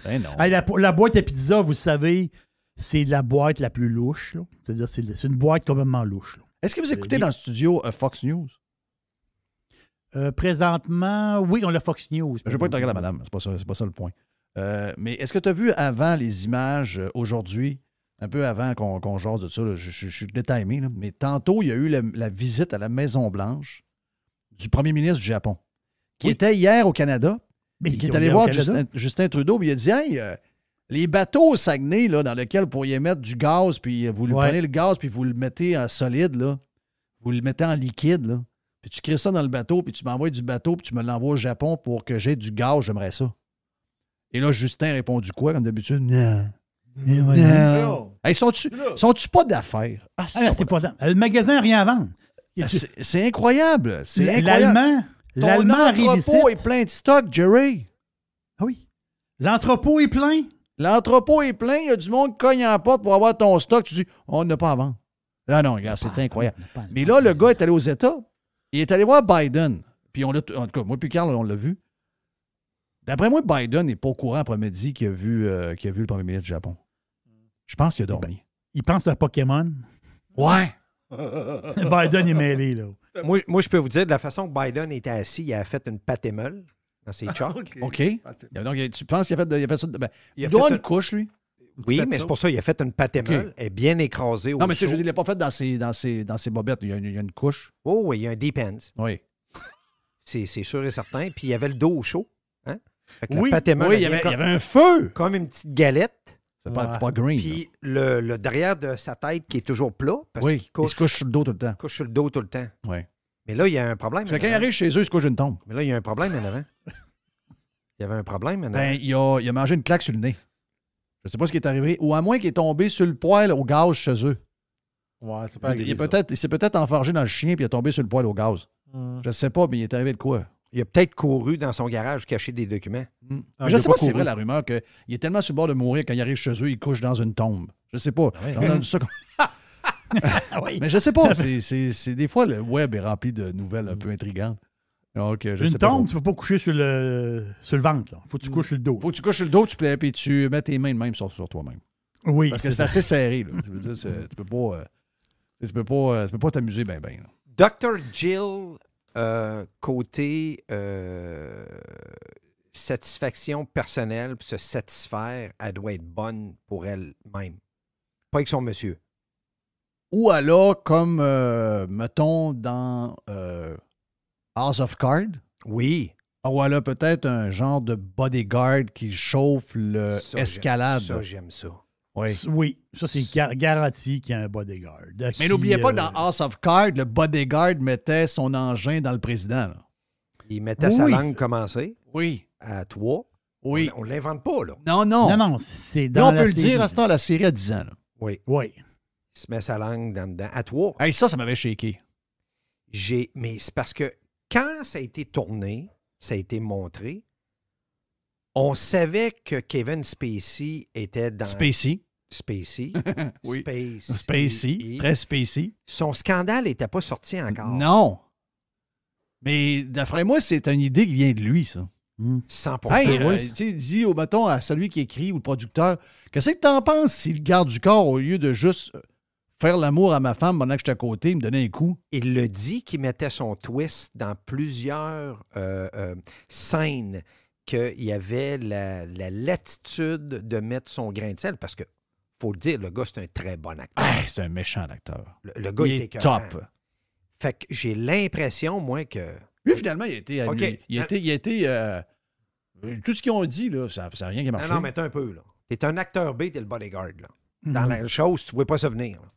Ben non. Hey, la boîte à pizza, vous savez, c'est la boîte la plus louche. là. C'est-à-dire, c'est une boîte complètement louche. là. Est-ce que vous écoutez dans le studio Fox News? Présentement, oui, on a Fox News. Je ne veux pas être regardé, madame. C'est pas ça le point. Mais est-ce que tu as vu avant les images aujourd'hui, un peu avant qu'on jase de ça, là, je suis détimé, là, mais tantôt, il y a eu la visite à la Maison-Blanche du premier ministre du Japon, qui était hier au Canada, Mais qui est allé voir Justin Trudeau, puis il a dit hey, les bateaux au Saguenay, là, dans lesquels vous pourriez mettre du gaz, puis vous prenez le gaz, puis vous le mettez en solide, là, vous le mettez en liquide, là, puis tu crées ça dans le bateau, puis tu m'envoies du bateau, puis tu me l'envoies au Japon pour que j'ai du gaz, j'aimerais ça. Et là, Justin a répondu quoi, comme d'habitude? Non. Non. Hey, sont-tu pas d'affaires? Ah, c'est pas le magasin n'a rien à vendre. C'est incroyable. C'est incroyable. L'Allemand arrive ici. L'entrepôt est plein de stock, Jerry. Ah oui. L'entrepôt est plein. L'entrepôt est plein. Il y a du monde qui cogne à la porte pour avoir ton stock. Tu dis, on n'a pas à vendre. Ah non, regarde, c'est incroyable. Mais là, le gars est allé aux États. Il est allé voir Biden. Puis en tout cas, moi puis Carl, on l'a vu. D'après moi, Biden n'est pas au courant après-midi qu'il a vu le premier ministre du Japon. Je pense qu'il a dormi. Il pense à Pokémon. Ouais. Biden est mêlé, là. Moi, je peux vous dire, de la façon que Biden était assis, il a fait une pâte et meule dans ses chocs. OK. Donc, tu penses qu'il a fait ça? Ben, il doit une couche, lui. Oui, mais c'est pour ça qu'il a fait une pâte et meule. Elle est bien écrasée au Non, mais tu sais, chaud. je veux dire, il l'a pas fait dans ses bobettes. Il y a une couche. Oh, oui, il y a un depends. Oui. C'est sûr et certain. Puis il y avait le dos au chaud. Hein? Fait que Oui, la pâte et meule, oui, il y avait un feu. Comme une petite galette. C'est pas green. Puis le derrière de sa tête qui est toujours plat. Parce oui, qu'il il se couche sur le dos tout le temps. Couche sur le dos tout le temps. Oui. Mais là, il y a un problème. Parce que quand il arrive chez eux, il se couche une tombe. Mais là, il y a un problème en avant. Il y avait un problème en avant. Ben, il a mangé une claque sur le nez. Je ne sais pas ce qui est arrivé. Ou à moins qu'il est tombé sur le poêle au gaz chez eux. Ouais, c'est pas Il s'est peut-être enfargé dans le chien puis il est tombé sur le poêle au gaz. Je ne sais pas, mais il est arrivé de quoi? Il a peut-être couru dans son garage cacher des documents. Mais je ne sais pas si c'est vrai la rumeur qu'il est tellement sur le bord de mourir quand il arrive chez eux, il couche dans une tombe. Je ne sais pas. J'ai entendu ça. Oui. Mais je ne sais pas. C'est des fois, le web est rempli de nouvelles un peu intrigantes. Donc, je sais une pas tombe, trop. tu ne peux pas coucher sur le ventre. Il faut que tu couches sur le dos. Faut que tu couches sur le dos, puis tu mets tes mains de même sur toi-même. Oui. Parce que c'est assez serré. Là. Tu veux dire, tu peux pas t'amuser bien. Dr. Jill, côté satisfaction personnelle, se satisfaire, elle doit être bonne pour elle-même. Pas avec son monsieur. Ou alors, comme, mettons, dans House of Cards. Oui. Ou alors peut-être un genre de bodyguard qui chauffe l'escalade. Ça, j'aime ça. Oui, ça c'est garanti qu'il y a un bodyguard. Mais n'oubliez pas, dans House of Cards, le bodyguard mettait son engin dans le président. Là. Il mettait sa langue commencer. Oui. À 3. Oui. On ne l'invente pas, là. Non, non. Non, c'est Là, dans on la peut le série. dire, à ce temps, la série a 10 ans. Là. Oui. Oui. Il se met sa langue dedans. À toi. Hey, ça m'avait shaké. Mais c'est parce que quand ça a été tourné, ça a été montré, on savait que Kevin Spacey était dans... Spacey. Spacey. Oui. Spacey. Très Spacey. Son scandale n'était pas sorti encore. Non. Mais d'après moi, c'est une idée qui vient de lui, ça. 100%. Hey, tu sais, dis, mettons, à celui qui écrit ou le producteur, qu'est-ce que t'en penses s'il garde du corps au lieu de juste faire l'amour à ma femme pendant que je suis à côté, me donner un coup? Il le dit qu'il mettait son twist dans plusieurs scènes, qu'il y avait la latitude de mettre son grain de sel, parce que, faut le dire, le gars, c'est un très bon acteur. Hey, c'est un méchant acteur. Le gars, Il il est était écœurant. top. Fait que j'ai l'impression, moi, que... Lui, finalement, il a été... OK. Il a été tout ce qu'ils ont dit, là, ça n'a rien qui a marché. Non, mais t'es un peu, là. T'es un acteur B, t'es le bodyguard, là. Dans la chose, tu ne pouvais pas ça venir, là.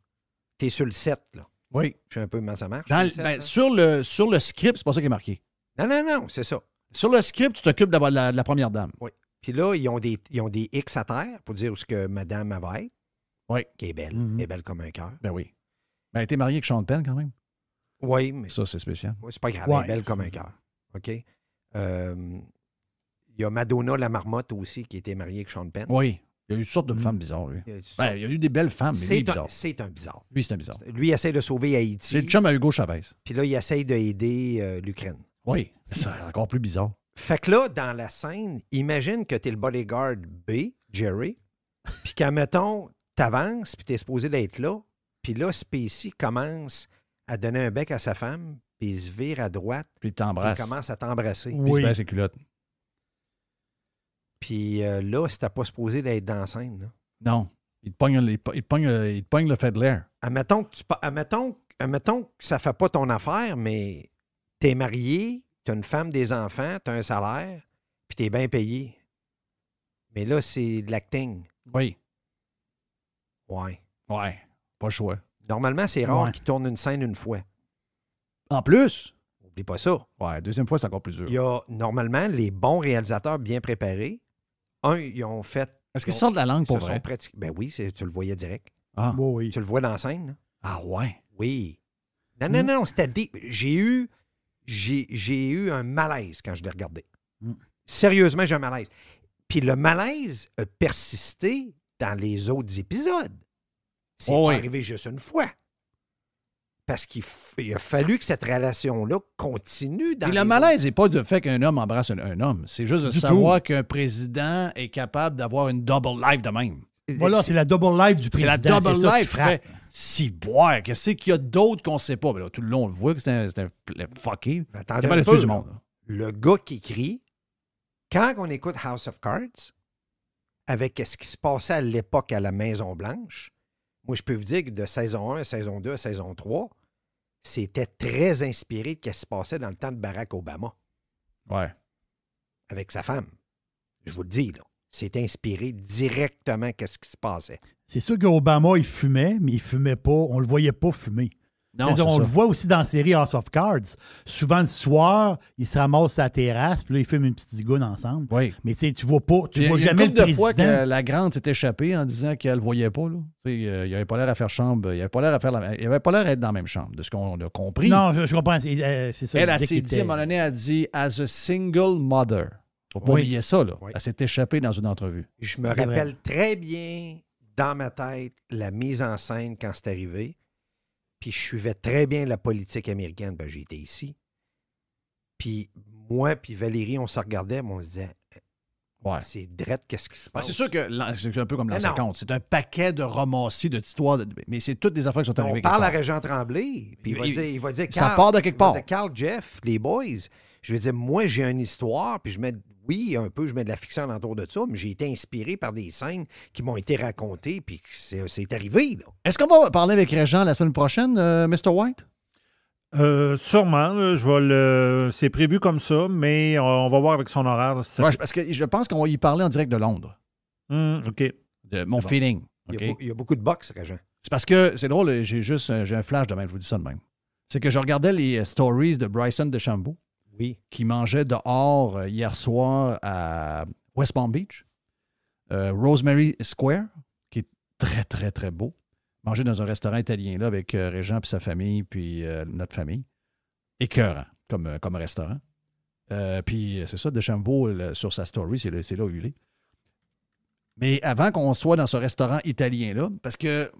T'es sur le set, là. Oui. Je sais un peu comment ça marche. Dans, sur le set, ben, sur le script, c'est pas ça qui est marqué. non, c'est ça. Sur le script, tu t'occupes de la première dame. Oui. Puis là, ils ont des X à terre pour dire où ce que madame va être. Oui. Qui est belle. Mhm. Elle est belle comme un cœur. Ben oui. Ben, elle était mariée avec Sean Penn, quand même. Oui, mais Ça, c'est spécial. ouais, c'est pas grave. Ouais, Elle est belle comme un cœur. OK? Il y a Madonna la marmotte aussi qui était mariée avec Sean Penn. Oui. Il y a eu toutes sortes de femmes bizarres, lui. Ben, il y a eu des belles femmes, mais lui, il est bizarre. C'est un bizarre. Lui, c'est un bizarre. Lui, il essaie de sauver Haïti. C'est le chum à Hugo Chavez. Puis là, il essaie d'aider l'Ukraine. Oui. C'est encore plus bizarre. Fait que là, dans la scène, imagine que tu es le bodyguard B, Jerry, puis qu'admettons, t'avances, puis t'es supposé d'être là, puis là, Spacey commence à donner un bec à sa femme, puis il se vire à droite, Puis il puis il t'embrasse. commence à t'embrasser. Puis il se Oui. baisse ses culottes. Puis là, c'était pas supposé d'être dans la scène. Là. Non. Il te pogne le fait de l'air. Admettons que ça fait pas ton affaire, mais t'es marié, t'as une femme, des enfants, t'as un salaire, puis t'es bien payé. Mais là, c'est de l'acting. Oui. Ouais. Ouais. Pas le choix. Normalement, c'est rare Ouais. qu'ils tournent une scène une fois. En plus. Oublie pas ça. Ouais, deuxième fois, c'est encore plus dur. Il y a normalement les bons réalisateurs bien préparés. Ils ont fait. Est-ce qu'ils sortent de la langue pour se sont vrai? pratiqués. Ben oui, tu le voyais direct. Ah. Oui. Tu le vois dans la scène. Là. Ah ouais. Oui. Non, c'était j'ai eu un malaise quand je l'ai regardé. Mm. Sérieusement, j'ai un malaise. Puis le malaise a persisté dans les autres épisodes. C'est Oh pas oui. arrivé juste une fois. Parce qu'il a fallu que cette relation-là continue dans Et les le malaise n'est pas de fait qu'un homme embrasse un homme. C'est juste de Du savoir qu'un président est capable d'avoir une double life de même. autres. Voilà, c'est la double life du C'est président. la double ça qui life. frappe. Fait, si boire, qu'est-ce qu'il y a d'autre qu'on ne sait pas? Ben là, tout le long, on le voit que c'est un fucké. Attendez Capable un de tuer peu, du là. monde. Là. Le gars qui écrit, quand on écoute House of Cards, avec ce qui se passait à l'époque à la Maison-Blanche, moi, je peux vous dire que de saison 1 à saison 2 à saison 3, c'était très inspiré de ce qui se passait dans le temps de Barack Obama Ouais. avec sa femme. Je vous le dis, là. C'est inspiré directement de ce qui se passait. C'est sûr qu'Obama, il fumait, mais il fumait pas. On le voyait pas fumer. Non, C'est-à-dire, c'est on ça. le voit aussi dans la série House of Cards. Souvent, le soir, ils se ramassent à la terrasse, puis là, ils fument une petite zigoune ensemble. Oui. Mais tu sais, tu vois pas, tu Il y a vois une jamais le couple de président. fois que la grande s'est échappée en disant qu'elle ne le voyait pas. Là. Il n'avait pas l'air à faire chambre. Il n'avait pas l'air à faire il avait pas l'air d'être dans la même chambre, de ce qu'on a compris. Non, je comprends. C'est ça. Elle, il elle disait s'est qu'il dit, à un était- moment donné, elle a dit « as a single mother ». Faut pas Oui. oublier ça, là. Oui. Elle s'est échappée dans une entrevue. Je me C'est rappelle très bien, dans ma tête, la mise en scène quand c'est arrivé. Puis je suivais très bien la politique américaine. Ben, j'ai été ici. Puis moi puis Valérie, on se regardait, mais on se disait, Ouais. c'est drette, qu'est-ce qui se Ah, passe? c'est sûr que c'est un peu comme Mais l'an non. 50. C'est un paquet de ramassis de mais c'est toutes des affaires qui sont arrivées. On parle à quelque Régent Tremblay, puis il va dire ça Carl, part de quelque il va part. dire, Carl, Jeff, les boys, je vais dire, moi, j'ai une histoire, puis je mets de la fiction autour de ça, mais j'ai été inspiré par des scènes qui m'ont été racontées, puis c'est arrivé, là. Est-ce qu'on va parler avec Régent la semaine prochaine, Mr. White? Sûrement, là, c'est prévu comme ça, mais on va voir avec son horaire. Ça Ouais, fait- parce que je pense qu'on va y parler en direct de Londres. OK. De mon Bon. feeling. Il OK? y a beaucoup de boxe, Régent. C'est parce que c'est drôle, j'ai un flash de même, je vous dis ça de même. C'est que je regardais les stories de Bryson DeChambeau Oui. qui mangeait dehors hier soir à West Palm Beach. Rosemary Square, qui est très, très, très beau. Manger dans un restaurant italien là, avec Régent et sa famille, puis notre famille. Écœurant comme restaurant. Puis c'est ça, Deschambault, sur sa story, c'est là où il est. Mais avant qu'on soit dans ce restaurant italien-là, parce que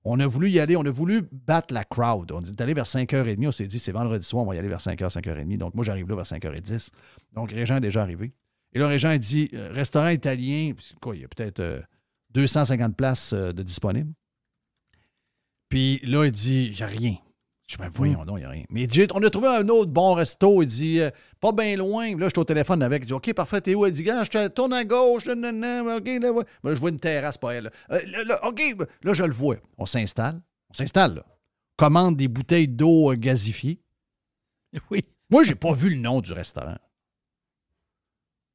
on a voulu y aller, on a voulu battre la crowd. On est allé vers 5h30, on s'est dit, c'est vendredi soir, on va y aller vers 5h, 5h30. Donc moi, j'arrive là vers 5h10. Donc Régent est déjà arrivé. Et là, Régent a dit, restaurant italien, quoi, il y a peut-être 250 places de disponibles. Puis là, il dit, il n'y a rien. Je dis, ben, voyons donc, il n'y a rien. Mais il dit, on a trouvé un autre bon resto. Il dit, pas bien loin. Là, je suis au téléphone avec. Il dit, OK, parfait, t'es où? Il dit, gars, je te tourne à gauche. OK, là, ouais. Ben, je vois une terrasse, pas elle. OK, là, je le vois. On s'installe, là. Commande des bouteilles d'eau gazifiée. Oui. Moi, j'ai pas vu le nom du restaurant.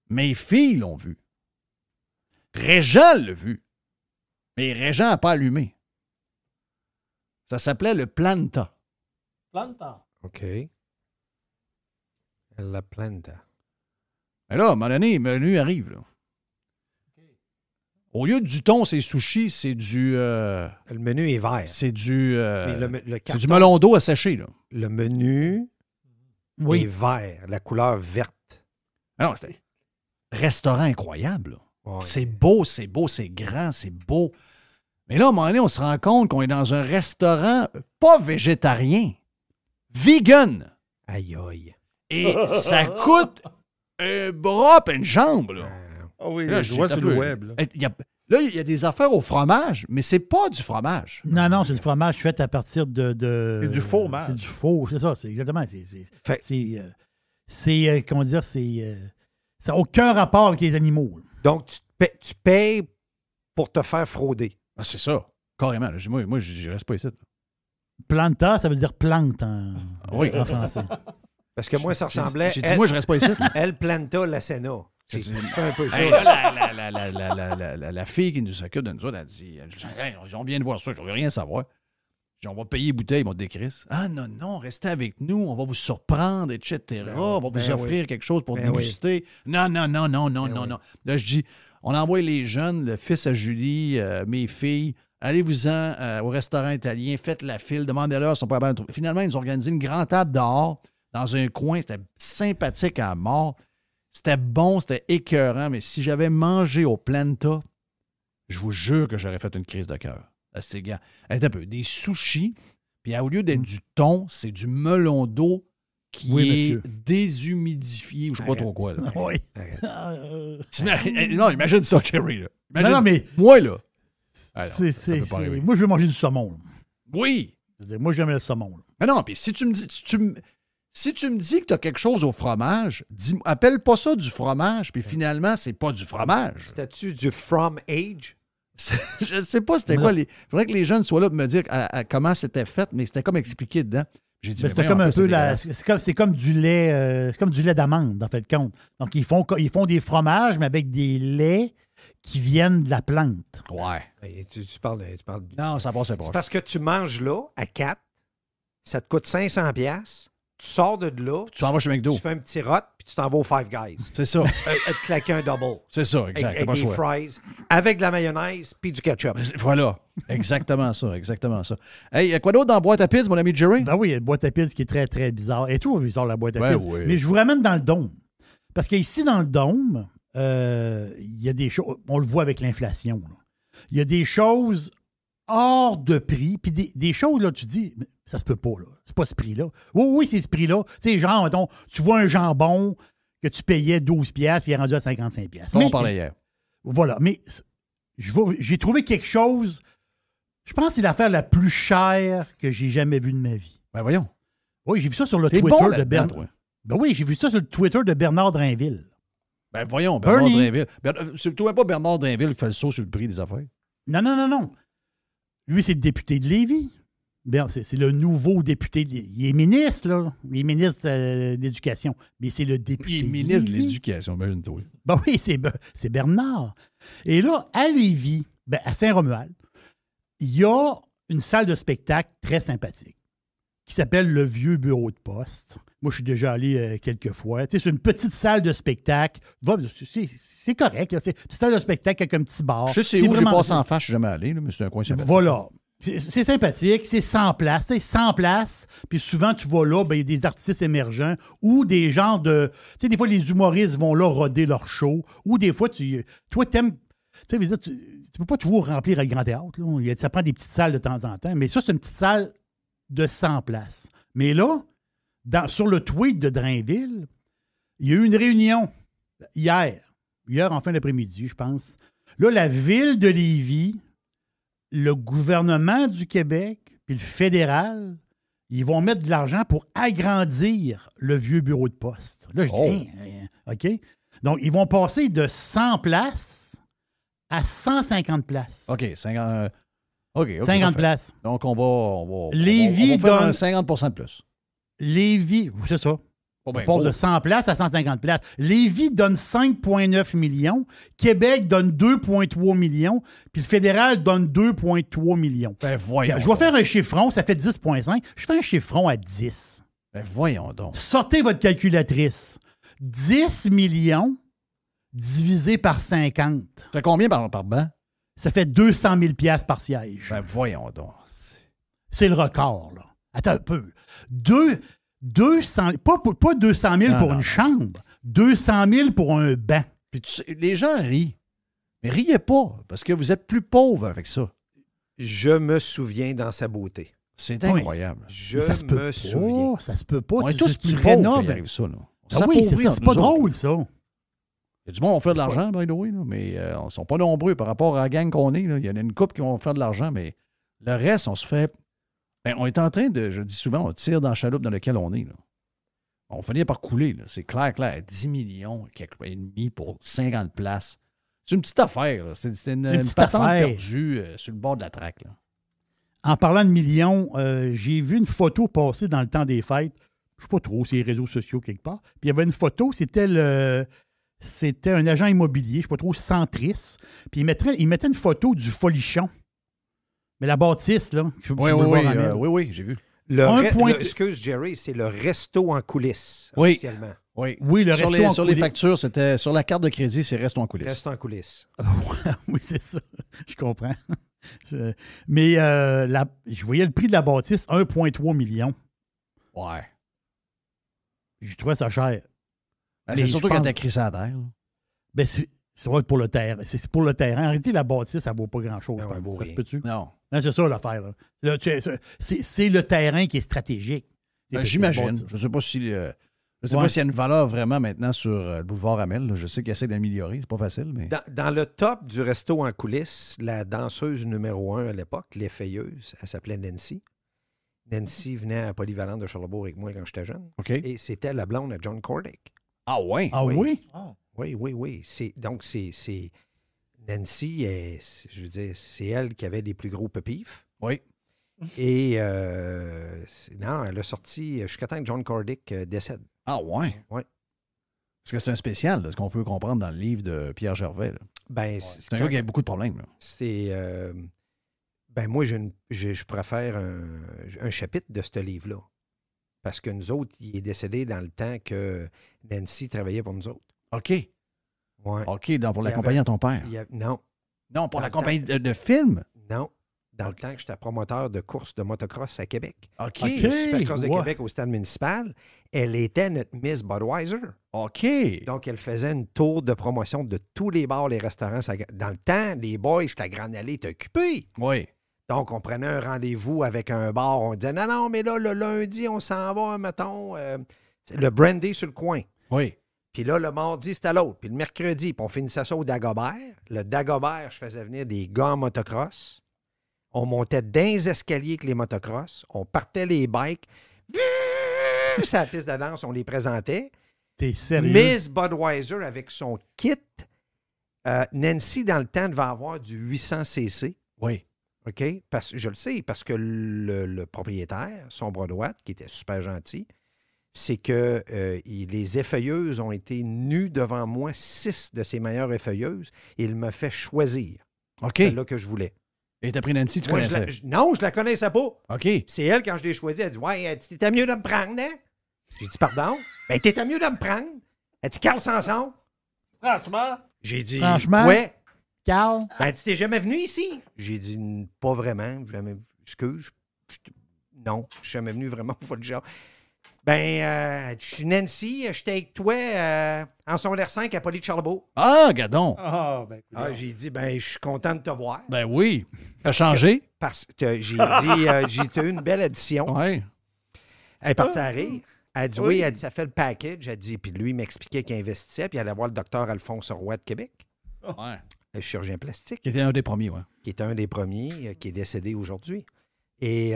Mes filles l'ont vu. Régent l'a vu. Mais Régent n'a pas allumé. Ça s'appelait le Planta. Planta. OK. La Planta. Et là, à un moment donné, le menu arrive. Là. Au lieu du thon, c'est sushi, c'est du... Le menu est vert. C'est du... c'est du melon d'eau à sécher. Là. Le menu est vert, la couleur verte. Alors, c'était restaurant incroyable. Ouais. C'est beau, c'est grand, c'est beau. Mais là, à un moment donné, on se rend compte qu'on est dans un restaurant pas végétarien, vegan. Aïe, aïe. Et ça coûte un bras et une jambe. Là. Ah oui, Là, je vois sur le web. Là. Il y a des affaires au fromage, mais c'est pas du fromage. Non, c'est du fromage fait à partir de... C'est du fromage. C'est du faux, c'est ça, c'est exactement. Comment dire, ça n'a aucun rapport avec les animaux. Là. Donc, tu payes pour te faire frauder. Ah, c'est ça, carrément. Moi, je reste pas ici. Planta, ça veut dire plante en français. Parce que moi, ça ressemblait... J'ai dit, moi, je reste pas ici. Elle Planta la Senna. C'est un peu ça. Hey, là, la fille qui nous s'occupe de nous autres, elle dit, hey, on vient de voir ça, je ne veux rien savoir. On va payer bouteille, mon décris. Ah non, restez avec nous, on va vous surprendre, etc. On va vous offrir quelque chose pour déguster. Oui. Non. Là, je dis, on envoie les jeunes, le fils à Julie, mes filles, allez-vous-en au restaurant italien, faites la file, demandez-leur, ils sont pas capables de trouver. Finalement, ils nous ont organisé une grande table dehors, dans un coin, c'était sympathique à mort. C'était bon, c'était écœurant, mais si j'avais mangé au Planta, je vous jure que j'aurais fait une crise de cœur. C'est gars. Un peu des sushis, puis au lieu d'être du thon, c'est du melon d'eau qui est déshumidifié, ou je ne sais pas trop quoi. Là. Oui. Non, imagine ça, Jerry. Imagine, non, mais moi, là. Alors, moi, je veux manger du saumon. Là. Oui. Moi, j'aime le saumon. Là. Mais non, puis si tu me dis... Si tu me dis que tu as quelque chose au fromage, appelle pas ça du fromage, puis finalement, c'est pas du fromage. C'était-tu du from age? Je sais pas c'était quoi. Il faudrait que les jeunes soient là pour me dire comment c'était fait, mais c'était comme expliqué dedans. J'ai dit, c'était comme un peu c'est comme du lait, c'est comme du lait d'amande, en fait, compte. Donc, ils font des fromages, mais avec des laits qui viennent de la plante. Ouais. Tu parles. Non, ça passait pas. C'est parce que tu manges là, à 4, ça te coûte 500$. Tu sors de là, tu t'en vas chez McDo. Tu fais un petit rot, puis tu t'en vas au Five Guys. C'est ça. Te claquer un double. C'est ça, exact. Avec des fries, avec de la mayonnaise, puis du ketchup. Voilà, exactement ça. Hey, quoi d'autre dans la boîte à pizza, mon ami Jerry? Ah oui, il y a une boîte à pizza qui est très, très bizarre. Et tout bizarre, la boîte à pizza. Oui. Mais je vous ramène dans le dôme. Parce qu'ici, dans le dôme, il y a des choses, on le voit avec l'inflation. Là. Il y a des choses hors de prix, puis des choses, là, tu dis... Ça se peut pas, là. C'est pas ce prix-là. Oui, c'est ce prix-là. Tu sais, genre, mettons, tu vois un jambon que tu payais 12$, puis il est rendu à 55$. On parlait hier. Voilà. Mais j'ai trouvé quelque chose, je pense que c'est l'affaire la plus chère que j'ai jamais vue de ma vie. Ben voyons. Oui, j'ai vu ça sur le Twitter de Bernard. Ben oui, j'ai vu ça sur le Twitter de Bernard Drainville. Ben voyons, Bernard Drainville. Tu ne trouvais pas Bernard Drainville qui fait le saut sur le prix des affaires? Non. Lui, c'est le député de Lévis. C'est le nouveau député. Il est ministre, là. Il est ministre d'éducation. Mais c'est le député. Il est ministre de l'éducation, imagine-toi. Ben oui, c'est Bernard. Et là, à Lévis, à Saint-Romuald, il y a une salle de spectacle très sympathique qui s'appelle le Vieux Bureau de Poste. Moi, je suis déjà allé quelques fois. Tu sais, c'est une petite salle de spectacle. C'est correct. C'est une salle de spectacle avec un petit bar. Je sais où j'ai passé en face, je suis jamais allé, là, mais c'est un coin sympathique. Voilà. C'est sympathique, c'est 100 places. Tu sais, 100 places, puis souvent, tu vas là, il y a des artistes émergents ou des genres de... Tu sais, des fois, les humoristes vont là roder leur show, ou des fois, toi, t'aimes... Tu sais, tu peux pas toujours remplir le grand théâtre. Là. Ça prend des petites salles de temps en temps, mais ça, c'est une petite salle de 100 places. Mais là, sur le tweet de Drainville, il y a eu une réunion hier en fin d'après-midi, je pense. Là, la ville de Lévis, le gouvernement du Québec puis le fédéral, ils vont mettre de l'argent pour agrandir le vieux bureau de poste. Là, je dis, OK? Donc, ils vont passer de 100 places à 150 places. OK, 50, 50 places. Donc, on va Lévis faire donne un 50 de plus. Lévis, c'est ça. On passe de 100 places à 150 places. Lévis donne 5,9 millions. Québec donne 2,3 millions. Puis le fédéral donne 2,3 millions. Ben voyons. Je vais faire un chiffron, ça fait 10,5. Je fais un chiffron à 10. Ben voyons donc. Sortez votre calculatrice. 10 millions divisé par 50. Ça fait combien par banc? Ça fait 200 000 $ par siège. Ben voyons donc. C'est le record, là. Attends un peu. 200, pas 200 000 pour une chambre, 200 000 pour un banc. Puis les gens rient. Mais riez pas, parce que vous êtes plus pauvre avec ça. Je me souviens dans sa beauté. C'est incroyable. Ça se peut pas. Ça se peut pas. On est tous plus pauvres qui arrive ça. Là. Ah oui, c'est pas drôle, ça. Il y a du monde qui va faire de l'argent, by the way, là, mais on ne sont pas nombreux par rapport à la gang qu'on est. Là. Il y en a une couple qui vont faire de l'argent, mais le reste, on se fait... Ben, on est en train de, je dis souvent, on tire dans la chaloupe dans laquelle on est. Là. On finit par couler. Là. C'est clair, 10 millions et demi pour 50 places. C'est une petite affaire. Là. C'est une petite patente perdue sur le bord de la traque. Là. En parlant de millions, j'ai vu une photo passer dans le temps des fêtes. Je ne sais pas trop, c'est les réseaux sociaux quelque part. Puis il y avait une photo, c'était un agent immobilier, je ne sais pas trop, Centris. Puis il mettait une photo du Folichon. Mais la bâtisse, là. Oui, j'ai vu. Excuse, Jerry, c'est le resto en coulisses, oui. officiellement. Oui, le resto en coulisses. Sur les factures, c'était sur la carte de crédit, c'est resto en coulisses. Resto en coulisses. Oui, c'est ça. Je comprends. Mais je voyais le prix de la bâtisse, 1,3 million. Ouais. Je trouvais ça cher. Ben, c'est surtout quand t'as écrit ça à terre. Ben, c'est vrai pour le terrain. C'est pour le terrain. En réalité, la bâtisse, ça ne vaut pas grand-chose. Ça se peut-tu? Non. C'est ça l'affaire. Là, c'est le terrain qui est stratégique. Ben, j'imagine. Je ne sais pas si... Je ne sais pas s'il y a une valeur vraiment maintenant sur le boulevard Amel. Là. Je sais qu'il essaie d'améliorer. C'est pas facile, mais... Dans le top du resto en coulisses, la danseuse numéro 1 à l'époque, l'effeuilleuse, elle s'appelait Nancy. Nancy venait à Polyvalente de Charlesbourg avec moi quand j'étais jeune. Okay. Et c'était la blonde à John Cordick. Ah ouais? Ah oui? Oui. Donc, c'est Nancy, je veux dire, c'est elle qui avait les plus gros pepifs. Oui. Et non, elle a sorti jusqu'à temps que John Cordick décède. Ah ouais? Oui. Parce que c'est un spécial, là, ce qu'on peut comprendre dans le livre de Pierre Gervais. Là. Ben, c'est un gars qui a beaucoup de problèmes. Là. C'est... moi, je préfère un chapitre de ce livre-là. Parce que nous autres, il est décédé dans le temps que Nancy travaillait pour nous autres. OK. Ouais. OK, donc pour la compagnie de ton père. Non. Non, pour la compagnie de films? Non. Dans le temps que j'étais promoteur de courses de motocross à Québec. OK. Le Supercross de Québec au stade municipal, elle était notre Miss Budweiser. OK. Donc, elle faisait une tour de promotion de tous les bars, les restaurants. Dans le temps, les boys, la Grande Allée étaient occupés. Oui. Donc, on prenait un rendez-vous avec un bar. On disait, non, mais là, le lundi, on s'en va, mettons, le brandy sur le coin. Oui. Puis là, le mardi, c'était à l'autre. Puis le mercredi, puis on finissait ça au Dagobert. Le Dagobert, je faisais venir des gars en motocross. On montait dans les escaliers avec les motocross. On partait les bikes. Sur la piste de danse, on les présentait. T'es sérieux? Miss Budweiser avec son kit. Nancy, dans le temps, devait avoir du 800cc. Oui. OK? Je le sais, parce que le propriétaire, son bras droit, qui était super gentil, c'est que les effeuilleuses ont été nues devant moi, 6 de ses meilleures effeuilleuses, et il m'a fait choisir. OK. Celle-là que je voulais. Et t'as pris Nancy, tu Moi, connaissais? Non, je la connaissais pas. OK. C'est elle, quand je l'ai choisie, elle dit ouais, elle dit, t'étais mieux de me prendre, hein? J'ai dit pardon? Ben, t'étais mieux de me prendre. Elle dit Carl Sanson. Franchement? J'ai dit Franchement? ouais. Carl? Ben, elle dit t'es jamais venu ici? J'ai dit pas vraiment. Jamais. Excuse. Non, je suis jamais venu vraiment pour le genre. Ben, je suis Nancy, j'étais avec toi en secondaire 5 à Poly-de-Charlebourg. Ah, gadon. J'ai dit, ben, je suis content de te voir. Ben oui. T'as changé? Parce que j'ai dit, t'as eu une belle addition. Oui. Elle est partie à rire. Elle a dit, oui, elle dit, ça fait le package. Elle dit, puis lui, il m'expliquait qu'il investissait, puis il allait voir le docteur Alphonse Roy de Québec. Ouais. Le chirurgien plastique. Qui était un des premiers, oui. Qui était un des premiers, qui est décédé aujourd'hui. Et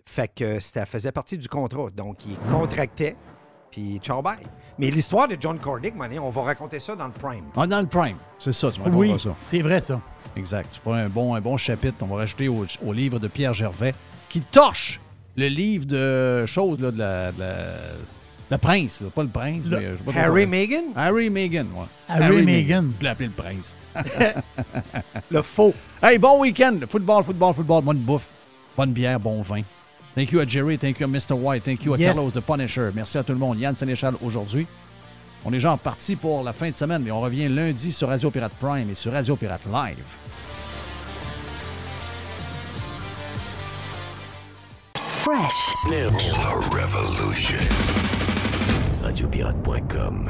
fait que ça faisait partie du contrat. Donc, il contractait, puis ciao bye. Mais l'histoire de John Cordick, on va raconter ça dans le Prime. Ah, dans le Prime, c'est ça, tu me raconteras ça. C'est vrai, ça. Exact. C'est pas un bon chapitre. On va rajouter au livre de Pierre Gervais, qui torche le livre de choses, là, le prince, là. Pas le prince, mais... je sais pas Harry Meghan? Harry Meghan, oui. Harry Meghan. Je l'ai appelé le prince. Le faux. Hey, bon week-end. Football, bonne bouffe. Bonne bière, bon vin. Thank you à Jerry, thank you à Mr. White, thank you à Carlos the Punisher. Merci à tout le monde. Yann Sénéchal aujourd'hui. On est déjà parti pour la fin de semaine, mais on revient lundi sur Radio Pirate Prime et sur Radio Pirate Live. Fresh. New. The Revolution. RadioPirate.com.